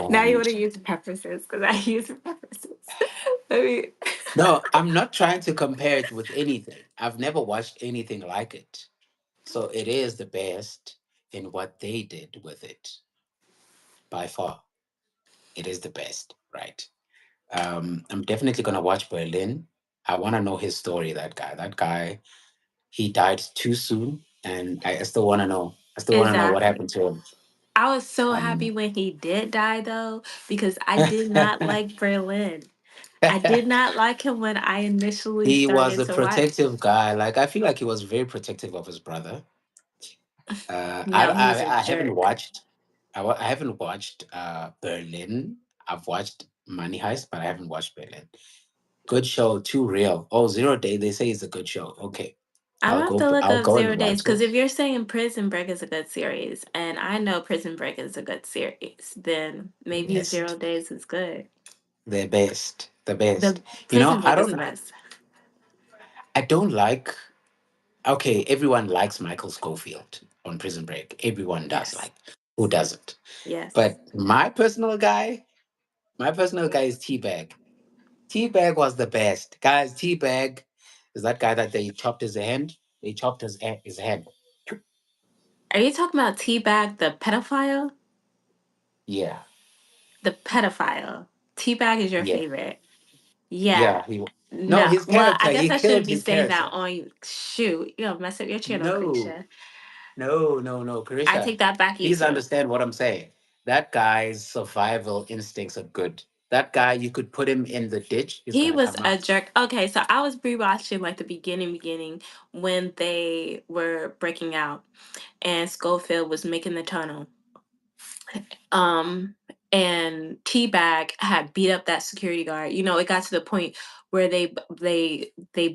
Now you want And to use preferences because I use preferences. I mean, no, I'm not trying to compare it with anything. I've never watched anything like it. So it is the best in what they did with it by far. It is the best, right? I'm definitely gonna watch Berlin. I want to know his story. That guy, he died too soon, and I still want to know. I still want to know what happened exactly. to him. I was so happy Um, when he did die though, because I did not like Berlin. I did not like him when I initially he was started a to watch. protective guy. Like I feel like he was very protective of his brother. No, he was a I haven't jerk. watched. I haven't watched Berlin. I've watched Money Heist, but I haven't watched Berlin. Good show, too real. Oh, Zero Day. They say it's a good show. Okay, I'm gonna have to look I'll up go and 0 Days watch because it. if you're saying Prison Break is a good series, and I know Prison Break is a good series, then maybe Yes, 0 Days is good. the best, the best. The You know, Prison Break is the best. I don't like. Okay, everyone likes Michael Scofield on Prison Break. Everyone does. Yes, Like, who doesn't? yes. But my personal guy is Teabag. Teabag was the best. Guys, Teabag is that guy that they chopped his hand. They chopped his hand. Are you talking about Teabag, the pedophile? Yeah, The pedophile. Teabag is your yeah, favorite. Yeah. yeah. No, No. his Well, I character. guess He I killed shouldn't be his saying that character. on shoot. You know, mess up your channel, No, Kareesha. no, I Karisha. take that back, Please YouTube. understand what I'm saying. That guy's survival instincts are good. That guy, you could put him in the ditch, he's He gonna was come a out. jerk. Okay, so I was rewatching like the beginning when they were breaking out and Schofield was making the tunnel. Um, and Teabag had beat up that security guard. You know, it got to the point where they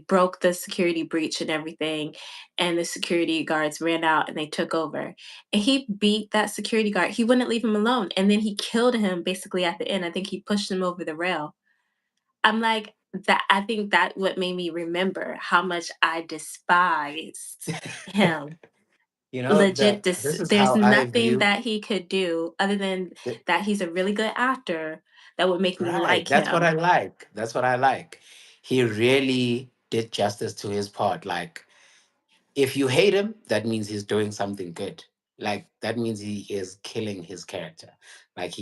broke the security breach and everything, and the security guards ran out and they took over. And he beat that security guard. He wouldn't leave him alone, and then he killed him basically at the end. I think he pushed him over the rail. I'm like that. I think that what made me remember how much I despised him. You know, Legit, this is there's how I nothing view that he could do other than it. that he's a really good actor that would make me Right. like That's what I him. like. That's what I like. He really did justice to his part. Like, if you hate him, that means he's doing something good. Like that means he is killing his character. Like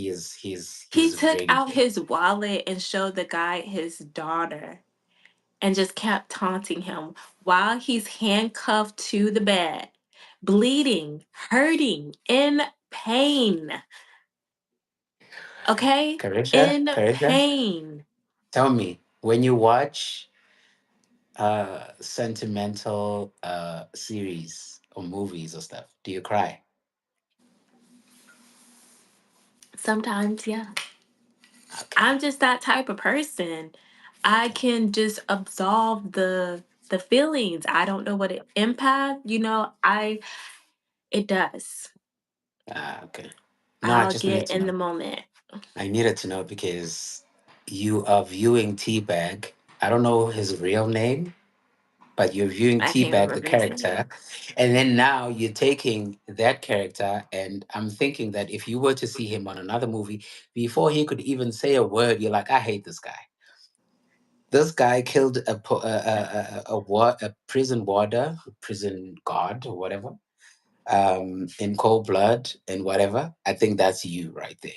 He he's took really out good. his wallet and showed the guy his daughter and just kept taunting him while he's handcuffed to the bed, bleeding, hurting, in pain. Okay? In Karisha, pain. tell me, when you watch sentimental series or movies or stuff, do you cry? Sometimes, yeah. I'm Okay. just that type of person. I Okay. can just absolve the feelings. I don't know what it empath, I it does. Okay. No, I I'll just needed get to in the know. moment. I needed to know because you are viewing Teabag. I don't know his real name, but you're viewing I can't Teabag, the remember his name. character, and then now you're taking that character, and I'm thinking that if you were to see him on another movie, before he could even say a word, you're like, I hate this guy. This guy killed a prison warder, prison guard, or whatever, in cold blood and whatever. I think that's you right there.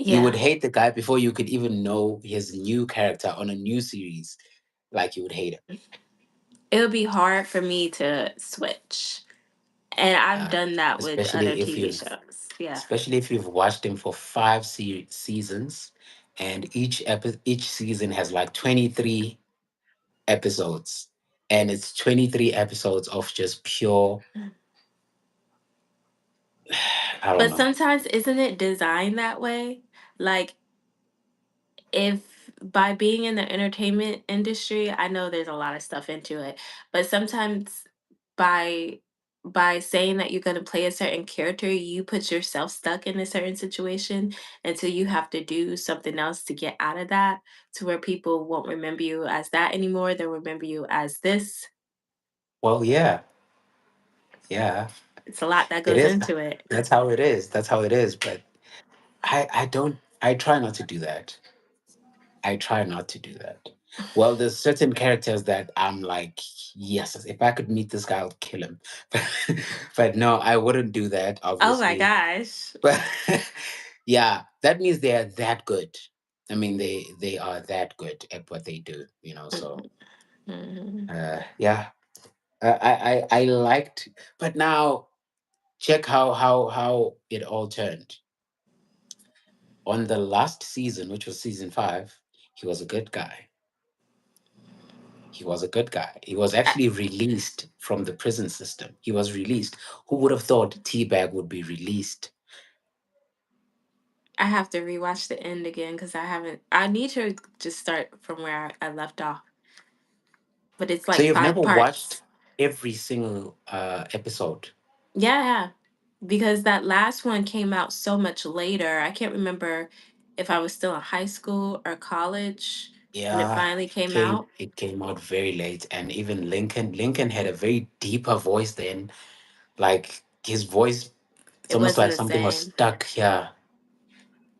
You would Yeah. hate the guy before you could even know his new character on a new series. Like you would hate him. It'll be hard for me to switch. And I've Uh, done that with other especially if TV you've shows. Yeah. especially if you've watched him for five seasons, and each season has like 23 episodes, and it's 23 episodes of just pure. I don't But know. sometimes isn't it designed that way? Like if by being in the entertainment industry, I know there's a lot of stuff into it, but sometimes by by saying that you're gonna play a certain character, you put yourself stuck in a certain situation until you have to do something else to get out of that, to where people won't remember you as that anymore, they'll remember you as this. Well, yeah, yeah, It's a lot that it goes is. into it. That's how it is. That's how it is. But I don't. I try not to do that. I try not to do that. Well, there's certain characters that I'm like, yes, if I could meet this guy, I'll kill him. But no, I wouldn't do that, Oh my obviously. gosh. But yeah, that means they are that good. I mean, they are that good at what they do, you know. So Mhm, mhm. yeah, I liked, but now check how it all turned on the last season, which was season 5. He was a good guy. He was a good guy. He was I actually released from the prison system. He was released. Who would have thought Teabag would be released? I have to rewatch the end again because I haven't. I need to just start from where I left off, but it's So like you've five never watched parts. every single episode. Yeah, yeah. Because that last one came out so much later. I can't remember if I was still in high school or college when it Yeah, finally it came came out. it came out very late, and even Lincoln had a very deeper voice then. Like his voice, it's It almost wasn't like the something was same. stuck here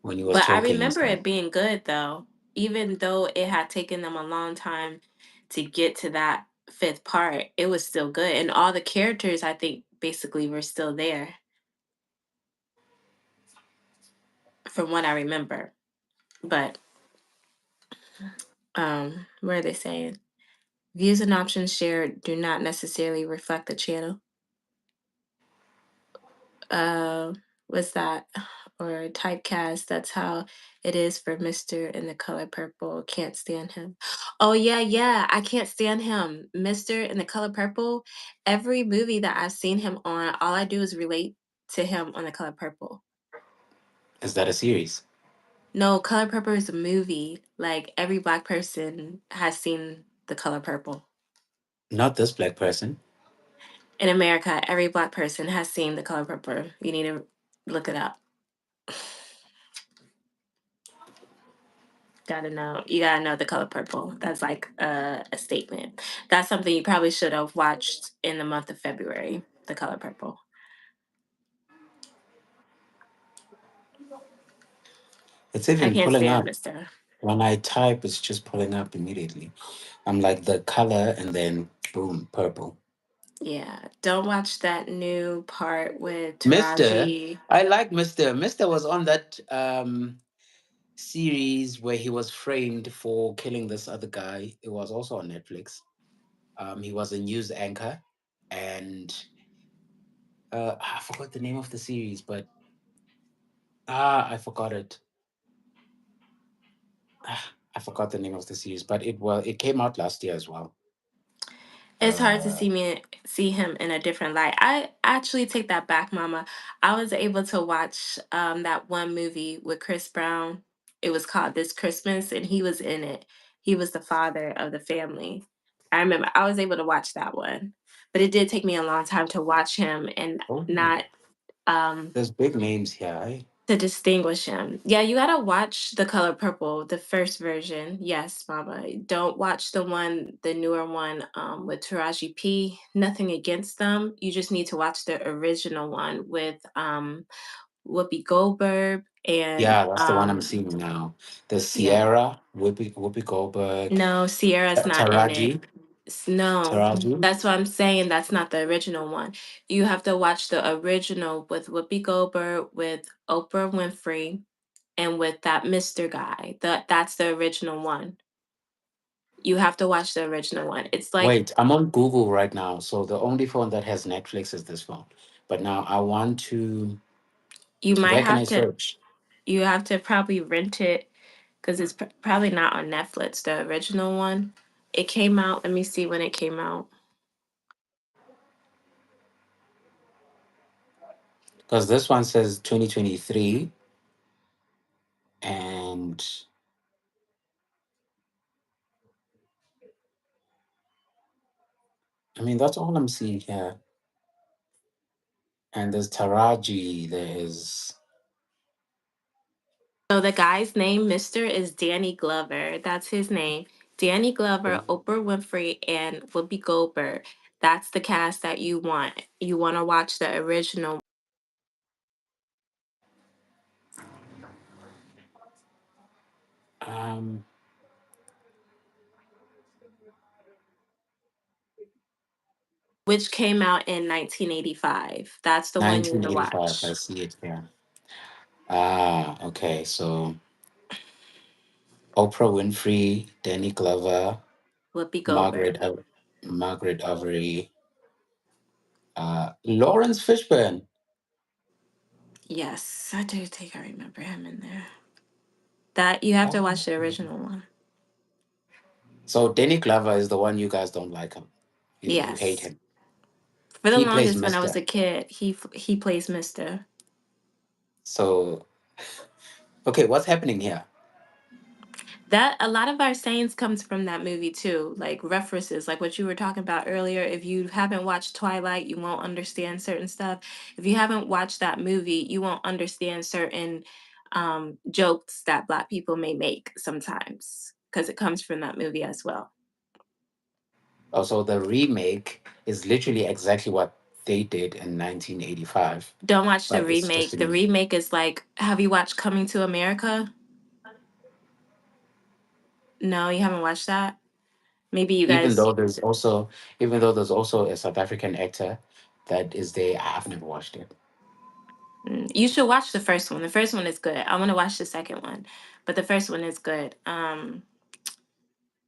when he was But I talking and remember stuff. it being good though, even though it had taken them a long time to get to that fifth part, it was still good. And all the characters, I think, basically were still there from what I remember. But what are they saying? Views and options shared do not necessarily reflect the channel. uh what's that, or typecast, that's how it is for Mr. in the Color Purple. Can't stand him. Oh yeah, yeah, I can't stand him. Mr. in the Color Purple, every movie that I've seen him on, all I do is relate to him on the Color Purple. Is that a series? No, Color Purple is a movie. Like every black person has seen the Color Purple. Not this black person. In America, every black person has seen the Color Purple. You need to look it up. Gotta know. You gotta know the Color Purple. That's like a statement. That's something you probably should have watched in the month of February. The Color Purple. It's I even can't pulling stand up. Mister. When I type, it's just pulling up immediately. I'm like the color and then boom, purple. Yeah, don't watch that new part with Mr. Taraji. I like Mr. Mr. was on that series where he was framed for killing this other guy. It was also on Netflix. He was a news anchor, and I forgot the name of the series, but I forgot it. I forgot the name of the series, but it came out last year as well. It's hard to Uh, see him in a different light. I actually take that back, Mama. I was able to watch that one movie with Chris Brown. It was called This Christmas, and he was in it. He was the father of the family. I remember I was able to watch that one, but it did take me a long time to watch him and oh, not um there's big names here. Eh? to distinguish him. Yeah, you gotta watch The Color Purple, the first version. Yes, Mama. Don't watch the newer one with Taraji P. Nothing against them. You just need to watch the original one with Whoopi Goldberg and Yeah, that's the one I'm seeing now. The yeah. Sierra, Whoopi Goldberg, No, Sierra's not in it. Taraji, No, Taraji. that's what I'm saying. That's not the original one. You have to watch the original with Whoopi Goldberg, with Oprah Winfrey, and with that Mr. guy. That's the original one. You have to watch the original one. It's like Wait, I'm on Google right now. So the only phone that has Netflix is this phone. But now I want to. you might Where can I have to search? probably rent it because it's probably not on Netflix. The original one. It came out. Let me see when it came out. Because this one says 2023, and I mean that's all I'm seeing here. And there's Taraji. There's So the guy's name, Mister, is Danny Glover. That's his name. Danny Glover, Oprah Winfrey, and Whoopi Goldberg. That's the cast that you want. You want to watch the original, um which came out in 1985. That's the one you want to 1985. I watch. see it here. Ah, okay. So Oprah Winfrey, Danny Glover, Whoopi Margaret Goldberg. Margaret Avery, Lawrence Fishburne. Yes, I do think I remember him in there. That you have to Oh. watch the original one. So Danny Glover is the one you guys don't like him. You hate Yes. him. For the He plays longest when I was Mister. a kid, he plays Mister. So okay, what's happening here? That a lot of our sayings comes from that movie too, like references, like what you were talking about earlier. If you haven't watched Twilight, you won't understand certain stuff. If you haven't watched that movie, you won't understand certain jokes that Black people may make sometimes because it comes from that movie as well. Also, the remake is literally exactly what they did in 1985, Don't watch the but it's just remake. The in, remake is like, have you watched Coming to America? No, you haven't watched that. Maybe you even guys. though there's also even though there's also a South African actor that is there. I've never watched it. You should watch the first one. The first one is good. I want to watch the second one, but the first one is good.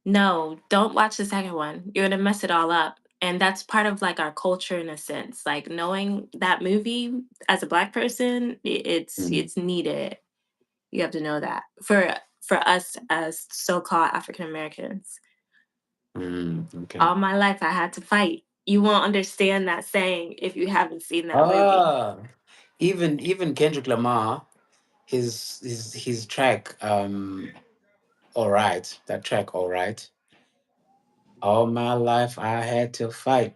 No, don't watch the second one. You're gonna mess it all up. And that's part of like our culture in a sense. Like knowing that movie as a Black person, Mm, it's needed. You have to know that for us as so-called African Americans. okay. All my life I had to fight. You won't understand that saying if you haven't seen that movie. Ah, even Kendrick Lamar, his track, all right, that track, all right. All my life I had to fight.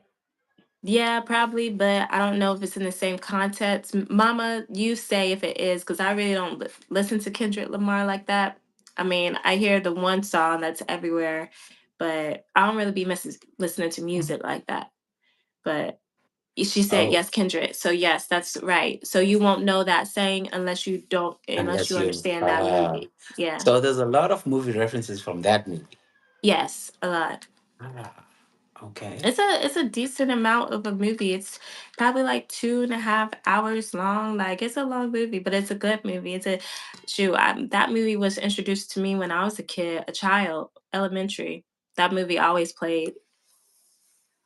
Yeah, probably, but I don't know if it's in the same context. Mama, you say if it is, because I really don't listen to Kendrick Lamar like that. I mean, I hear the one song that's everywhere, but I don't really be listening to music like that. But she said Oh, yes, Kendrick. So yes, that's right. So you won't know that saying unless unless you you. understand that movie. Yeah. So there's a lot of movie references from that movie. Yes, a lot. Ah, okay. It's a decent amount of a movie. It's probably like 2.5 hours long. Like it's a long movie, but it's a good movie. It's a shoot. That movie was introduced to me when I was a kid, a child, elementary. That movie always played.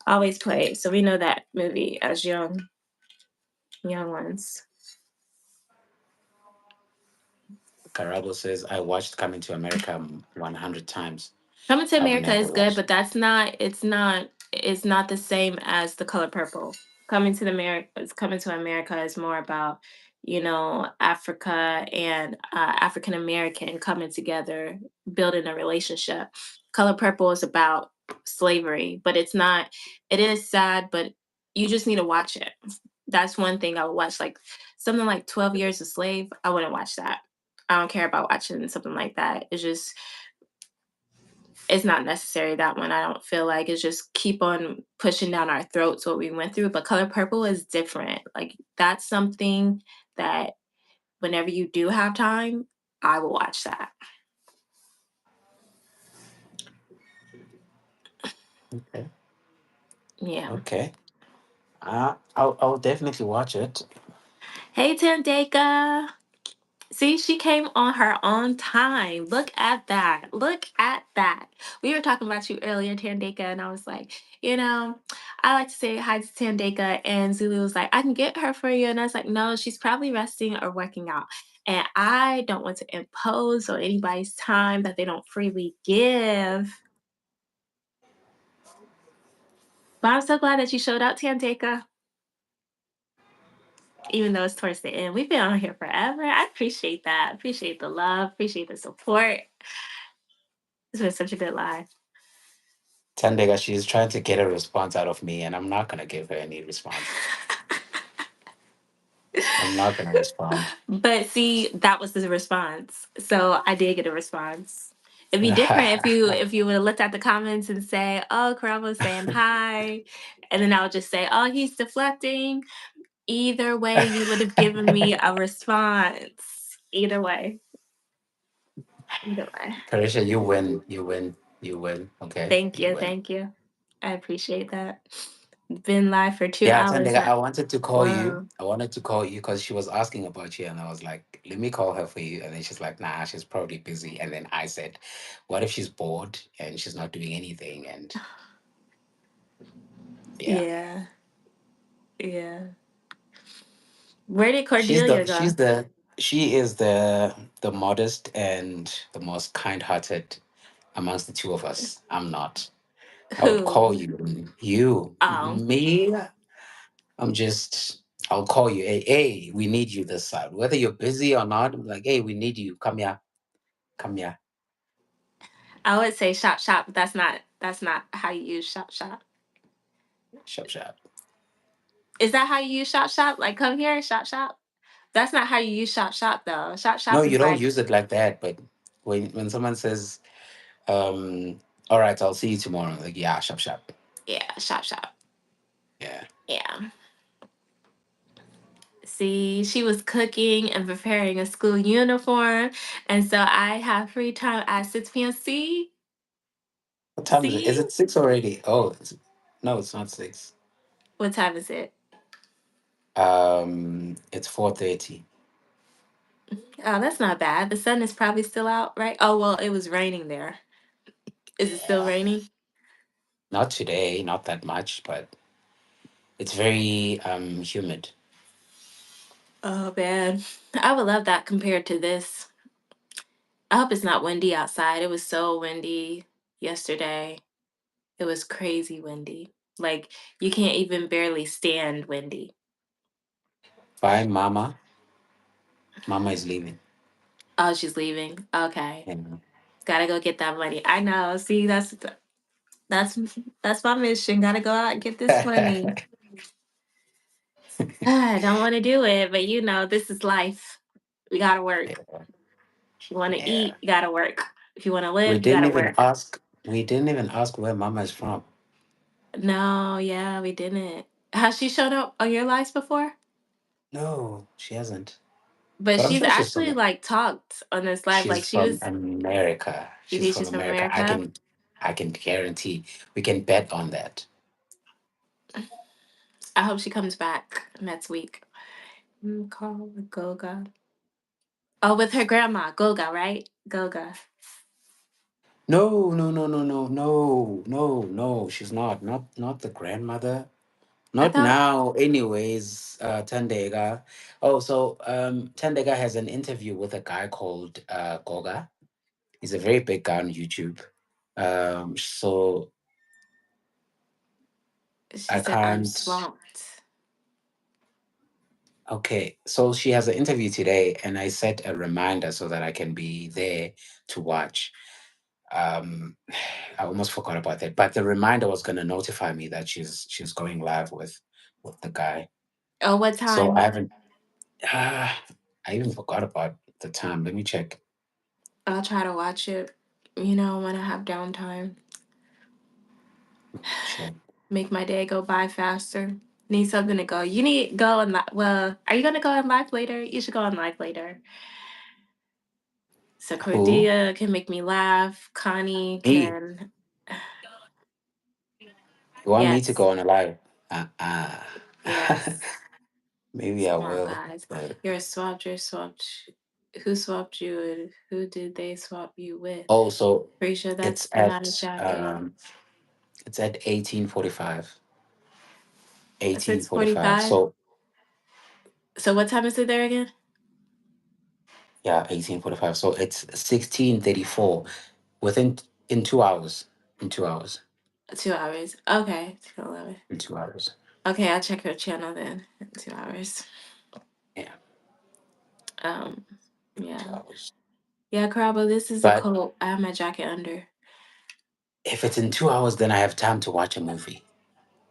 So we know that movie as young ones. Carabo says, I watched Coming to America 100 times. Coming to I've America never is good, watched but it. it's not the same as The Color Purple. Coming to America is more about, Africa and African American coming together, building a relationship. Color Purple is about slavery, but it is sad, but you just need to watch it. That's one thing I would watch, like something like 12 Years a Slave. I wouldn't watch that. I don't care about watching something like that. It's not necessary, that one, I don't feel like. It's just keep on pushing down our throats what we went through, but Color Purple is different. Like, that's something that whenever you do have time, I will watch that. Okay. Yeah. Okay. I'll definitely watch it. Hey, Tandeka. See, she came on her own time. Look at that. Look at that. We were talking about you earlier, Tandeka, and I was like, I like to say hi to Tandeka. And Zulu was like, I can get her for you. And I was like, no, she's probably resting or working out. And I don't want to impose on anybody's time that they don't freely give. But I'm so glad that you showed up, Tandeka, even though it's towards the end. We've been on here forever. I appreciate that. Appreciate the love. Appreciate the support. It's been such a good live. Tandega, she's trying to get a response out of me, and I'm not gonna give her any response. I'm not gonna respond. But see, that was the response. So I did get a response. It'd be different if you would have looked at the comments and say, "Oh, Carava's saying hi," and then I would just say, "Oh, he's deflecting." Either way, you would have given me a response. Either way, either way. Karisha, you win. You win. You win. Okay, Thank you you, win. thank you. I appreciate that. Been live for two Yeah, hours. Tandega, I wanted to call you. Wow. I wanted to call you because she was asking about you, and I was like, "Let me call her for you." And then she's like, "Nah, she's probably busy." And then I said, "What if she's bored and she's not doing anything?" And yeah, Yeah, yeah. Where did she's the Cordelia she's go? the she is the modest and the most kind-hearted amongst the two of us. I'm not. I would call Who? you. You, Oh, me. I'm just. I'll call you. Hey, we need you this side. Whether you're busy or not, I'm like, hey, we need you. Come here. Come here. I would say shop shop, but that's not how you use shop shop. Shop shop. Is that how you use shop shop? Like come here, shop shop? That's not how you use shop shop though. Shop No, shop you is don't like, use it like that. But when someone says, all right, I'll see you tomorrow. Like, yeah, shop shop. yeah, shop shop. Yeah. Yeah. See, she was cooking and preparing a school uniform. And so I have free time at 6 p.m. What time is it? Is See? it 6 already? Oh, no, it's not 6. What time is it? It's 4:30. Oh, that's not bad. The sun is probably still out, right? Oh, well, it was raining there. Is it still Yeah. raining? Not today, not that much, but it's very humid. Oh, man. I would love that compared to this. I hope it's not windy outside. It was so windy yesterday. It was crazy windy. Like, you can't even barely stand windy. Bye, Mama. Mama is leaving. Oh, she's leaving. Okay. And Gotta go get that money. I know. See, that's that's my mission. Gotta go out and get this money. I don't want to do it, but this is life. We gotta work. yeah, If you want to yeah. eat, you gotta work. If you want to We live, you didn't gotta even work. ask. We didn't even ask where Mama is from. No, yeah, we didn't. Has she shown up on your lives before? No, she hasn't. But But I'm she's sure she's actually from. like talked on this live. Like She's she from was. America. You She's think from she's from America. I America? can. I can guarantee. We can bet on that. I hope she comes back next week. Call Goga. Oh, with her grandma, Goga, right? Goga. No, no, no, no, no, no, no, no. She's not. Not the grandmother. I Not thought. now. Anyways, Tandega. Oh, so Tandega has an interview with a guy called Goga. He's a very big guy on YouTube. So She I said I'm can't. swamped. Okay, so she has an interview today, and I set a reminder so that I can be there to watch. Um, I almost forgot about that, but the reminder was going to notify me that she's going live with the guy. Oh, what So I time? haven't. Ah, I even forgot about the time. Let me check. I'll try to watch it. When I have downtime. Check. Make my day go by faster. Need something to go. You need to go and well, are you gonna go on live later? You should go on live later. So Who? Cordelia can make me laugh. Connie Me. can. You want me to Yes, go on a live? Uh-uh. yes. Maybe I Come on, will. guys. But You're swapped. You're swapped. Who swapped you and who did they swap you with? oh, so Pretty sure it's that's not a at jacket. it's at 18:45. Eighteen 6:45. forty-five. So So what time is it there again? yeah, 18:45. So it's 16:34 within in 2 hours. In 2 hours. 2 hours. Okay, 11. In 2 hours. Okay, I'll check her channel then in 2 hours. Yeah, Um, two yeah. hours. Yeah, Carabo, this is a But coat. I have my jacket under. if it's in 2 hours, then I have time to watch a movie,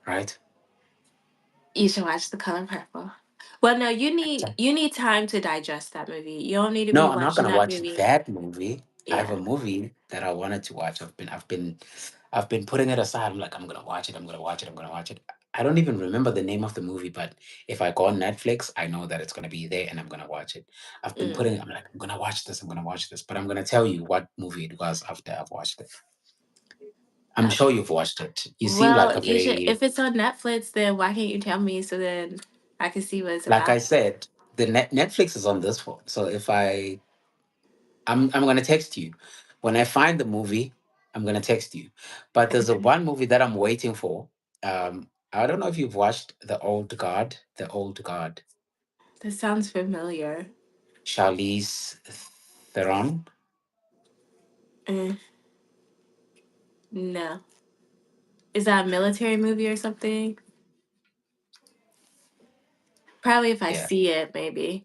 right? You should watch The Color Purple. Well, no, you need time to digest that movie. You don't need to be No, I'm not watching gonna that watch movie. that movie. I have a Yeah. movie that I wanted to watch. I've been putting it aside. I'm like, I'm gonna watch it. I'm gonna watch it. I'm gonna watch it. I don't even remember the name of the movie, but if I go on Netflix, I know that it's gonna be there and I'm gonna watch it. Mm. I'm like, I'm gonna watch this. I'm gonna watch this. But I'm gonna tell you what movie it was after I've watched it. I'm sure Okay. you've watched it. You seem like Well, a you should. very, If it's on Netflix, then why can't you tell me so then I can see what it's like I about? said, the Netflix is on this phone. So if I'm gonna text you. When I find the movie, I'm gonna text you. But there's a Okay. one movie that I'm waiting for. I don't know if you've watched The Old Guard. The Old Guard. That sounds familiar. Charlize Theron. Eh, no. Is that a military movie or something? Probably if I Yeah. see it, maybe.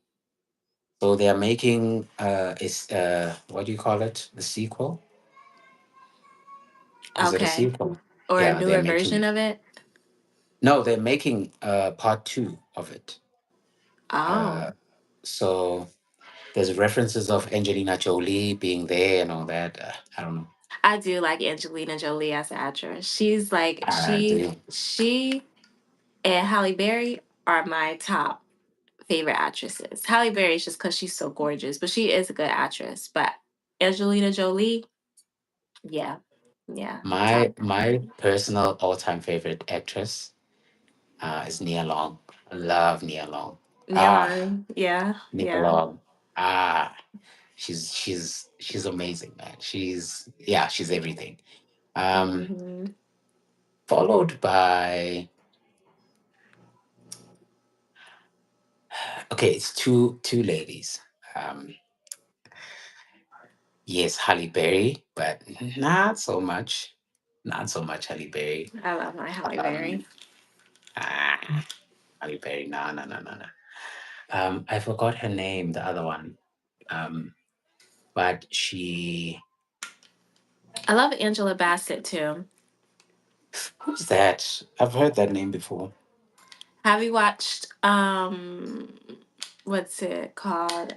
So they are making is what do you call it? The sequel? Is it a Okay. sequel? Or a Yeah, they're newer version making of it. no, they're making part two of it. Oh. Uh so there's references of Angelina Jolie being there and all that. I don't know. I do like Angelina Jolie as an actress. She's like I do. she and Halle Berry are my top favorite actresses. Halle Berry is just because she's so gorgeous, but she is a good actress. But Angelina Jolie, yeah, yeah, top. My personal all time favorite actress is Nia Long. I love Nia Long. Ah, Yeah, yeah, Nia yeah. Long. Ah, she's amazing, man. She's everything. Um, Hmm. Followed by okay, it's two ladies. Um, yes, Halle Berry, but not so much. Not so much Halle Berry. I love my Halle Um, Berry. ah, Halle Berry, no, no, no, no, no. I forgot her name, the other one. Um, but I love Angela Bassett too. who's that? I've heard that name before. Have you watched what's it called?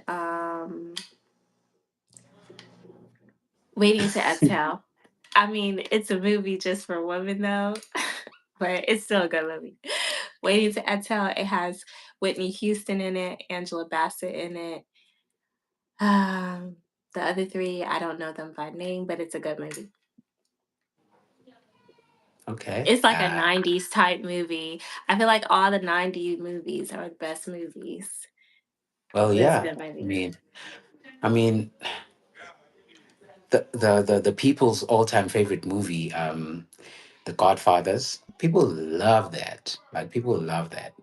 Waiting to Exhale. I mean, it's a movie just for women though, but it's still a good movie. Waiting to Exhale. It has Whitney Houston in it, Angela Bassett in it. Um, the other three, I don't know them by name, but it's a good movie. Okay. It's like a '90s type movie. I feel like all the '90s movies are the best movies, Well, but it's a yeah. good I movie. mean, I mean, the people's all time favorite movie, The Godfathers. People love that. Like people love that.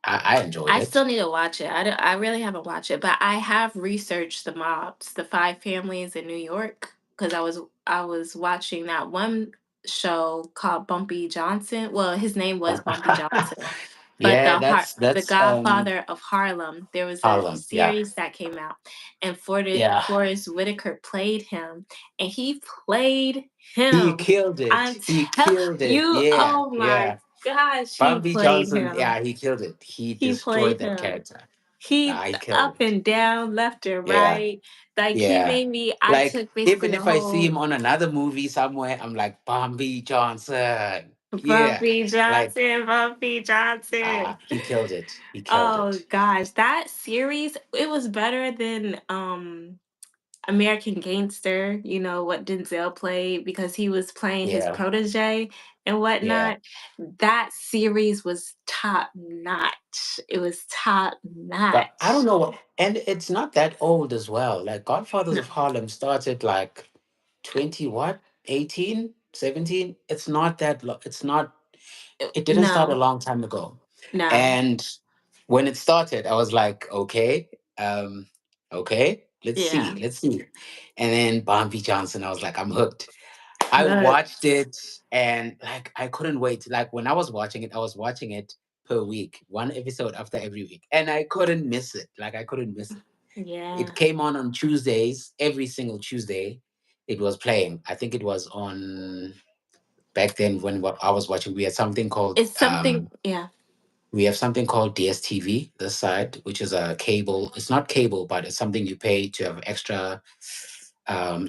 I enjoyed I it. still need to watch it. I really haven't watched it, but I have researched the mobs, the five families in New York, because I was watching that one show called Bumpy Johnson. Well, his name was Bumpy Johnson, but Yeah, the that's Godfather of Harlem. There was a Harlem. Yeah, series that came out, and yeah. Forrest Whitaker played him, and he played He him. killed I'm it. He tell killed it. you, Yeah, oh my yeah. gosh, he Bumpy played Johnson. him. Yeah, he killed it. He He destroyed played that him. character. He He killed up it. and down, left and Yeah, right. Like he yeah. made me. I Like took basically even the if I see whole him on another movie somewhere, I'm like Bumpy Johnson. Yeah, Bumpy like Johnson, Bumpy Johnson. he killed it. He killed Oh it. gosh, that series it was better than American Gangster. You know what Denzel played because he was playing his Yeah, protege and yeah. whatnot. That series was top notch. It was top But I don't notch. know, and it's not that old as well. Like Godfathers No, of Harlem started like 20 what? 18, 17. It's not that it's not it didn't start a no, long time ago. no. And when it started, I was like, okay, let's see, Yeah. let's see. And then Bumpy Johnson, I was like, I'm hooked. I Look, watched it and like I couldn't wait. Like when I was watching it, I was watching it per week, one episode after every week. And I couldn't miss it. Like I couldn't miss it. It yeah. came on Tuesdays, every single Tuesday. It was playing. I think it was on back then when what I was watching. We had something called It's something, yeah. We have something called DSTV this side, which is a cable. It's not cable, but it's something you pay to have extra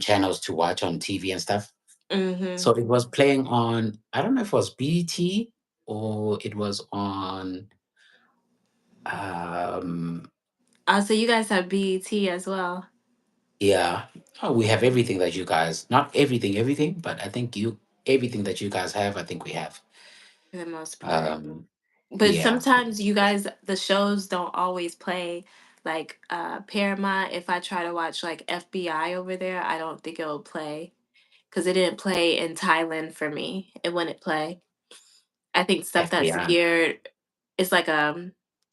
channels to watch on TV and stuff. Mm-hmm. So it was playing on, I don't know if it was BT or it was on, um, Oh, so you guys have BET as well, yeah. Oh, we have everything that you guys, not everything, everything, but I think everything that you guys have, I think we have. for the most part. Um, But yeah, sometimes you guys, the shows don't always play. Like Paramount, if I try to watch like FBI over there, I don't think it'll play because it didn't play in Thailand for me. It wouldn't play. I think stuff that's FBI. geared, it's like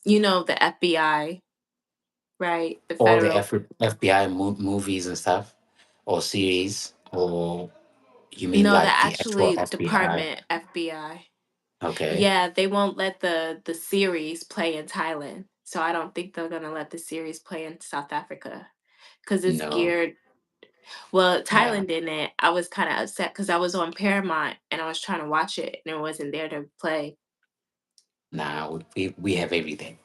you know, the FBI, right? The All the federal. FBI movies and stuff, or series, or you mean No, the like the actual actually FBI? department FBI. Okay, Yeah, they won't let the series play in Thailand. So I don't think they're gonna let the series play in South Africa because it's no, geared. Well, yeah, Thailand didn't. I was kind of upset because I was on Paramount and I was trying to watch it and it wasn't there to play. nah, we have everything.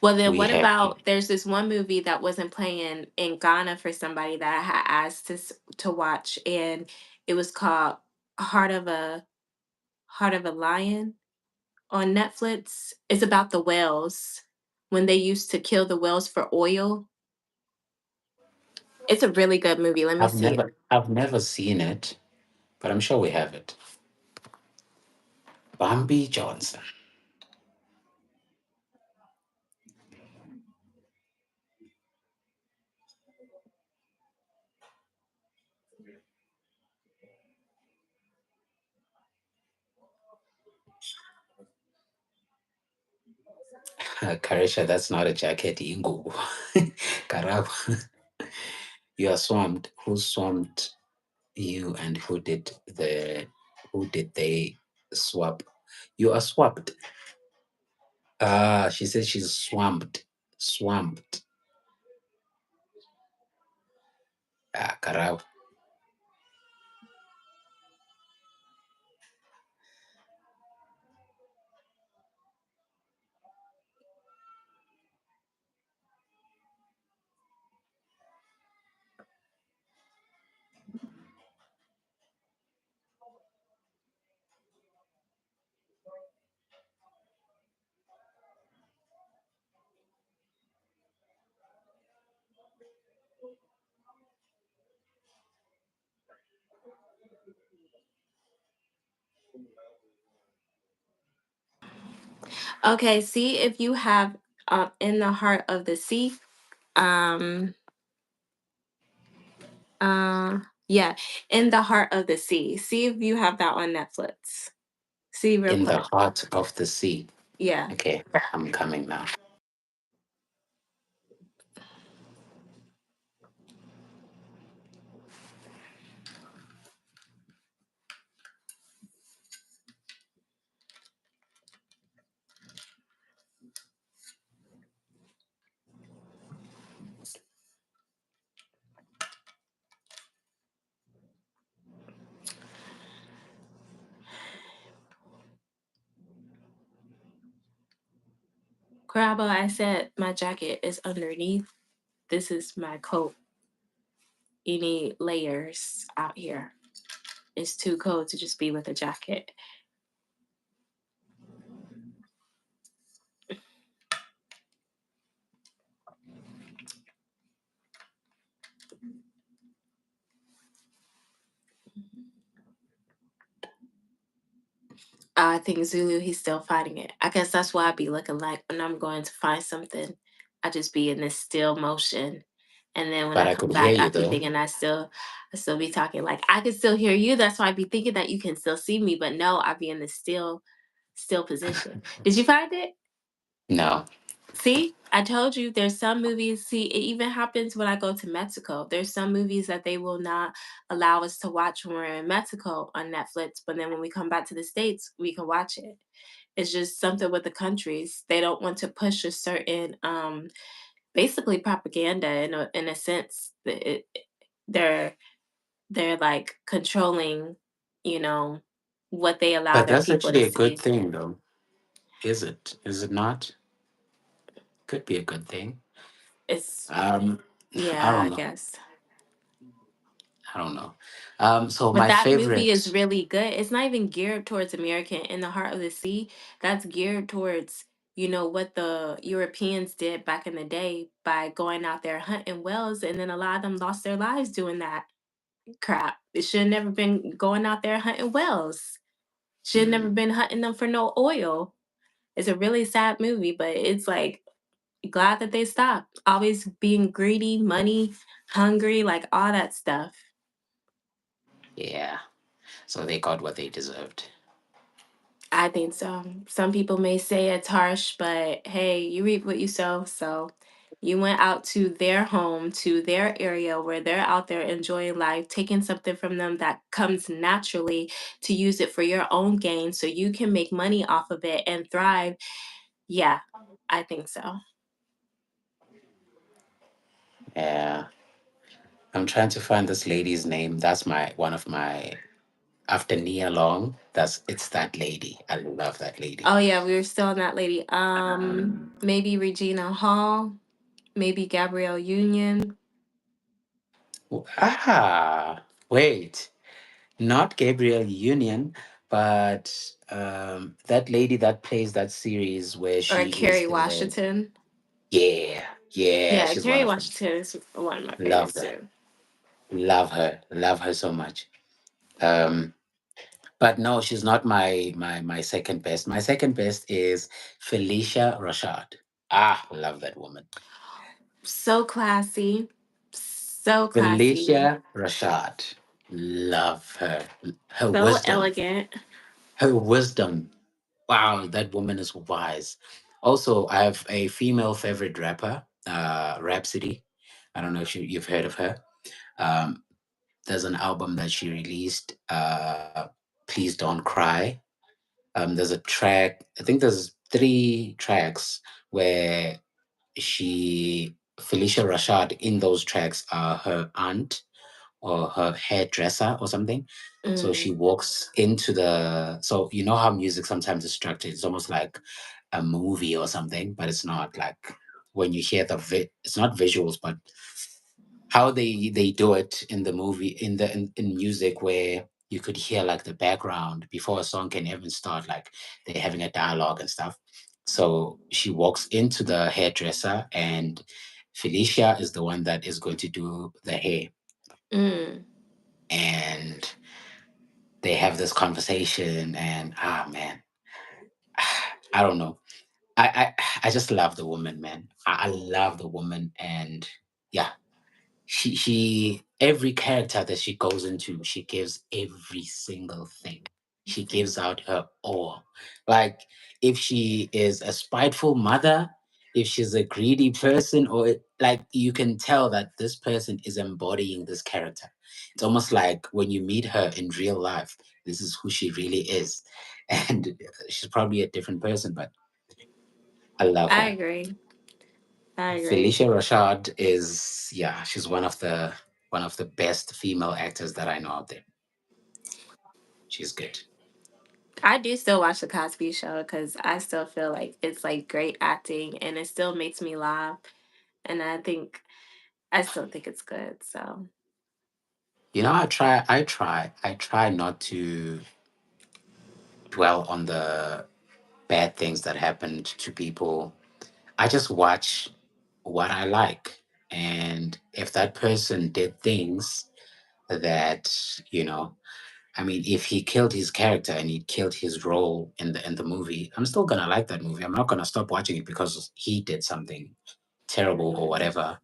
Well, then We what have about there's this one movie that wasn't playing in Ghana for somebody that I had asked to watch, and it was called Heart of a Heart of a Lion on Netflix. It's about the whales when they used to kill the whales for oil. It's a really good movie. Let me see. I've never seen it, but I'm sure we have it. Bambi Johnson. Kareesha, that's not a jacket, Ingo. Karab, you are swamped. Who swamped you, and who did they swap? You are swapped. Ah, she says she's swamped. Swamped. Ah, Karab. Okay, see if you have In the Heart of the Sea. Um uh yeah, In the Heart of the Sea. See if you have that on Netflix. See real In the quick. heart of the sea. Yeah. Okay, I'm coming now. Grandma, I said my jacket is underneath. This is my coat. You need layers out here. It's too cold to just be with a jacket. I think Zulu, he's still fighting it. I guess that's why I be looking like when I'm going to find something, I just be in this still motion. And then when But I I come could hear back, I you be though. thinking I still be talking like I can still hear you. That's why I be thinking that you can still see me, but no, I be in the still position. Did you find it? No, See, I told you there's some movies. See, it even happens when I go to Mexico. There's some movies that they will not allow us to watch when we're in Mexico on Netflix, but then when we come back to the States, we can watch it. It's just something with the countries. They don't want to push a certain basically propaganda in a sense. They're they're like controlling, you know, what they allow but their that's people to actually a good see. thing though. Is it? Is it not? Could be a good thing. It's Um, I yeah, don't I know. guess. I don't know. So But my that movie is favorite. really good. It's not even geared towards American in the heart of the sea. That's geared towards, what the Europeans did back in the day by going out there hunting whales, and then a lot of them lost their lives doing that crap. It should have never been going out there hunting whales. Should have never Mm, been hunting them for no oil. It's a really sad movie, but it's like glad that they stopped. Always being greedy, money, hungry, like all that stuff. yeah. So they got what they deserved. I think so. Some people may say it's harsh, but hey, you reap what you sow. So you went out to their home, to their area where they're out there enjoying life, taking something from them that comes naturally to use it for your own gain so you can make money off of it and thrive. Yeah, I think so. Yeah. I'm trying to find this lady's name. That's my one of my after Nia Long. It's that lady. I love that lady. Oh yeah, we were still on that lady. Maybe Regina Hall, maybe Gabrielle Union, Wait. Not Gabrielle Union, but that lady that plays that series where or she is Kerry the Washington. yeah, yeah, Yeah, she's one Kerry of them. Washington is one of my Love favorites that. too. Love her so much. Um, but no, she's not my second best. My second best is Felicia Rashad. Ah, love that woman. So classy. So classy. Felicia Rashad. Love her. Her So wisdom. elegant. Her wisdom. Wow, that woman is wise. Also, I have a female favorite rapper, Rhapsody. I don't know if you've heard of her. Um, there's an album that she released, Please Don't Cry. There's a track, I think there's three tracks where Felicia Rashad, in those tracks, are her aunt or her hairdresser or something. So she Mm, walks into so you know how music sometimes is structured. It's almost like a movie or something, but it's not like when you hear it's not visuals, but how they do it in the movie in music where you could hear like the background before a song can even start, like they're having a dialogue and stuff. So she walks into the hairdresser, and Felicia is the one that is going to do the hair, mm. and they have this conversation, and man, I don't know. I just love the woman, man. I love the woman, and yeah, she every character that she goes into, she gives every single thing. She gives out her all. Like if she is a spiteful mother, if she's a greedy person, or like you can tell that this person is embodying this character. It's almost like when you meet her in real life, this is who she really is. And she's probably a different person, but I love I her. agree. I agree. Felicia Rashad is, yeah, she's one of the best female actors that I know out there. She's good. I do still watch the Cosby Show because I still feel like it's like great acting and it still makes me laugh. And I still think it's good. So I try not to dwell on the bad things that happened to people. I just watch what I like. And if that person did things that, you know, I mean, if he killed his character and he killed his role in the movie, I'm still gonna like that movie. I'm not gonna stop watching it because he did something terrible or mm, whatever.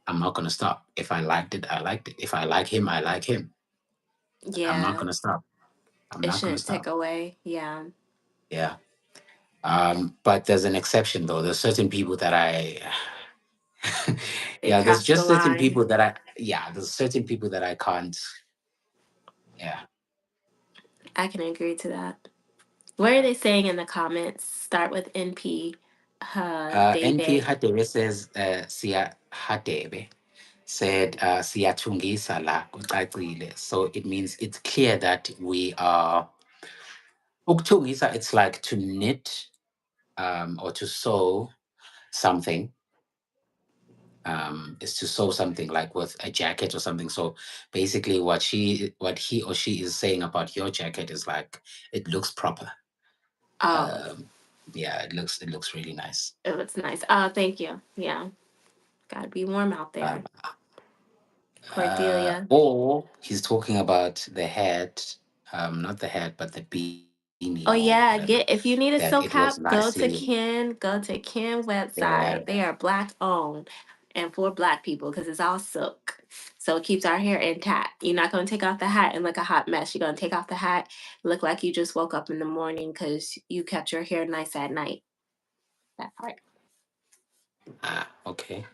I'm not gonna stop. If I liked it, I liked it. If I like him, I like him. I'm not yeah, gonna stop. I'm it not gonna shouldn't take stop. away. Yeah, Yeah. But there's an exception though. There's certain people that they yeah, there's crossed the just certain line. people that yeah, there's certain people that I can't, yeah. I can agree to that. What are Yeah. they saying in the comments? Start with NP. NP Baby. Hatebe says, Siya Hatebe said, Siyatungisa la kucacile. So it means it's clear that we are, Uktungisa, it's like to knit. or to sew something, is to sew something like with a jacket or something. So basically, what he or she is saying about your jacket is like it looks proper. Oh, Um, yeah, it looks really nice. it looks nice. Oh, thank you. Yeah, gotta be warm out Uh, there. Cordelia. or he's talking about the hat, not the hat, but the beanie or Oh whatever. yeah, get if you That need a it was silk cap, nicely, Go to Ken yeah. website. They are black owned and for black people because it's all silk. So it keeps our hair intact. You're not gonna take off the hat and look a hot mess. You're gonna take off the hat, look like you just woke up in the morning because you kept your hair nice at night. That part. Okay.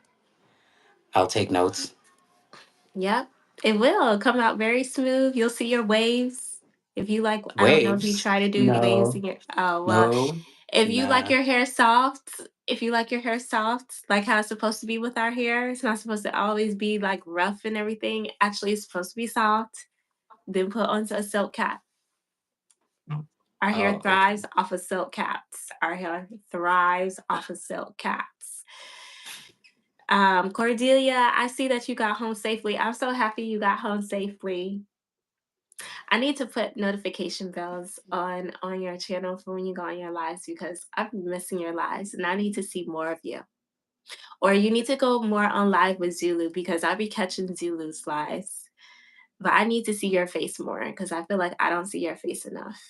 I'll take notes. Yep. It will come out very smooth. You'll see your waves. If you like, I don't know if you Waves? try to do waves No, in your, oh, well, no, if you like nah. your hair soft, if you like your hair soft, like how it's supposed to be with our hair, it's not supposed to always be like rough and everything. Actually, it's supposed to be soft. Then put onto a silk cap. Our hair Oh, okay. thrives off of silk caps. Our hair thrives off of silk caps. Cordelia, I see that you got home safely. I'm so happy you got home safely. I need to put notification bells on your channel for when you go on your lives because I've been missing your lives and I need to see more of you. Or you need to go more on live with Zulu because I be catching Zulu's lives. But I need to see your face more because I feel like I don't see your face enough.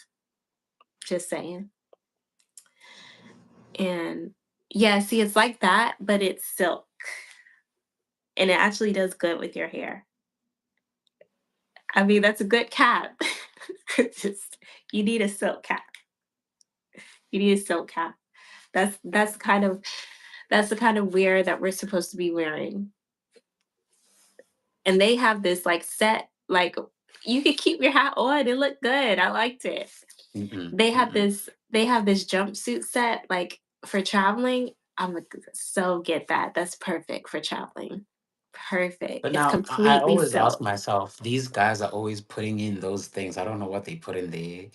Just saying. And yeah, see, it's like that, but it's silk. And it actually does good with your hair. I mean, that's a good cap. Just, you need a silk cap. You need a silk cap. That's that's the kind of wear that we're supposed to be wearing. And they have this like set, like you could keep your hat on. It looked good. I liked it. Mm-mm, They have mm-mm. this jumpsuit set like for traveling. I'm like, so get that. That's perfect for traveling. Perfect. But It's now I completely always ask silk. myself, these guys are always putting in those things. I don't know what they put in there.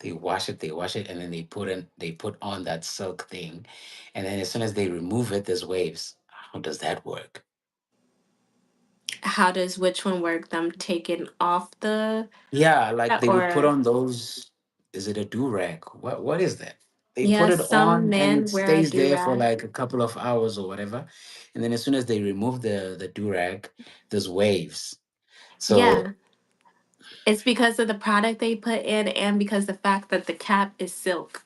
They wash it, and then they put on that silk thing. And then as soon as they remove it, there's waves. How does that work? How does which one work? Them taking off the Yeah, like they would put or on those, is it a do-rag? What is that? They put yeah, it some on and it men wear a stays do there for rag. like a couple of hours or whatever. And then as soon as they remove the do-rag, there's waves. So Yeah, it's because of the product they put in and because the fact that the cap is silk.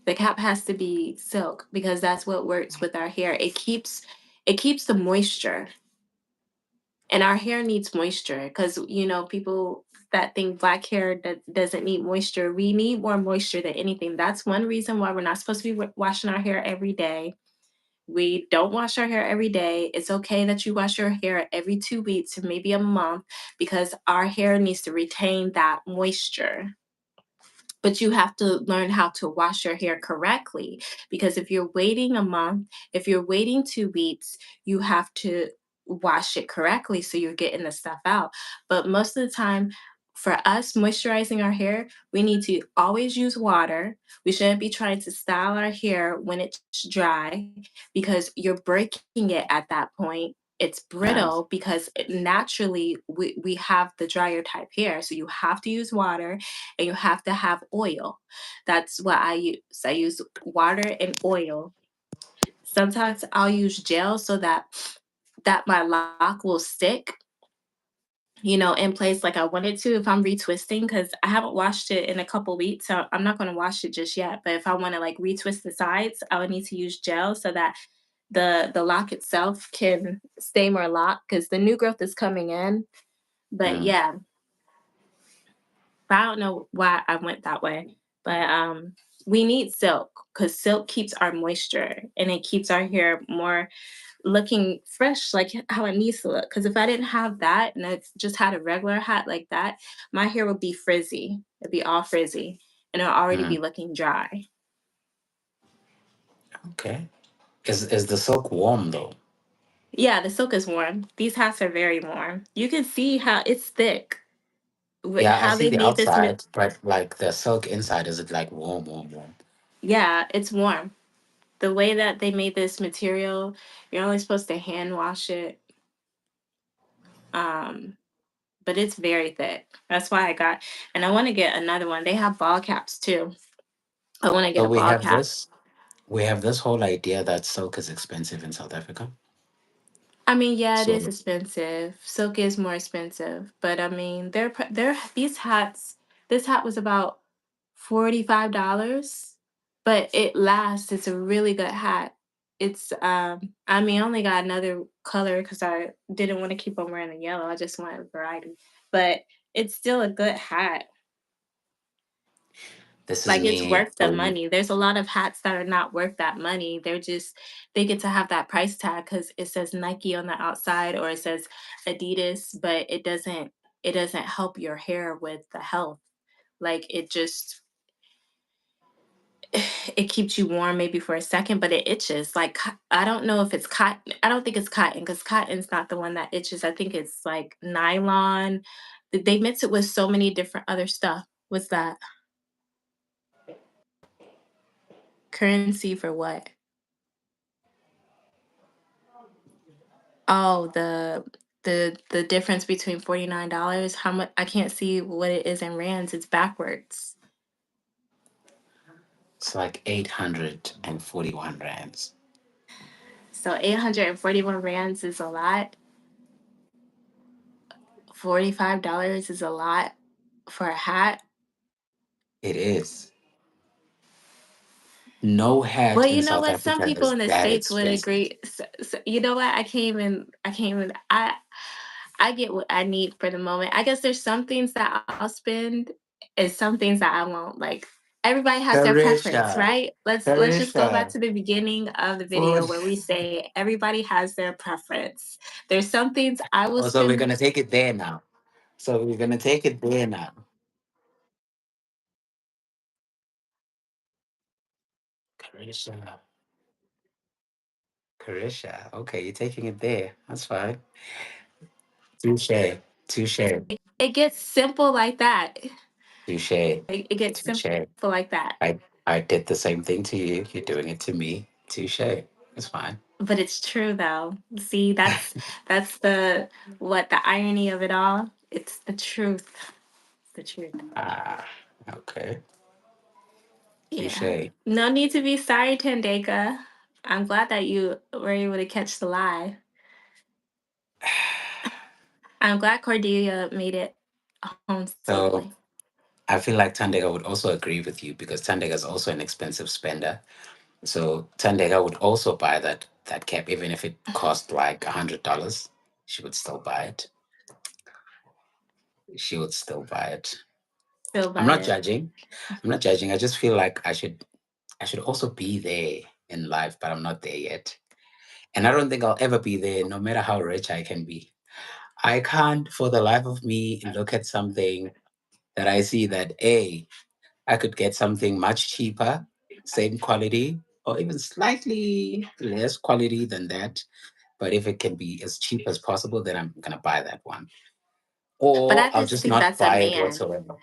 The cap has to be silk because that's what works with our hair. It keeps the moisture. And our hair needs moisture because people that think black hair that doesn't need moisture, we need more moisture than anything. That's one reason why we're not supposed to be washing our hair every day. We don't wash our hair every day. It's okay that you wash your hair every 2 weeks or maybe a month because our hair needs to retain that moisture. But you have to learn how to wash your hair correctly because if you're waiting a month, if you're waiting 2 weeks, you have to wash it correctly so you're getting the stuff out. But most of the time, for us moisturizing our hair, we need to always use water. We shouldn't be trying to style our hair when it's dry because you're breaking it at that point. It's yeah. brittle because naturally we have the drier type hair. So you have to use water and you have to have oil. That's what I use. I use water and oil. Sometimes I'll use gel so that my lock will stick, in place like I want it to if I'm retwisting because I haven't washed it in a couple weeks. So I'm not going to wash it just yet. But if I want to like retwist the sides, I would need to use gel so that the lock itself can stay more locked because the new growth is coming in. But Mm. yeah, but I don't know why I went that way. But we need silk because silk keeps our moisture and it keeps our hair more looking fresh, like how it needs to look. Because if I didn't have that and I just had a regular hat like that, my hair would be frizzy. It'd be all frizzy and it'll already be Mm. looking dry. Okay. Is the silk warm though? Yeah, the silk is warm. These hats are very warm. You can see how it's thick. Yeah, I How see they the made this. outside, but like the silk inside, is it like warm, warm, warm? Yeah, it's warm. The way that they made this material, you're only supposed to hand wash it. Um, but it's very thick. That's why I got, and I want to get another one. They have ball caps too. I want to get So a ball cap. we have this whole idea that silk is expensive in South Africa. I mean, yeah, it is So expensive. Silk is more expensive, but I mean, they're these hats. This hat was about $45, but it lasts. It's a really good hat. It's I mean, I only got another color because I didn't want to keep on wearing the yellow. I just wanted variety, but it's still a good hat. this is Like, it's me worth the going. money. There's a lot of hats that are not worth that money. They're just they get to have that price tag because it says Nike on the outside or it says Adidas, but it doesn't help your hair with the health. Like, it just it keeps you warm maybe for a second, but it itches. Like, I don't know if it's cotton. I don't think it's cotton because cotton's not the one that itches. I think it's like nylon. They mix it with so many different other stuff. What's that? Currency for what? Oh, the difference between $49, how much I can't see what it is in rands, it's backwards. It's like 841 rands. So 841 rands is a lot. $45 is a lot for a hat. It is. No hat Well, in you know South what? Some Africa people is in the that States would expensive. agree. You know what? I get what I need for the moment. I guess there's some things that I'll spend and some things that I won't. Like, everybody has their preference, Kareesha, right? Let's just go back Kareesha, to the beginning of the food. video where we say everybody has their preference. There's some things I will Oh, so we're spend. gonna take it there now. So we're gonna take it there now. Kareesha, Kareesha. Okay, you're taking it there. That's fine. Touche, touche, It gets simple like that. touche, It gets simple touche. like that. I did the same thing to you. You're doing it to me. Touche. It's fine. But it's true though. See, that's the irony of it all. It's the truth. The truth. Ah, okay. Yeah. Touche. No need to be sorry, Tandeka. I'm glad that you were able to catch the lie. I'm glad Cordelia made it home So safely. I feel like Tandega would also agree with you because Tandega is also an expensive spender. So Tandega would also buy that cap, even if it cost like $100. She would still buy it. She would still buy it. Feel I'm about not it. judging. I'm not judging. I just feel like I should also be there in life, but I'm not there yet. And I don't think I'll ever be there, no matter how rich I can be. I can't, for the life of me, look at something that I see that I could get something much cheaper, same quality, or even slightly less quality than that. But if it can be as cheap as possible, then I'm gonna buy that one. But Or I I'll just just think not that's a buy it man. whatsoever.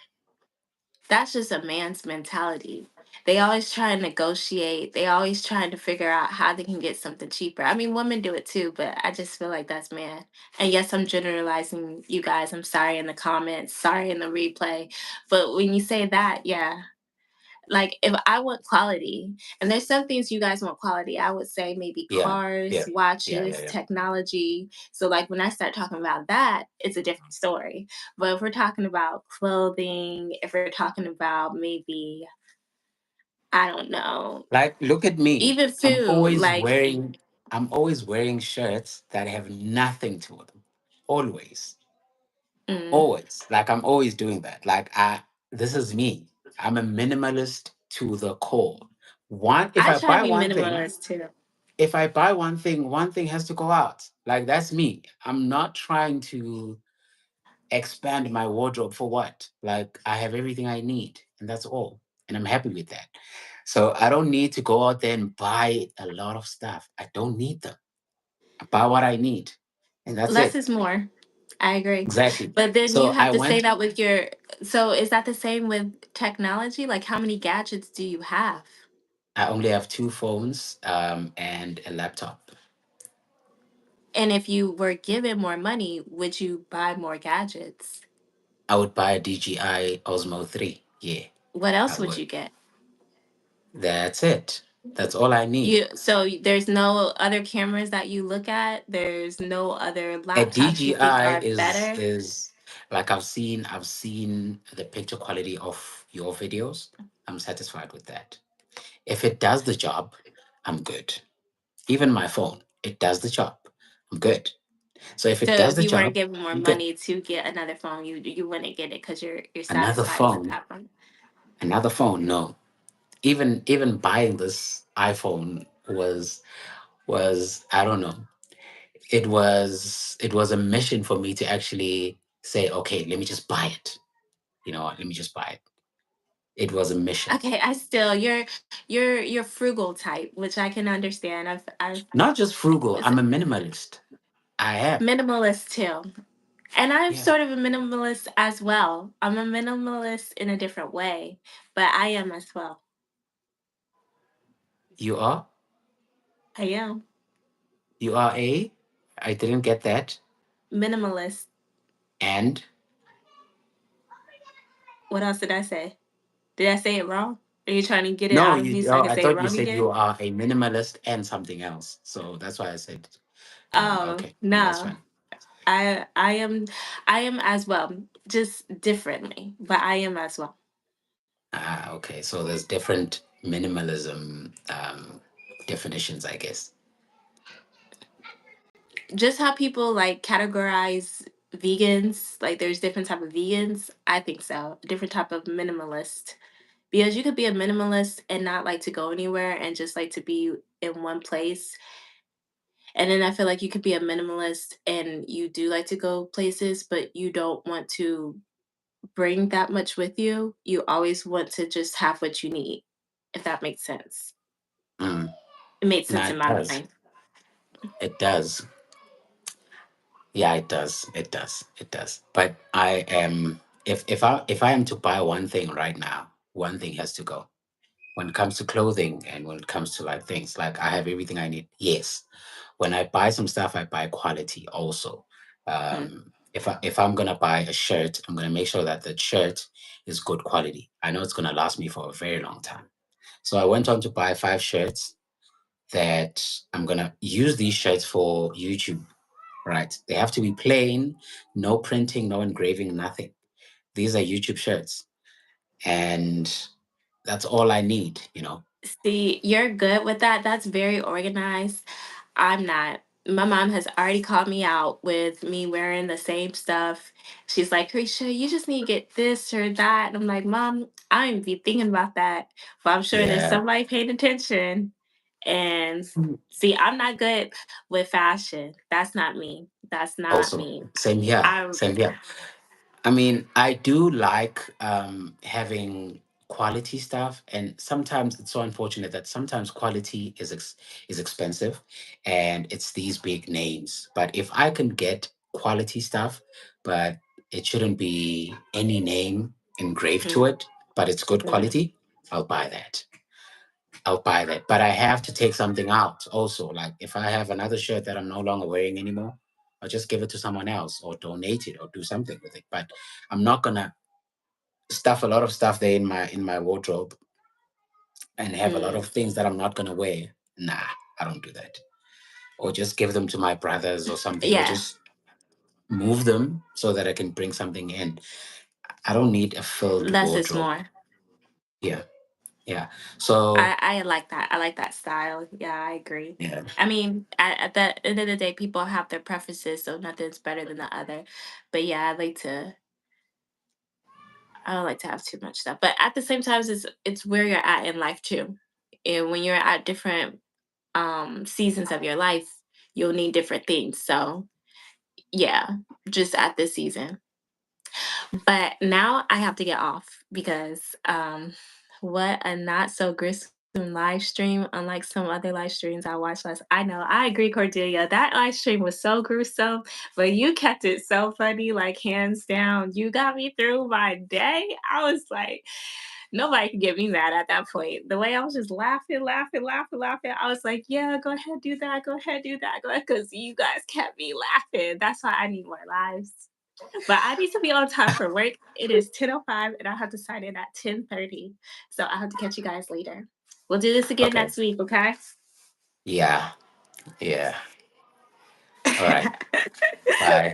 That's just a man's mentality. They always try and negotiate. They always trying to figure out how they can get something cheaper. I mean, women do it too, but I just feel like that's man. And yes, I'm generalizing you guys. I'm sorry in the comments, sorry in the replay. But when you say that, yeah, like, if I want quality, and there's some things you guys want quality, I would say maybe Yeah, cars, yeah, yeah, yeah, watches, yeah. technology. So, like, when I start talking about that, it's a different story. But if we're talking about clothing, if we're talking about maybe, I don't know, Like, look at me. even food, like, I'm always wearing shirts that have nothing to them. Always. mm, Always. Like I'm always doing that. This is me. I'm a minimalist to the core. One if I I try to buy be one thing, minimalist too. if I buy one thing has to go out. Like that's me. I'm not trying to expand my wardrobe for what? Like I have everything I need and that's all. And I'm happy with that. So I don't need to go out there and buy a lot of stuff. I don't need them. I buy what I need. And that's Less it. is more. I agree. Exactly. But then you So have I to say went that with your, so is that the same with technology? Like, how many gadgets do you have? I only have two phones and a laptop. And if you were given more money, would you buy more gadgets? I would buy a DJI Osmo 3. Yeah, What I else would would. you get? That's it. That's all I need. There's no other cameras that you look at. There's no other A laptops you think DJI are better. is like I've seen the picture quality of your videos. I'm satisfied with that. If it does the job, I'm good. Even my phone, it does the job. I'm good. So if So it does if the you weren't job, given more I'm good. money to get another phone, you wouldn't get it because you're Another satisfied with phone, that one. another phone, no. Even buying this iPhone was I don't know. It was a mission for me to actually say, okay, let me just buy it. You know what? Let me just buy it. It was a mission. Okay, I still you're frugal type, which I can understand. I've Not just frugal. was I'm a minimalist. I am. minimalist too. And I'm Yeah. sort of a minimalist as well. I'm a minimalist in a different way, but I am as well. You are. I am You are a. I didn't get that. minimalist. And What else did I say? Did I say it wrong? Are you trying to get it no, out of you. me so I Oh, can I say it thought you wrong said you again? are a minimalist and something else. So that's why I said. Oh, Okay, no, that's no. fine. I am as well, just differently, but I am as well. Ah, okay. So there's different minimalism definitions, I guess. Just how people like categorize vegans, like there's different type of vegans. I think so. Different type of minimalist. Because you could be a minimalist and not like to go anywhere and just like to be in one place. And then I feel like you could be a minimalist and you do like to go places, but you don't want to bring that much with you. You always want to just have what you need, if that makes sense. Mm. It made No, sense in it my does. mind. It does. Yeah, it does. It does. It does. But I am if I am to buy one thing right now, one thing has to go. When it comes to clothing and when it comes to like things, like I have everything I need. Yes. When I buy some stuff, I buy quality also. Mm. If I'm gonna buy a shirt, I'm gonna make sure that the shirt is good quality. I know it's gonna last me for a very long time. So I went on to buy 5 shirts that I'm gonna use these shirts for YouTube, right? They have to be plain, no printing, no engraving, nothing. These are YouTube shirts, and that's all I need. See, you're good with that. That's very organized. I'm not. My mom has already called me out with me wearing the same stuff. She's like, Kareesha, you just need to get this or that. And I'm like, Mom, I ain't be thinking about that. But I'm sure there's Yeah. somebody paying attention. And Mm. see, I'm not good with fashion. That's not me. That's not Also, me. same here. I Same here. I mean, I do like having quality stuff, and sometimes it's so unfortunate that sometimes quality is expensive, and it's these big names. But if I can get quality stuff, but it shouldn't be any name engraved to mhm, it, but it's good mhm. quality, I'll buy that. I'll buy that. But I have to take something out also. Like if I have another shirt that I'm no longer wearing anymore, I'll just give it to someone else or donate it or do something with it. But I'm not gonna stuff a lot of stuff there in my wardrobe and have a lot Mm. of things that I'm not gonna wear. Nah, I don't do that. Or just give them to my brothers or something, or Yeah, just move them so that I can bring something in. I don't need a filled less is wardrobe. more. Yeah, yeah. So I like that. I like that style. Yeah, I agree. yeah. I mean, at the end of the day, people have their preferences, so nothing's better than the other. But yeah, I don't like to have too much stuff. But at the same time, it's where you're at in life too. And when you're at different seasons of your life, you'll need different things. So yeah, just at this season. But now I have to get off because what a not so gruesome live stream, unlike some other live streams I watched last. I know, I agree, Cordelia. That live stream was so gruesome, but you kept it so funny, like hands down. You got me through my day. I was like, Nobody could get me mad at that point. The way I was just laughing, laughing, laughing, laughing. I was like, yeah, go ahead, do that. Go ahead, do that. Go ahead, because you guys kept me laughing. That's why I need more lives. But I need to be on time for work. It is 10:05 and I have to sign in at 10:30. So I have to catch you guys later. We'll do this again Okay. next week, okay? Yeah. Yeah. All right. Bye.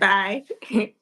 Bye.